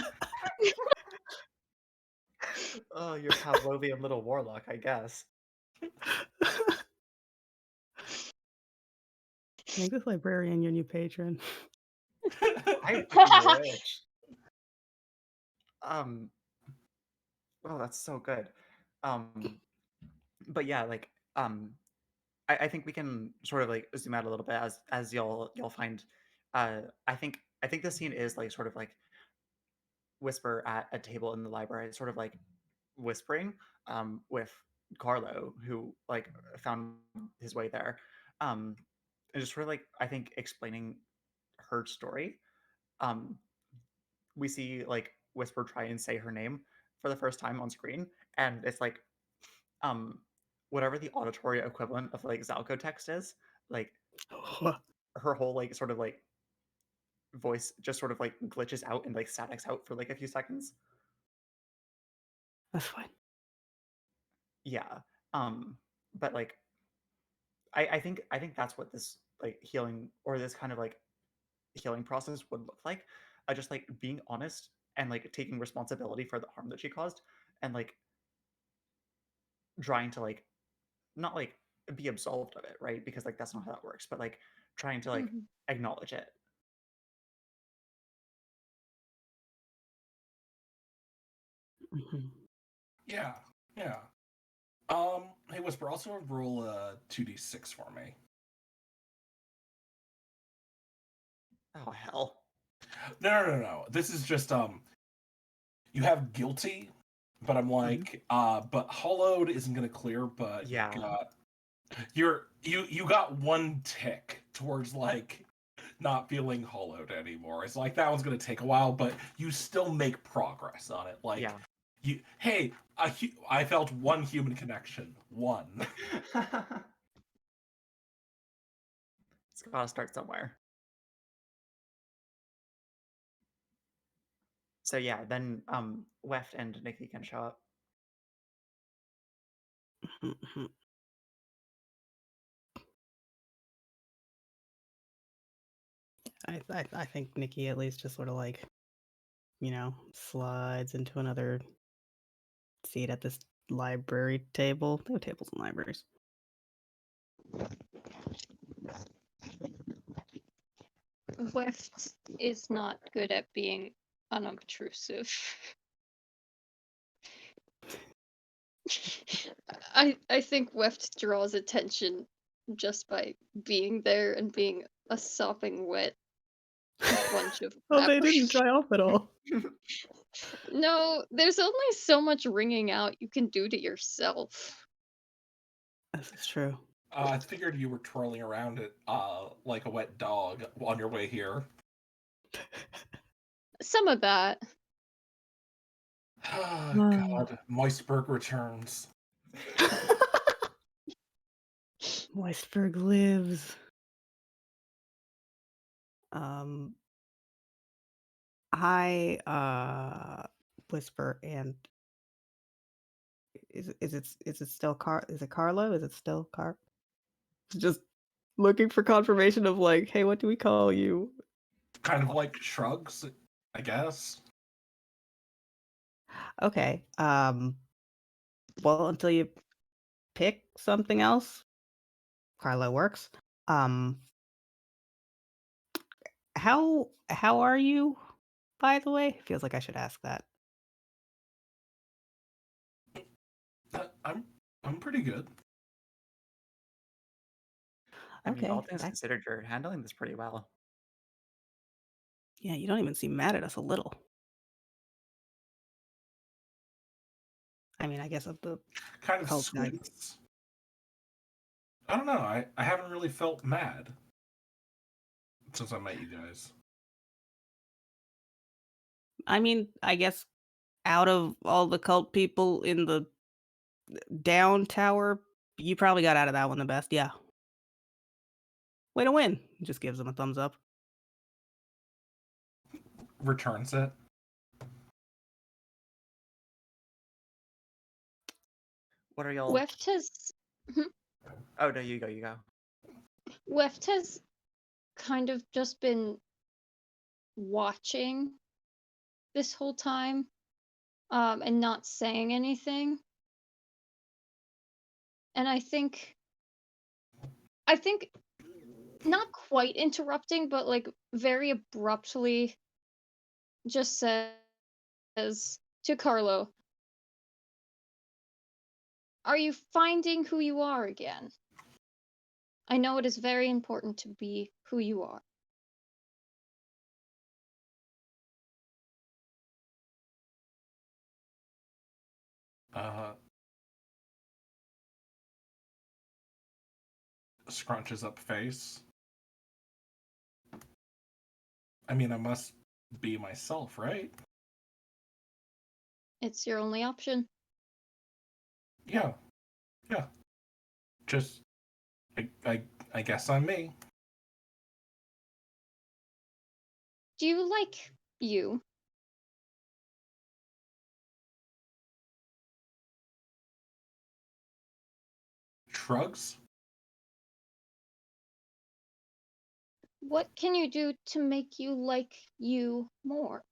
Speaker 4: Oh, you're Pavlovian little warlock, I guess.
Speaker 1: Make this librarian your new patron.
Speaker 4: I freaking wish. Oh, that's so good. But yeah, like, I think we can sort of like zoom out a little bit as you'll find. I think the scene is like sort of like Whisper at a table in the library, sort of like whispering with Carlo, who like found his way there, and just sort of like I think explaining her story. Um, we see like Whisper try and say her name for the first time on screen, and it's like um, whatever the auditory equivalent of like Zalco text is, like her whole like sort of like voice just sort of like glitches out and like statics out for like a few seconds.
Speaker 1: That's fine.
Speaker 4: Yeah. But like I think that's what this like healing or this kind of like healing process would look like. Just like being honest and like taking responsibility for the harm that she caused and like trying to like not like be absolved of it, right? Because like that's not how that works, but like trying to like
Speaker 2: Mhm.
Speaker 4: acknowledge it.
Speaker 1: Mhm.
Speaker 3: Yeah, yeah. Hey Whisper, also roll a 2d6 for me.
Speaker 4: Oh hell.
Speaker 3: No. This is just you have guilty, but I'm like, but hollowed isn't gonna clear, but
Speaker 4: Yeah.
Speaker 3: you got one tick towards like not feeling hollowed anymore. It's like that one's gonna take a while, but you still make progress on it. Like
Speaker 4: Yeah.
Speaker 3: hey, I felt one human connection. One.
Speaker 4: It's gotta start somewhere. So yeah, then Weft and Nikki can show up.
Speaker 1: Mhm. I think Nikki at least just sort of like, slides into another seat at this library table. They have tables in libraries.
Speaker 2: Weft is not good at being unobtrusive. I think Weft draws attention just by being there and being a sopping wet bunch of
Speaker 1: Oh, they didn't
Speaker 2: fabric.
Speaker 1: dry off at all.
Speaker 2: No, there's only so much wringing out you can do to yourself.
Speaker 1: This is true.
Speaker 3: I figured you were twirling around it like a wet dog on your way here.
Speaker 2: Some of that.
Speaker 3: God, Moistberg returns.
Speaker 1: Weisberg lives. Um, I whisper and is it still is it Carlo? Is it still just looking for confirmation of like, hey, what do we call you?
Speaker 3: Kind of like shrugs. I guess.
Speaker 1: Okay. Well, until you pick something else, Carlo works. Um, how are you, by the way? Feels like I should ask that.
Speaker 3: I'm pretty good.
Speaker 4: I mean, all
Speaker 1: Okay.
Speaker 4: things considered, you're handling this pretty well.
Speaker 1: Yeah, you don't even seem mad at us a little. I mean, I guess of the
Speaker 3: Kind of
Speaker 1: cult guy.
Speaker 3: squints. I don't know. I haven't really felt mad since I met you guys.
Speaker 1: I mean, I guess out of all the cult people in the down tower, you probably got out of that one the best. Yeah. Way to win. Just gives him a thumbs up.
Speaker 3: Returns it.
Speaker 4: What are y'all?
Speaker 2: Weft has
Speaker 4: Oh no, you go, you go.
Speaker 2: Weft has kind of just been watching this whole time, and not saying anything. And I think not quite interrupting, but like very abruptly just says to Carlo, "Are you finding who you are again? I know it is very important to be who you are."
Speaker 3: Uh, Scrunches up face. I mean, I must be myself, right?
Speaker 2: It's your only option.
Speaker 3: Yeah, yeah. Just, I guess I'm me.
Speaker 2: Do you like you?
Speaker 3: Shrugs.
Speaker 2: What can you do to make you like you more?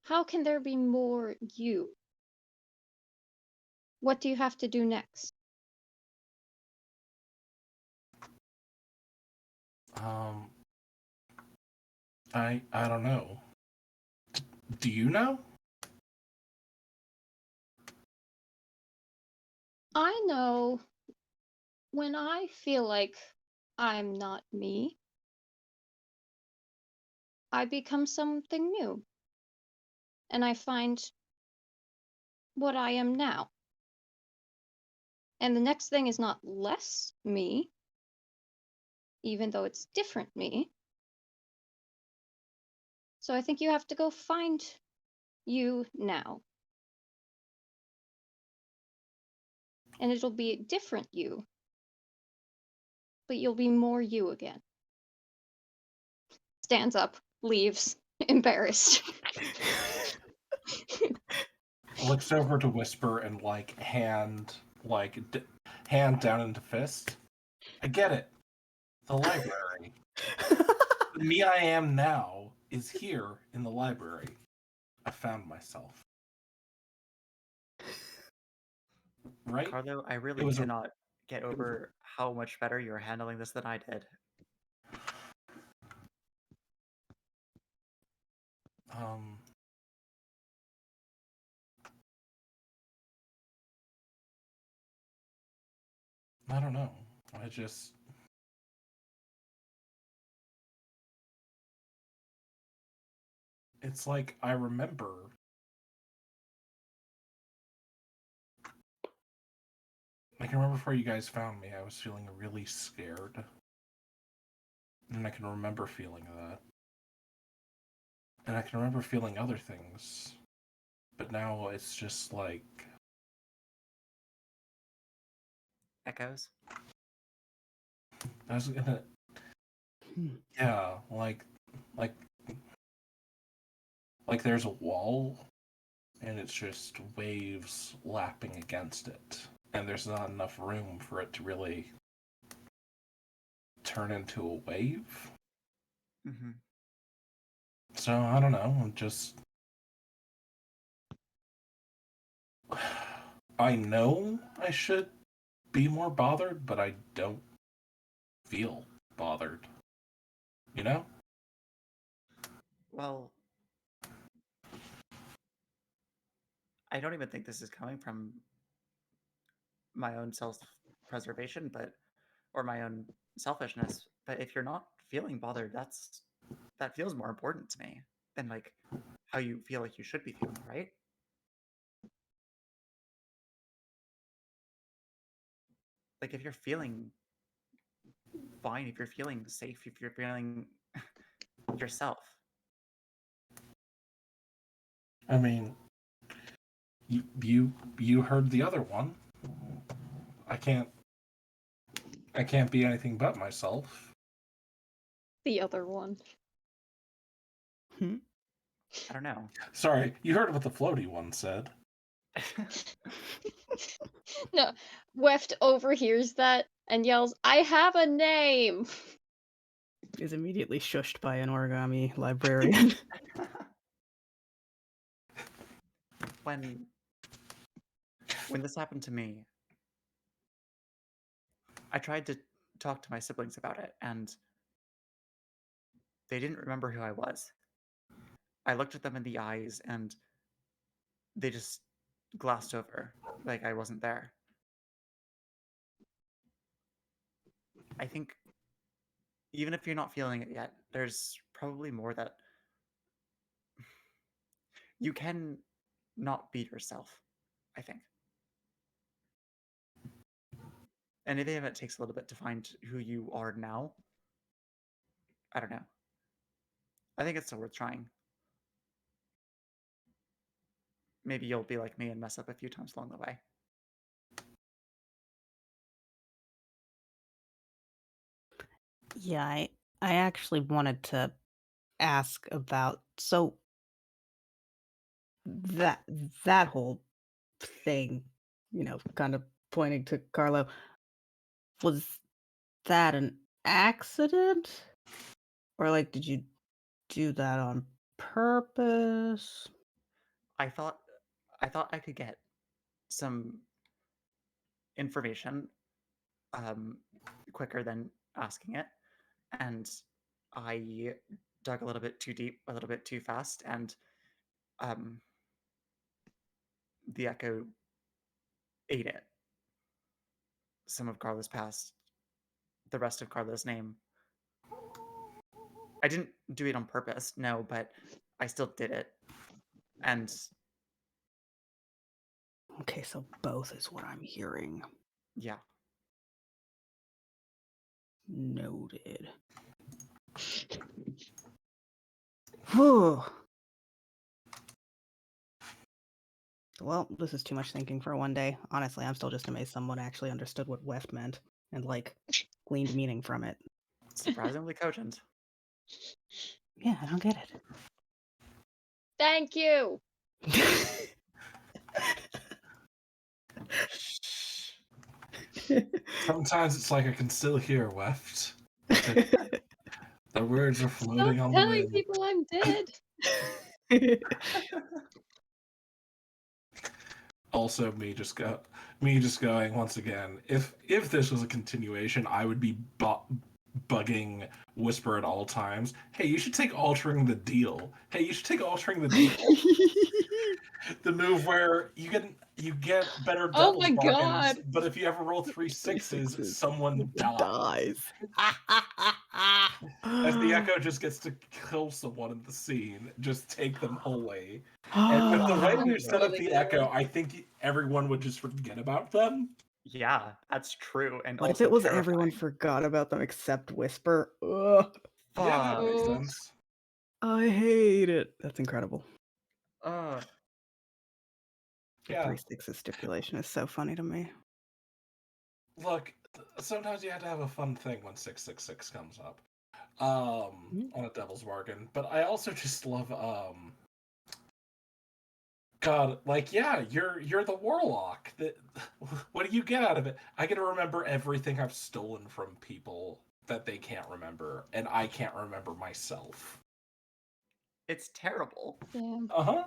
Speaker 2: How can there be more you? What do you have to do next?
Speaker 3: Um, I don't know. Do you know?
Speaker 2: I know when I feel like I'm not me, I become something new. And I find what I am now. And the next thing is not less me, even though it's different me. So I think you have to go find you now. And it'll be a different you, but you'll be more you again. Stands up, leaves, embarrassed.
Speaker 3: Looks over to whisper and hand down into fist. I get it. The library. The me I am now is here in the library. I found myself. Right?
Speaker 4: Carlo, I
Speaker 3: It
Speaker 4: really
Speaker 3: was a
Speaker 4: cannot get over how much better you're handling this than I did.
Speaker 3: um I don't know. I just it's like I remember I can remember before you guys found me, I was feeling really scared. And I can remember feeling that. And I can remember feeling other things. But now it's just like
Speaker 4: Echoes?
Speaker 3: I was gonna
Speaker 1: Hmm.
Speaker 3: yeah, like like there's a wall and it's just waves lapping against it. And there's not enough room for it to really turn into a wave.
Speaker 4: Mm-hmm.
Speaker 3: So I don't know, just I know I should be more bothered, but I don't feel bothered. You know?
Speaker 4: Well, I don't even think this is coming from my own self-preservation, or my own selfishness. But if you're not feeling bothered, that feels more important to me than like how you feel like you should be feeling, right? Like if you're feeling fine, if you're feeling safe, if you're feeling yourself.
Speaker 3: I mean, you heard the other one. I can't be anything but myself.
Speaker 2: The other one.
Speaker 1: Hmm?
Speaker 4: I don't know.
Speaker 3: Sorry, you heard what the floaty one said.
Speaker 2: No, Weft overhears that and yells, "I have a name!"
Speaker 1: Is immediately shushed by an origami librarian.
Speaker 4: when this happened to me, I tried to talk to my siblings about it, and they didn't remember who I was. I looked at them in the eyes, and they just glassed over like I wasn't there. I think even if you're not feeling it yet, there's probably more that you can not be yourself, I think. And even if it takes a little bit to find who you are now, I don't know. I think it's still worth trying. Maybe you'll be like me and mess up a few times along the way.
Speaker 1: Yeah, I actually wanted to ask about that that whole thing, kind of pointing to Carlo. Was that an accident? Or like did you do that on purpose?
Speaker 4: I thought I could get some information um, quicker than asking it, and I dug a little bit too deep, a little bit too fast, and um, the echo ate it. Some of Carla's past, the rest of Carla's name. I didn't do it on purpose, no, but I still did it. And
Speaker 1: Okay, so both is what I'm hearing.
Speaker 4: yeah,
Speaker 1: Noted. Whew. Well, this is too much thinking for one day. Honestly, I'm still just amazed someone actually understood what weft meant and gleaned meaning from it.
Speaker 4: surprisingly cogent.
Speaker 1: Yeah, I don't get
Speaker 2: Thank you!
Speaker 1: it.
Speaker 3: Sometimes it's like I can still hear Weft. The words are
Speaker 2: Stop
Speaker 3: floating on the
Speaker 2: telling
Speaker 3: wind.
Speaker 2: people I'm dead!
Speaker 3: Also, me just going once again. If this was a continuation, I would be bugging Whisper at all times. Hey, you should take altering the deal. Hey, you should take altering the deal. The move where you get better
Speaker 2: Oh
Speaker 3: devil's
Speaker 2: my
Speaker 3: bargains,
Speaker 2: god!
Speaker 3: but if you ever roll three sixes, someone dies.
Speaker 1: dies.
Speaker 3: As the Echo just gets to kill someone in the scene, just take them wholly. And with the way
Speaker 2: Sounds
Speaker 3: we've set up
Speaker 2: really
Speaker 3: the
Speaker 2: good.
Speaker 3: Echo, I think everyone would just forget about them.
Speaker 4: Yeah, that's true, and
Speaker 1: What if
Speaker 4: also
Speaker 1: it was everyone
Speaker 4: terrifying.
Speaker 1: forgot about them except Whisper? Ugh,
Speaker 3: Yeah, that makes
Speaker 2: Oh.
Speaker 3: sense.
Speaker 1: I hate it. That's incredible.
Speaker 4: Uh,
Speaker 1: The
Speaker 3: Yeah.
Speaker 1: 3/6 stipulation is so funny to me.
Speaker 3: Look, sometimes you have to have a fun thing when 666 comes up.
Speaker 1: Mm.
Speaker 3: On a devil's bargain. But I also just love God, like, yeah, you're the warlock. What do you get out of it? I get to remember everything I've stolen from people that they can't remember, and I can't remember myself.
Speaker 4: It's terrible.
Speaker 2: Damn.
Speaker 3: Uh-huh.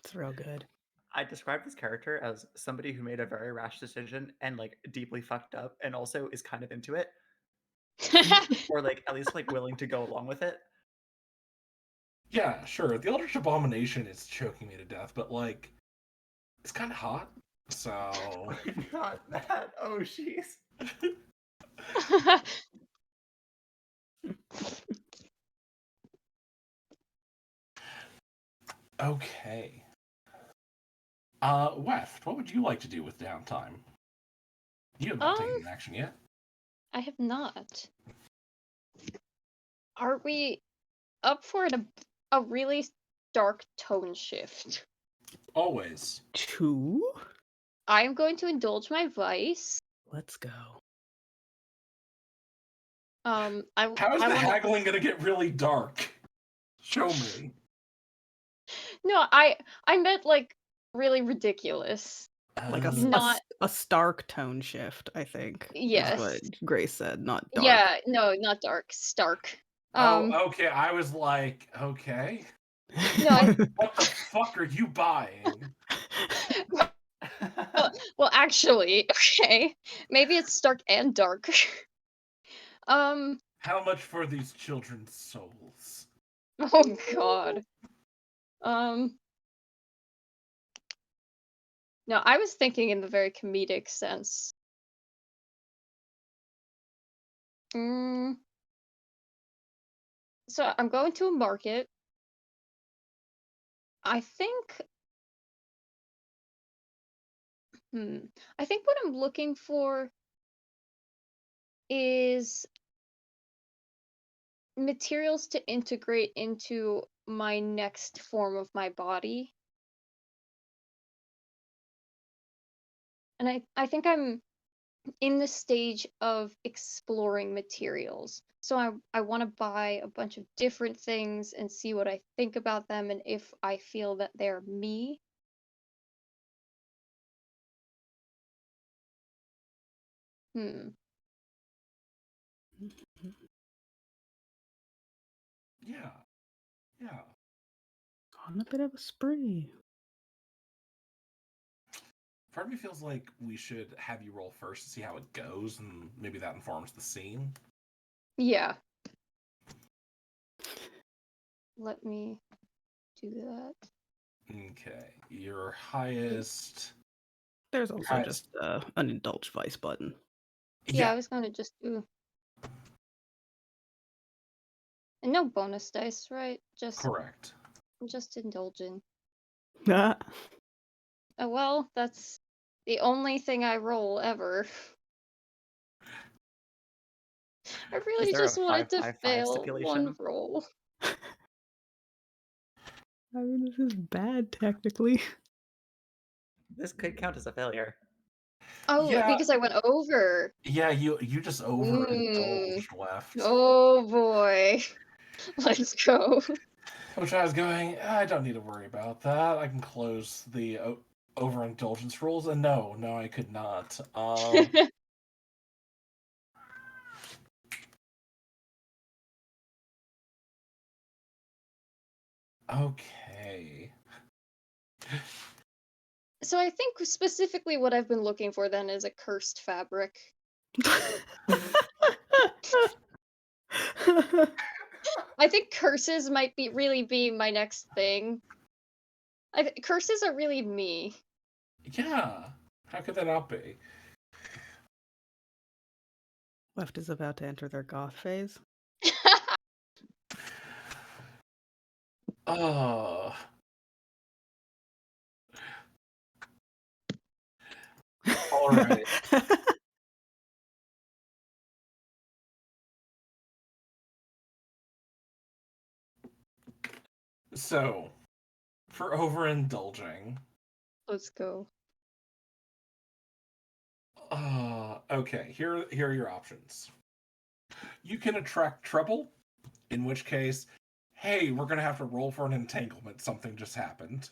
Speaker 1: It's real good.
Speaker 4: I describe this character as somebody who made a very rash decision and like deeply fucked up and also is kind of into it. Or like at least like willing to go along with it.
Speaker 3: Yeah, sure. The Eldritch Abomination is choking me to death, but like it's kind of hot. So
Speaker 4: Not that. Oh jeez.
Speaker 3: okay. Weft, what would you like to do with downtime? You have not taken an action yet.
Speaker 2: I have not. Are we up for a really dark tone shift?
Speaker 3: Always.
Speaker 1: 2?
Speaker 2: I am going to indulge my vice.
Speaker 1: Let's go.
Speaker 3: How is
Speaker 2: I
Speaker 3: the
Speaker 2: wanna...
Speaker 3: haggling gonna get really dark? Show me.
Speaker 2: No, I meant like really ridiculous.
Speaker 1: Like
Speaker 2: Not...
Speaker 1: a stark tone shift, I think.
Speaker 2: Yes.
Speaker 1: Is what Grace said, not dark.
Speaker 2: Yeah, no, not dark. Stark.
Speaker 3: Okay. I was like, okay.
Speaker 2: No,
Speaker 3: What the fuck are you buying?
Speaker 2: well, actually, okay. Maybe it's stark and dark.
Speaker 3: How much for these children's souls?
Speaker 2: Oh god. No, I was thinking in the very comedic sense. So I'm going to a market. I think I think what I'm looking for is materials to integrate into my next form of my body. And I think I'm in the stage of exploring materials. So I want to buy a bunch of different things and see what I think about them and if I feel that they're me.
Speaker 3: Yeah. Yeah.
Speaker 1: On a bit of a spree.
Speaker 3: Part of me feels like we should have you roll first to see how it goes, and maybe that informs the scene.
Speaker 2: Yeah. Let me do that.
Speaker 3: Okay. Your highest.
Speaker 1: There's also just an indulge vice button.
Speaker 2: Yeah, I was going to just do... And no bonus dice, right?
Speaker 3: Correct.
Speaker 2: Just indulging.
Speaker 1: Ah.
Speaker 2: Oh, well, that's the only thing I roll ever. I really
Speaker 4: there a
Speaker 2: just wanted to
Speaker 4: 5-5-5
Speaker 2: fail
Speaker 4: stipulation?
Speaker 2: one roll.
Speaker 1: I mean, this is bad, technically.
Speaker 4: This could count as a failure.
Speaker 2: Oh,
Speaker 3: Yeah.
Speaker 2: because I went over.
Speaker 3: Yeah, you just overindulged Weft.
Speaker 2: Oh boy. Let's go.
Speaker 3: Which I was going, I don't need to worry about that. I can close the overindulgence rules. And no, I could not. Okay.
Speaker 2: So I think specifically what I've been looking for then is a cursed fabric. I think curses might really be my next thing. Curses are really me.
Speaker 3: Yeah. How could that not be?
Speaker 1: Left is about to enter their goth phase.
Speaker 3: Oh. All right. So, for overindulging.
Speaker 2: Let's go.
Speaker 3: Okay, here are your options. You can attract trouble, in which case, hey, we're gonna have to roll for an entanglement. Something just happened.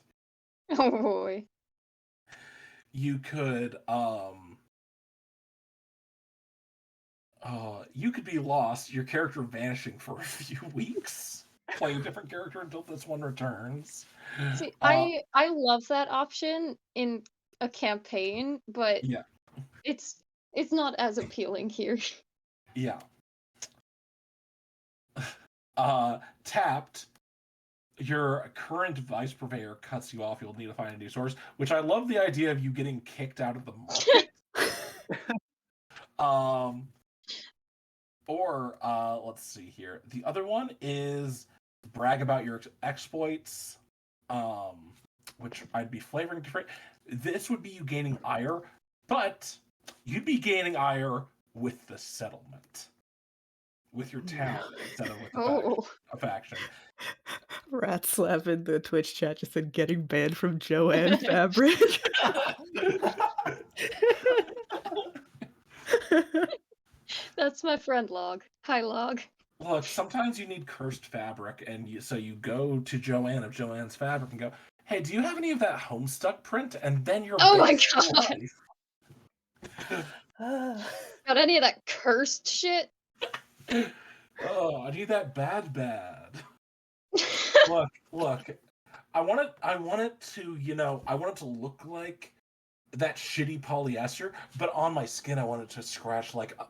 Speaker 2: Oh boy.
Speaker 3: You could you could be lost, your character vanishing for a few weeks, playing a different character until this one returns.
Speaker 2: See,
Speaker 3: Uh,
Speaker 2: I love that option in a campaign, but
Speaker 3: yeah,
Speaker 2: it's not as appealing here.
Speaker 3: yeah. Tapped, your current vice purveyor cuts you off. You'll need to find a new source, which I love the idea of you getting kicked out of the market. um, or let's see here. The other one is brag about your exploits, which I'd be flavoring different. This would be you gaining ire, but you'd be gaining ire with the settlement, with your town instead of with
Speaker 2: Oh.
Speaker 3: a faction.
Speaker 1: Rat slap in the Twitch chat just said getting banned from Joanne Fabric.
Speaker 2: That's my friend Log. Hi Log.
Speaker 3: Look, sometimes you need cursed fabric, and so you go to Joanne of Joanne's Fabric and go, "Hey, do you have any of that Homestuck print?" And then you're
Speaker 2: Oh
Speaker 3: back
Speaker 2: my
Speaker 3: to
Speaker 2: god.
Speaker 3: life.
Speaker 2: Got any of that cursed shit?
Speaker 3: Oh, I need that bad. Look. I want it to, I want it to look like that shitty polyester, but on my skin, I want it to scratch like a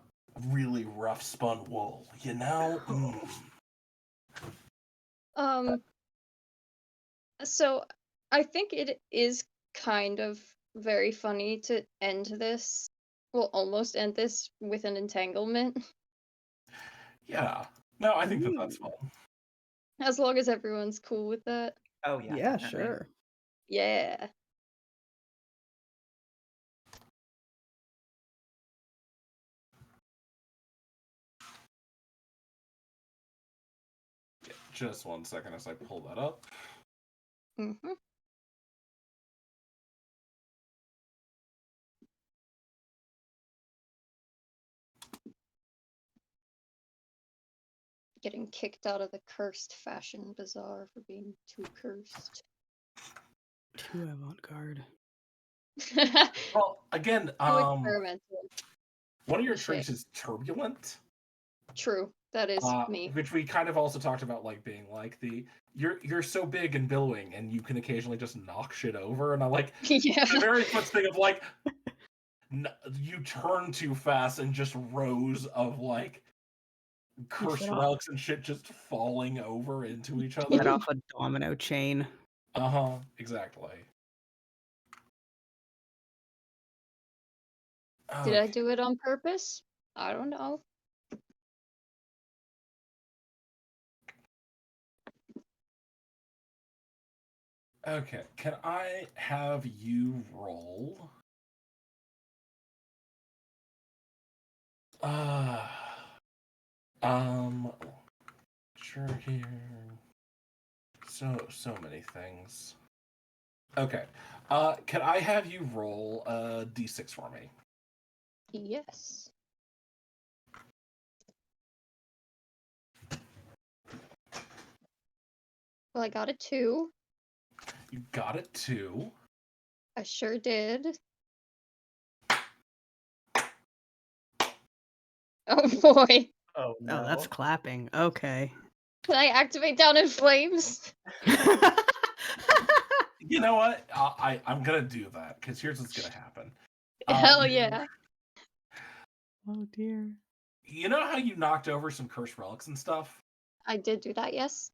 Speaker 3: really rough spun wool.
Speaker 2: Um, so I think it is kind of very funny to end this, well, almost end this with an entanglement,
Speaker 3: Yeah. No, I think that's
Speaker 1: Ooh.
Speaker 3: fun.
Speaker 2: as long as everyone's cool with that.
Speaker 4: Oh yeah,
Speaker 1: Yeah,
Speaker 4: definitely.
Speaker 1: sure.
Speaker 2: Yeah.
Speaker 3: Just 1 second as I pull that up.
Speaker 2: Mm-hmm. Getting kicked out of the cursed fashion bazaar for being too cursed.
Speaker 1: Too avant-garde.
Speaker 3: Well, again,
Speaker 2: Too experimental.
Speaker 3: one of your
Speaker 2: Cliche.
Speaker 3: traits is turbulent,
Speaker 2: True. That is me.
Speaker 3: which we kind of also talked about, like being like you're so big and billowing, and you can occasionally just knock shit over, and I like
Speaker 2: Yeah.
Speaker 3: the very much thing of like you turn too fast and just rows of like cursed relics and shit just falling over into each
Speaker 1: Set
Speaker 3: other.
Speaker 1: off a domino chain.
Speaker 3: Exactly.
Speaker 2: Did I do it on purpose? I don't know.
Speaker 3: Okay, can I have you roll? Sure here. So many things. Okay. Can I have you roll a d6 for me?
Speaker 2: Yes. Well, I got a 2.
Speaker 3: You got it too.
Speaker 2: I sure did. Oh boy.
Speaker 4: Oh no.
Speaker 1: Oh, that's clapping. Okay.
Speaker 2: Can I activate Down in Flames?
Speaker 3: You know what? I'm gonna do that because here's what's gonna happen.
Speaker 2: Hell yeah.
Speaker 1: Oh dear.
Speaker 3: You know how you knocked over some cursed relics and stuff?
Speaker 2: I did do that, yes.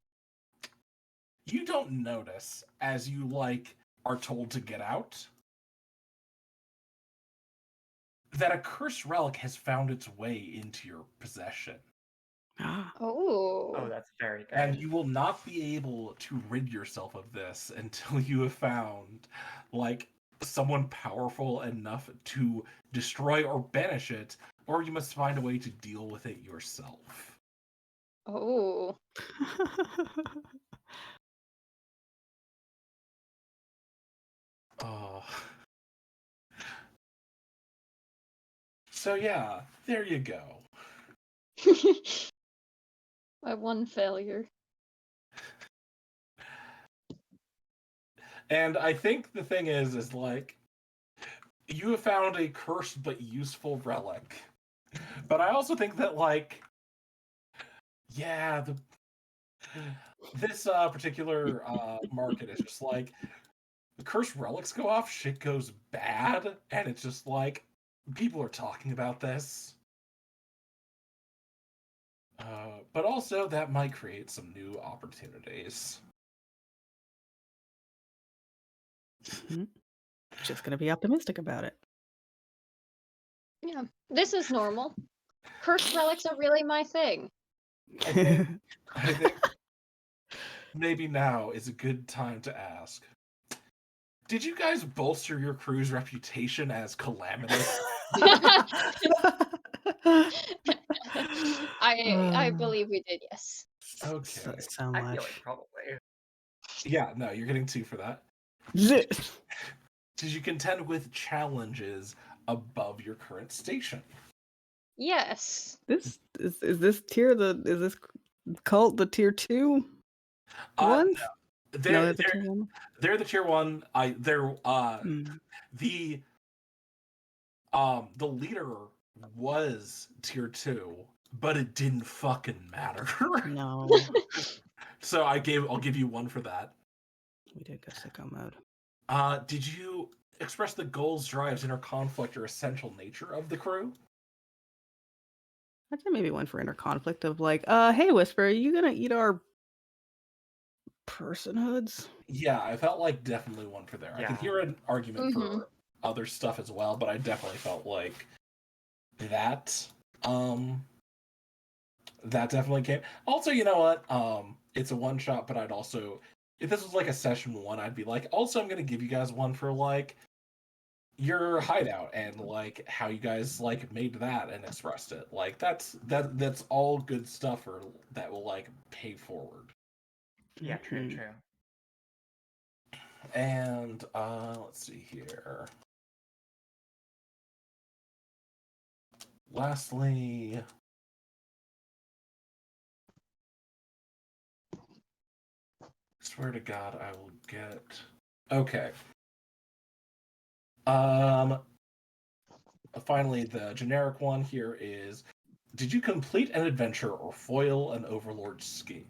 Speaker 3: You don't notice as you like are told to get out that a cursed relic has found its way into your possession.
Speaker 2: Oh.
Speaker 4: Oh, that's very good.
Speaker 3: And you will not be able to rid yourself of this until you have found like someone powerful enough to destroy or banish it, or you must find a way to deal with it yourself.
Speaker 2: Oh.
Speaker 3: Oh. So yeah, there you go.
Speaker 2: My one failure.
Speaker 3: And I think the thing is like, you have found a cursed but useful relic. But I also think that, like, yeah, this particular market is just like, the cursed relics go off, shit goes bad, and it's just like, people are talking about this. But also, that might create some new opportunities.
Speaker 1: Just gonna be optimistic about it.
Speaker 2: Yeah, this is normal. Cursed relics are really my thing.
Speaker 3: I think maybe now is a good time to ask. Did you guys bolster your crew's reputation as calamitous?
Speaker 2: I believe we did, yes.
Speaker 3: Okay.
Speaker 1: So
Speaker 4: I feel
Speaker 1: much.
Speaker 4: like probably.
Speaker 3: Yeah, no, you're getting 2 for that.
Speaker 1: This.
Speaker 3: Did you contend with challenges above your current station?
Speaker 2: Yes.
Speaker 1: Is this cult the tier 2 ones? No,
Speaker 3: They're
Speaker 1: they're the tier 1.
Speaker 3: they're the tier 1. They're the the leader was tier 2, but it didn't fucking matter.
Speaker 1: No,
Speaker 3: So I'll give you 1 for that.
Speaker 1: we did go sicko mode.
Speaker 3: Did you express the goals, drives, inner conflict, or essential nature of the crew?
Speaker 1: I'd say maybe one for inner conflict of like, hey Whisper, are you gonna eat our personhoods?
Speaker 3: Yeah, I felt like definitely 1 for there. I can
Speaker 4: Yeah.
Speaker 3: hear an argument
Speaker 2: Mhm.
Speaker 3: for other stuff as well, but I definitely felt like that. That definitely came. Also, you know what? It's a one shot, but I'd also, if this was like a session 1, I'd be like, also, I'm gonna give you guys 1 for like your hideout and like how you guys like made that and expressed it. Like that's all good stuff or that will like pay forward.
Speaker 4: Yeah, true,
Speaker 1: Mhm.
Speaker 4: true.
Speaker 3: And let's see here. Lastly, swear to God, I will get. Okay. Finally, the generic one here is: did you complete an adventure or foil an overlord scheme?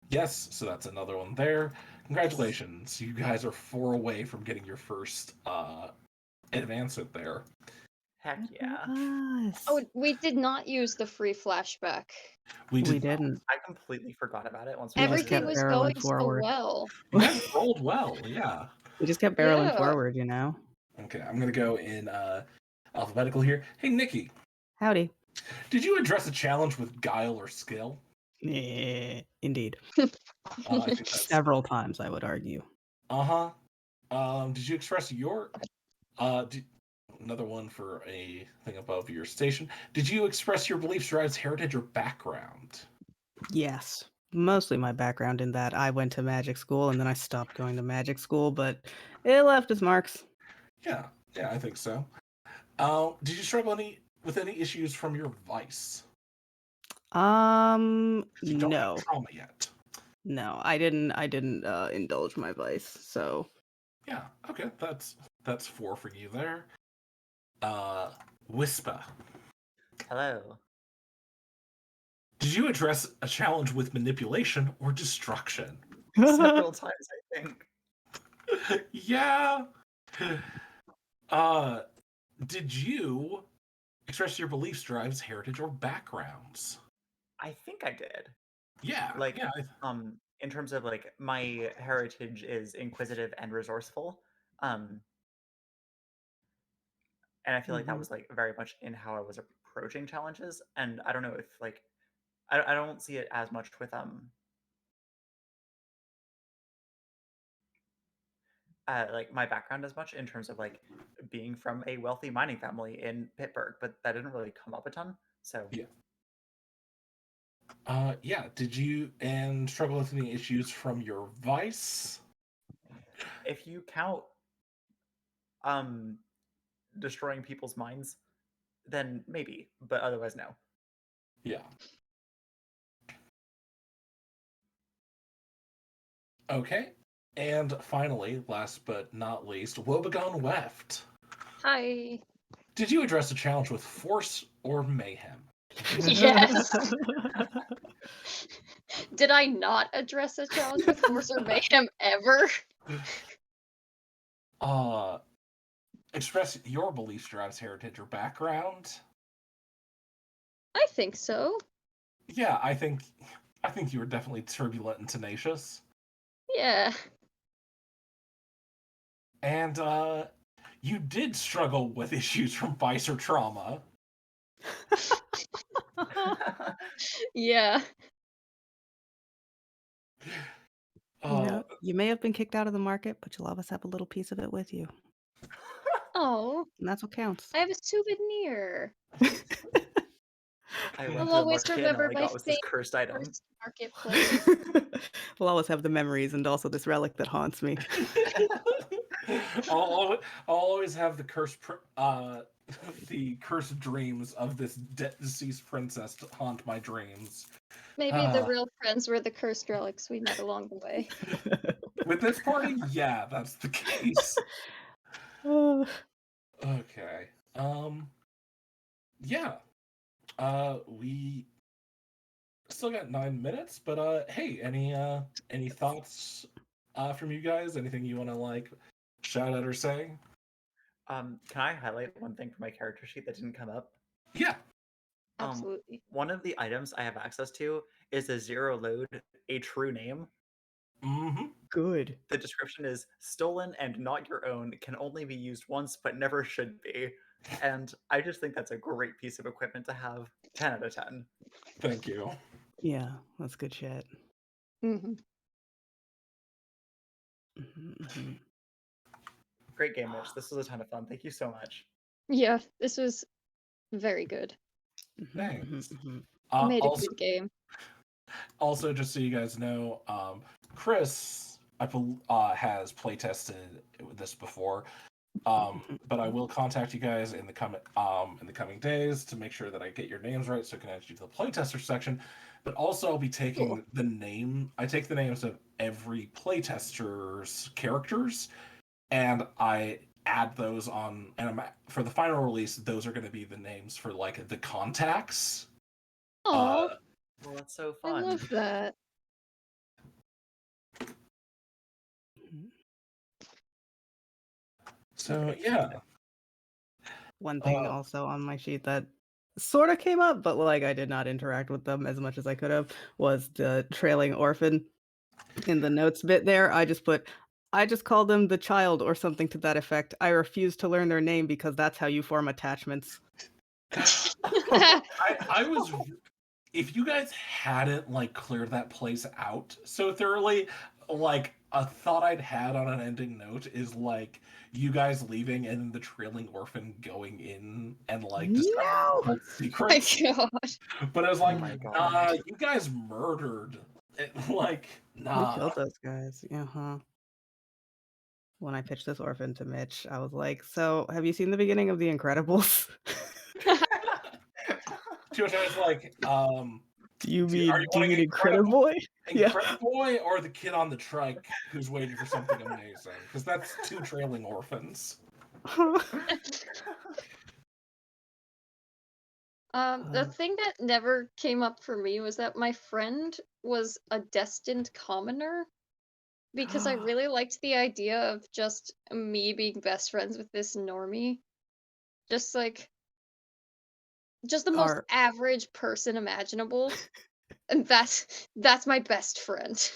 Speaker 3: Yes, so that's another one there. Congratulations, you guys are 4 away from getting your first advancement there.
Speaker 4: Heck
Speaker 1: Good
Speaker 4: yeah.
Speaker 1: for us.
Speaker 2: Oh, we did not use the free flashback.
Speaker 3: We
Speaker 1: We
Speaker 3: did not.
Speaker 1: didn't.
Speaker 4: I completely forgot about it once we
Speaker 1: We
Speaker 4: got
Speaker 1: just
Speaker 2: Everything
Speaker 1: kept
Speaker 4: into it.
Speaker 2: was
Speaker 1: barreling
Speaker 2: going so
Speaker 1: forward.
Speaker 2: well.
Speaker 3: You guys rolled well, yeah.
Speaker 1: We just kept barreling
Speaker 2: Yeah.
Speaker 1: forward, you know?
Speaker 3: Okay, I'm gonna go in alphabetical here. Hey, Nikki,
Speaker 1: Howdy.
Speaker 3: did you address a challenge with guile or skill?
Speaker 1: Yeah, indeed.
Speaker 3: I think that's
Speaker 1: Several times, I would argue.
Speaker 3: uh-huh. Did you express your another one for a thing above your station? Did you express your beliefs, drives, heritage, or background?
Speaker 1: Yes. Mostly my background in that I went to magic school and then I stopped going to magic school, but it left its marks.
Speaker 3: Yeah, I think so. Did you struggle with any issues from your vice? Because you don't have
Speaker 1: No.
Speaker 3: trauma yet.
Speaker 1: No, I didn't indulge my vice, so
Speaker 3: Yeah, okay, that's 4 for you there. Whisper.
Speaker 4: Hello.
Speaker 3: Did you address a challenge with manipulation or destruction?
Speaker 4: Several times, I think.
Speaker 3: Yeah. Did you express your beliefs, drives, heritage, or backgrounds?
Speaker 4: I think I did.
Speaker 3: Yeah,
Speaker 4: Like,
Speaker 3: yeah.
Speaker 4: in terms of like my heritage is inquisitive and resourceful. Um, and I feel like that
Speaker 1: Mhm.
Speaker 4: was like very much in how I was approaching challenges. And I don't know if like I don't see it as much with like my background as much in terms of like being from a wealthy mining family in Pittsburgh, but that didn't really come up a ton. So
Speaker 3: Yeah. Yeah. Did you and struggle with any issues from your vice?
Speaker 4: if you count um destroying people's minds, then maybe, but otherwise no.
Speaker 3: Yeah. Okay. And finally, last but not least, Wobegon Weft.
Speaker 2: Hi.
Speaker 3: Did you address a challenge with force or mayhem?
Speaker 2: Yes. Did I not address a challenge with force or mayhem ever?
Speaker 3: Express your beliefs, Drive's heritage or background.
Speaker 2: I think so.
Speaker 3: Yeah, I think you were definitely turbulent and tenacious.
Speaker 2: Yeah.
Speaker 3: And you did struggle with issues from vice or trauma.
Speaker 2: Yeah.
Speaker 1: You may have been kicked out of the market, but you'll always have a little piece of it with you.
Speaker 2: Oh,
Speaker 1: And that's what counts.
Speaker 2: I have a souvenir.
Speaker 4: I went
Speaker 2: I'll
Speaker 4: to the
Speaker 2: always
Speaker 4: market and all
Speaker 2: remember
Speaker 4: I
Speaker 2: my
Speaker 4: got was this cursed item.
Speaker 2: first marketplace.
Speaker 1: We'll always have the memories and also this relic that haunts me.
Speaker 3: I'll always have the the cursed dreams of this deceased princess to haunt my dreams.
Speaker 2: Maybe the real friends were the cursed relics we met along the way.
Speaker 3: With this party, yeah, that's the case. Okay. Yeah. We still got 9 minutes, but hey, any thoughts from you guys? Anything you want to like shout out or say?
Speaker 4: Can I highlight one thing from my character sheet that didn't come up?
Speaker 3: Yeah.
Speaker 2: Absolutely.
Speaker 4: One of the items I have access to is a zero load, a true name.
Speaker 3: Mm-hmm.
Speaker 1: Good.
Speaker 4: The description is stolen and not your own, can only be used once but never should be. And I just think that's a great piece of equipment to have. 10 out of 10.
Speaker 3: Thank you.
Speaker 1: Yeah, that's good shit.
Speaker 2: Mm-hmm.
Speaker 4: Great game, Mitch. This was a ton of fun. Thank you so much.
Speaker 2: Yeah, this was very good.
Speaker 3: Thanks.
Speaker 2: Made a good game.
Speaker 3: Also, just so you guys know, Chris has playtested this before, but I will contact you guys in the coming days to make sure that I get your names right, so I can add you to the playtester section. But also, I'll be taking I take the names of every playtester's characters, and I add those on. And for the final release, those are going to be the names for like the contacts.
Speaker 2: Oh,
Speaker 4: Well, that's so
Speaker 2: I
Speaker 4: fun.
Speaker 2: love that.
Speaker 3: So yeah.
Speaker 1: One thing also on my sheet that sort of came up, but like I did not interact with them as much as I could have, was the trailing orphan. In the notes bit there, I just called them the child or something to that effect. I refuse to learn their name because that's how you form attachments.
Speaker 3: I was, if you guys hadn't like cleared that place out so thoroughly, like a thought I'd had on an ending note is like you guys leaving and then the trailing orphan going in and like discovering
Speaker 1: No!
Speaker 3: secrets.
Speaker 2: My God.
Speaker 3: But I was
Speaker 4: Oh
Speaker 3: like,
Speaker 4: my
Speaker 3: nah,
Speaker 4: god.
Speaker 3: you guys murdered it. Like,
Speaker 1: We
Speaker 3: nah.
Speaker 1: killed those guys. When I pitched this orphan to Mitch, I was like, "So, have you seen the beginning of The Incredibles?"
Speaker 3: To which I was like, are you
Speaker 1: do you
Speaker 3: wanting
Speaker 1: mean Incrediboy? Yeah.
Speaker 3: Incrediboy or the kid on the trike who's waiting for something amazing? Because that's two trailing orphans.
Speaker 2: The thing that never came up for me was that my friend was a destined commoner, because I really liked the idea of just me being best friends with this normie. Just the most
Speaker 1: Our
Speaker 2: average person imaginable. And that's my best friend.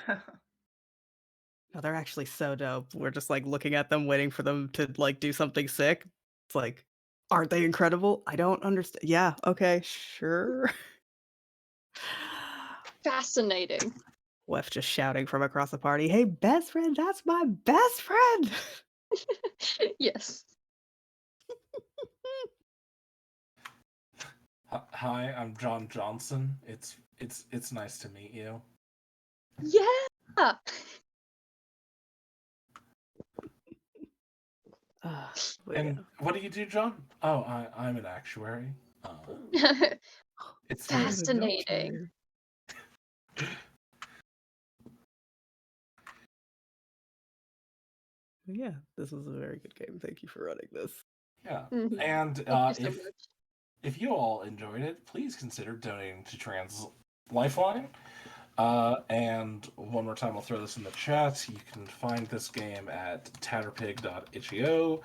Speaker 1: No, they're actually so dope. We're just, like, looking at them, waiting for them to, like, do something sick. It's like, "Aren't they incredible? I don't understand. Yeah, okay, sure."
Speaker 2: Fascinating.
Speaker 1: Wef just shouting from across the party, "Hey, best friend, that's my best friend!"
Speaker 2: Yes.
Speaker 3: Hi, I'm John Johnson. It's nice to meet you.
Speaker 2: Yeah.
Speaker 1: But
Speaker 3: And
Speaker 1: yeah.
Speaker 3: what do you do, John? Oh, I'm an actuary. It's
Speaker 1: What an
Speaker 2: Fascinating.
Speaker 1: adulterer. Yeah, this was a very good game. Thank you for running this.
Speaker 3: Yeah.
Speaker 2: Mhm.
Speaker 3: And
Speaker 2: Thank you so
Speaker 3: if
Speaker 2: much.
Speaker 3: if you all enjoyed it, please consider donating to Trans Lifeline. And one more time, I'll throw this in the chat. You can find this game at tatterpig.itch.io.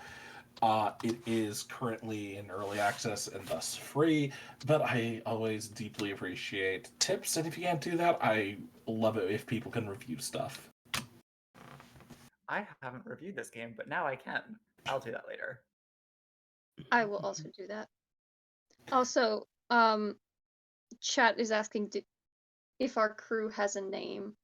Speaker 3: It is currently in early access and thus free, but I always deeply appreciate tips, and if you can't do that, I love it if people can review stuff.
Speaker 4: I haven't reviewed this game, but now I can. I'll do that later.
Speaker 2: I will also do that. Also, chat is asking if our crew has a name.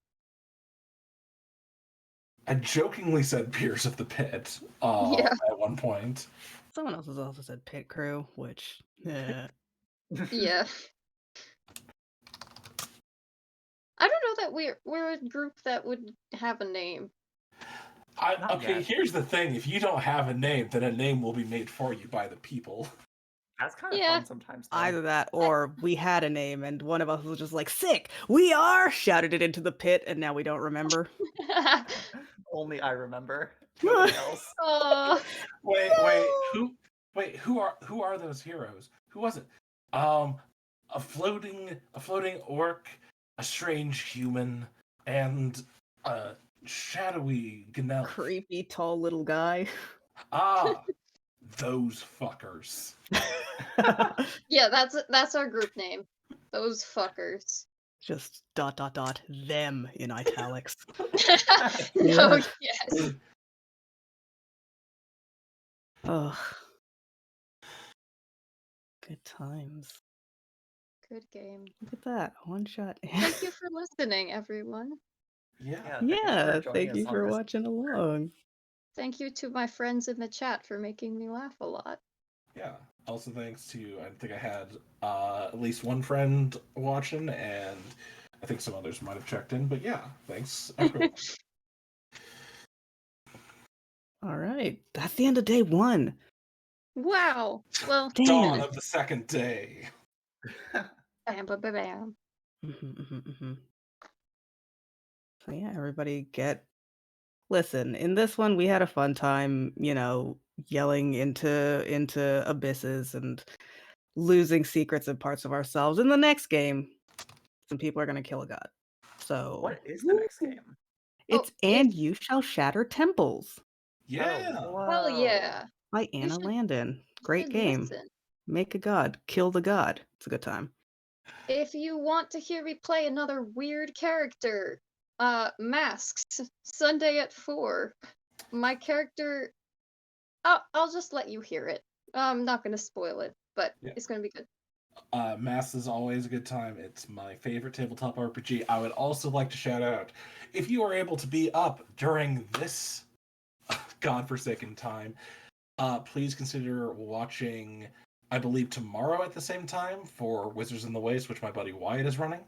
Speaker 3: I jokingly said Peers of the Pit
Speaker 2: Yeah.
Speaker 3: at one point.
Speaker 1: Someone else has also said Pit Crew, which
Speaker 2: Yeah. I don't know that we're a group that would have a name.
Speaker 4: Not
Speaker 3: Okay,
Speaker 4: yet.
Speaker 3: here's the thing. If you don't have a name, then a name will be made for you by the people.
Speaker 4: That's kind of
Speaker 2: Yeah.
Speaker 4: fun sometimes, though.
Speaker 1: either that or we had a name and one of us was just like, sick, we are, shouted it into the pit, and now we don't remember.
Speaker 4: Only I remember. Nobody else.
Speaker 2: Oh,
Speaker 3: Who are those heroes? Who was it? A floating orc, a strange human, and a shadowy gnelf.
Speaker 1: Creepy tall little guy.
Speaker 3: Ah, those fuckers.
Speaker 2: yeah, that's our group name. Those fuckers.
Speaker 1: Just ... them in italics.
Speaker 2: No, yes.
Speaker 1: Ugh. Good times.
Speaker 2: Good game.
Speaker 1: Look at that. One shot.
Speaker 2: Thank you for listening, everyone.
Speaker 3: Yeah.
Speaker 1: Yeah,
Speaker 4: joining
Speaker 1: thank
Speaker 4: us
Speaker 1: you
Speaker 4: on
Speaker 1: for
Speaker 4: this.
Speaker 1: watching along.
Speaker 2: Thank you to my friends in the chat for making me laugh a lot.
Speaker 3: Yeah. Also, thanks to, I think I had at least one friend watching, and I think some others might have checked in, but yeah, thanks everyone.
Speaker 1: All right, that's the end of day one.
Speaker 2: Wow. Well,
Speaker 3: Dawn
Speaker 1: Damn.
Speaker 3: of the second day.
Speaker 2: bam, bam, bam, bam.
Speaker 1: So yeah, everybody listen, in this one we had a fun time, yelling into abysses and losing secrets and parts of ourselves. In the next game, some people are gonna kill a god. So
Speaker 4: What is the next
Speaker 1: woo!
Speaker 4: game?
Speaker 1: It's
Speaker 2: Oh,
Speaker 1: And You Shall Shatter Temples
Speaker 3: Yeah.
Speaker 4: Oh,
Speaker 2: hell
Speaker 4: whoa.
Speaker 2: yeah.
Speaker 1: by
Speaker 2: You
Speaker 1: Anna
Speaker 2: should,
Speaker 1: Landon.
Speaker 2: you
Speaker 1: Great
Speaker 2: should
Speaker 1: game.
Speaker 2: listen.
Speaker 1: Make a god, kill the god. It's a good time.
Speaker 2: If you want to hear me play another weird character, Masks, Sunday at 4. My character, I'll just let you hear it. I'm not gonna spoil it, but
Speaker 3: Yeah.
Speaker 2: it's gonna be good.
Speaker 3: Mass is always a good time. It's my favorite tabletop RPG. I would also like to shout out, if you are able to be up during this godforsaken time, please consider watching, I believe, tomorrow at the same time for Wizards in the Waste, which my buddy Wyatt is running.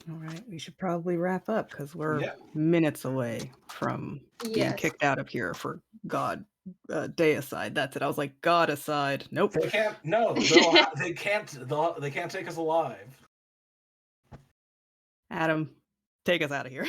Speaker 1: All right, we should probably wrap up because we're
Speaker 3: Yeah.
Speaker 1: minutes away from being
Speaker 2: Yes.
Speaker 1: kicked out of here for God day aside. That's it. I was like, God aside. Nope.
Speaker 3: They can't. No, they can't. They can't take us alive.
Speaker 1: Adam, take us out of here.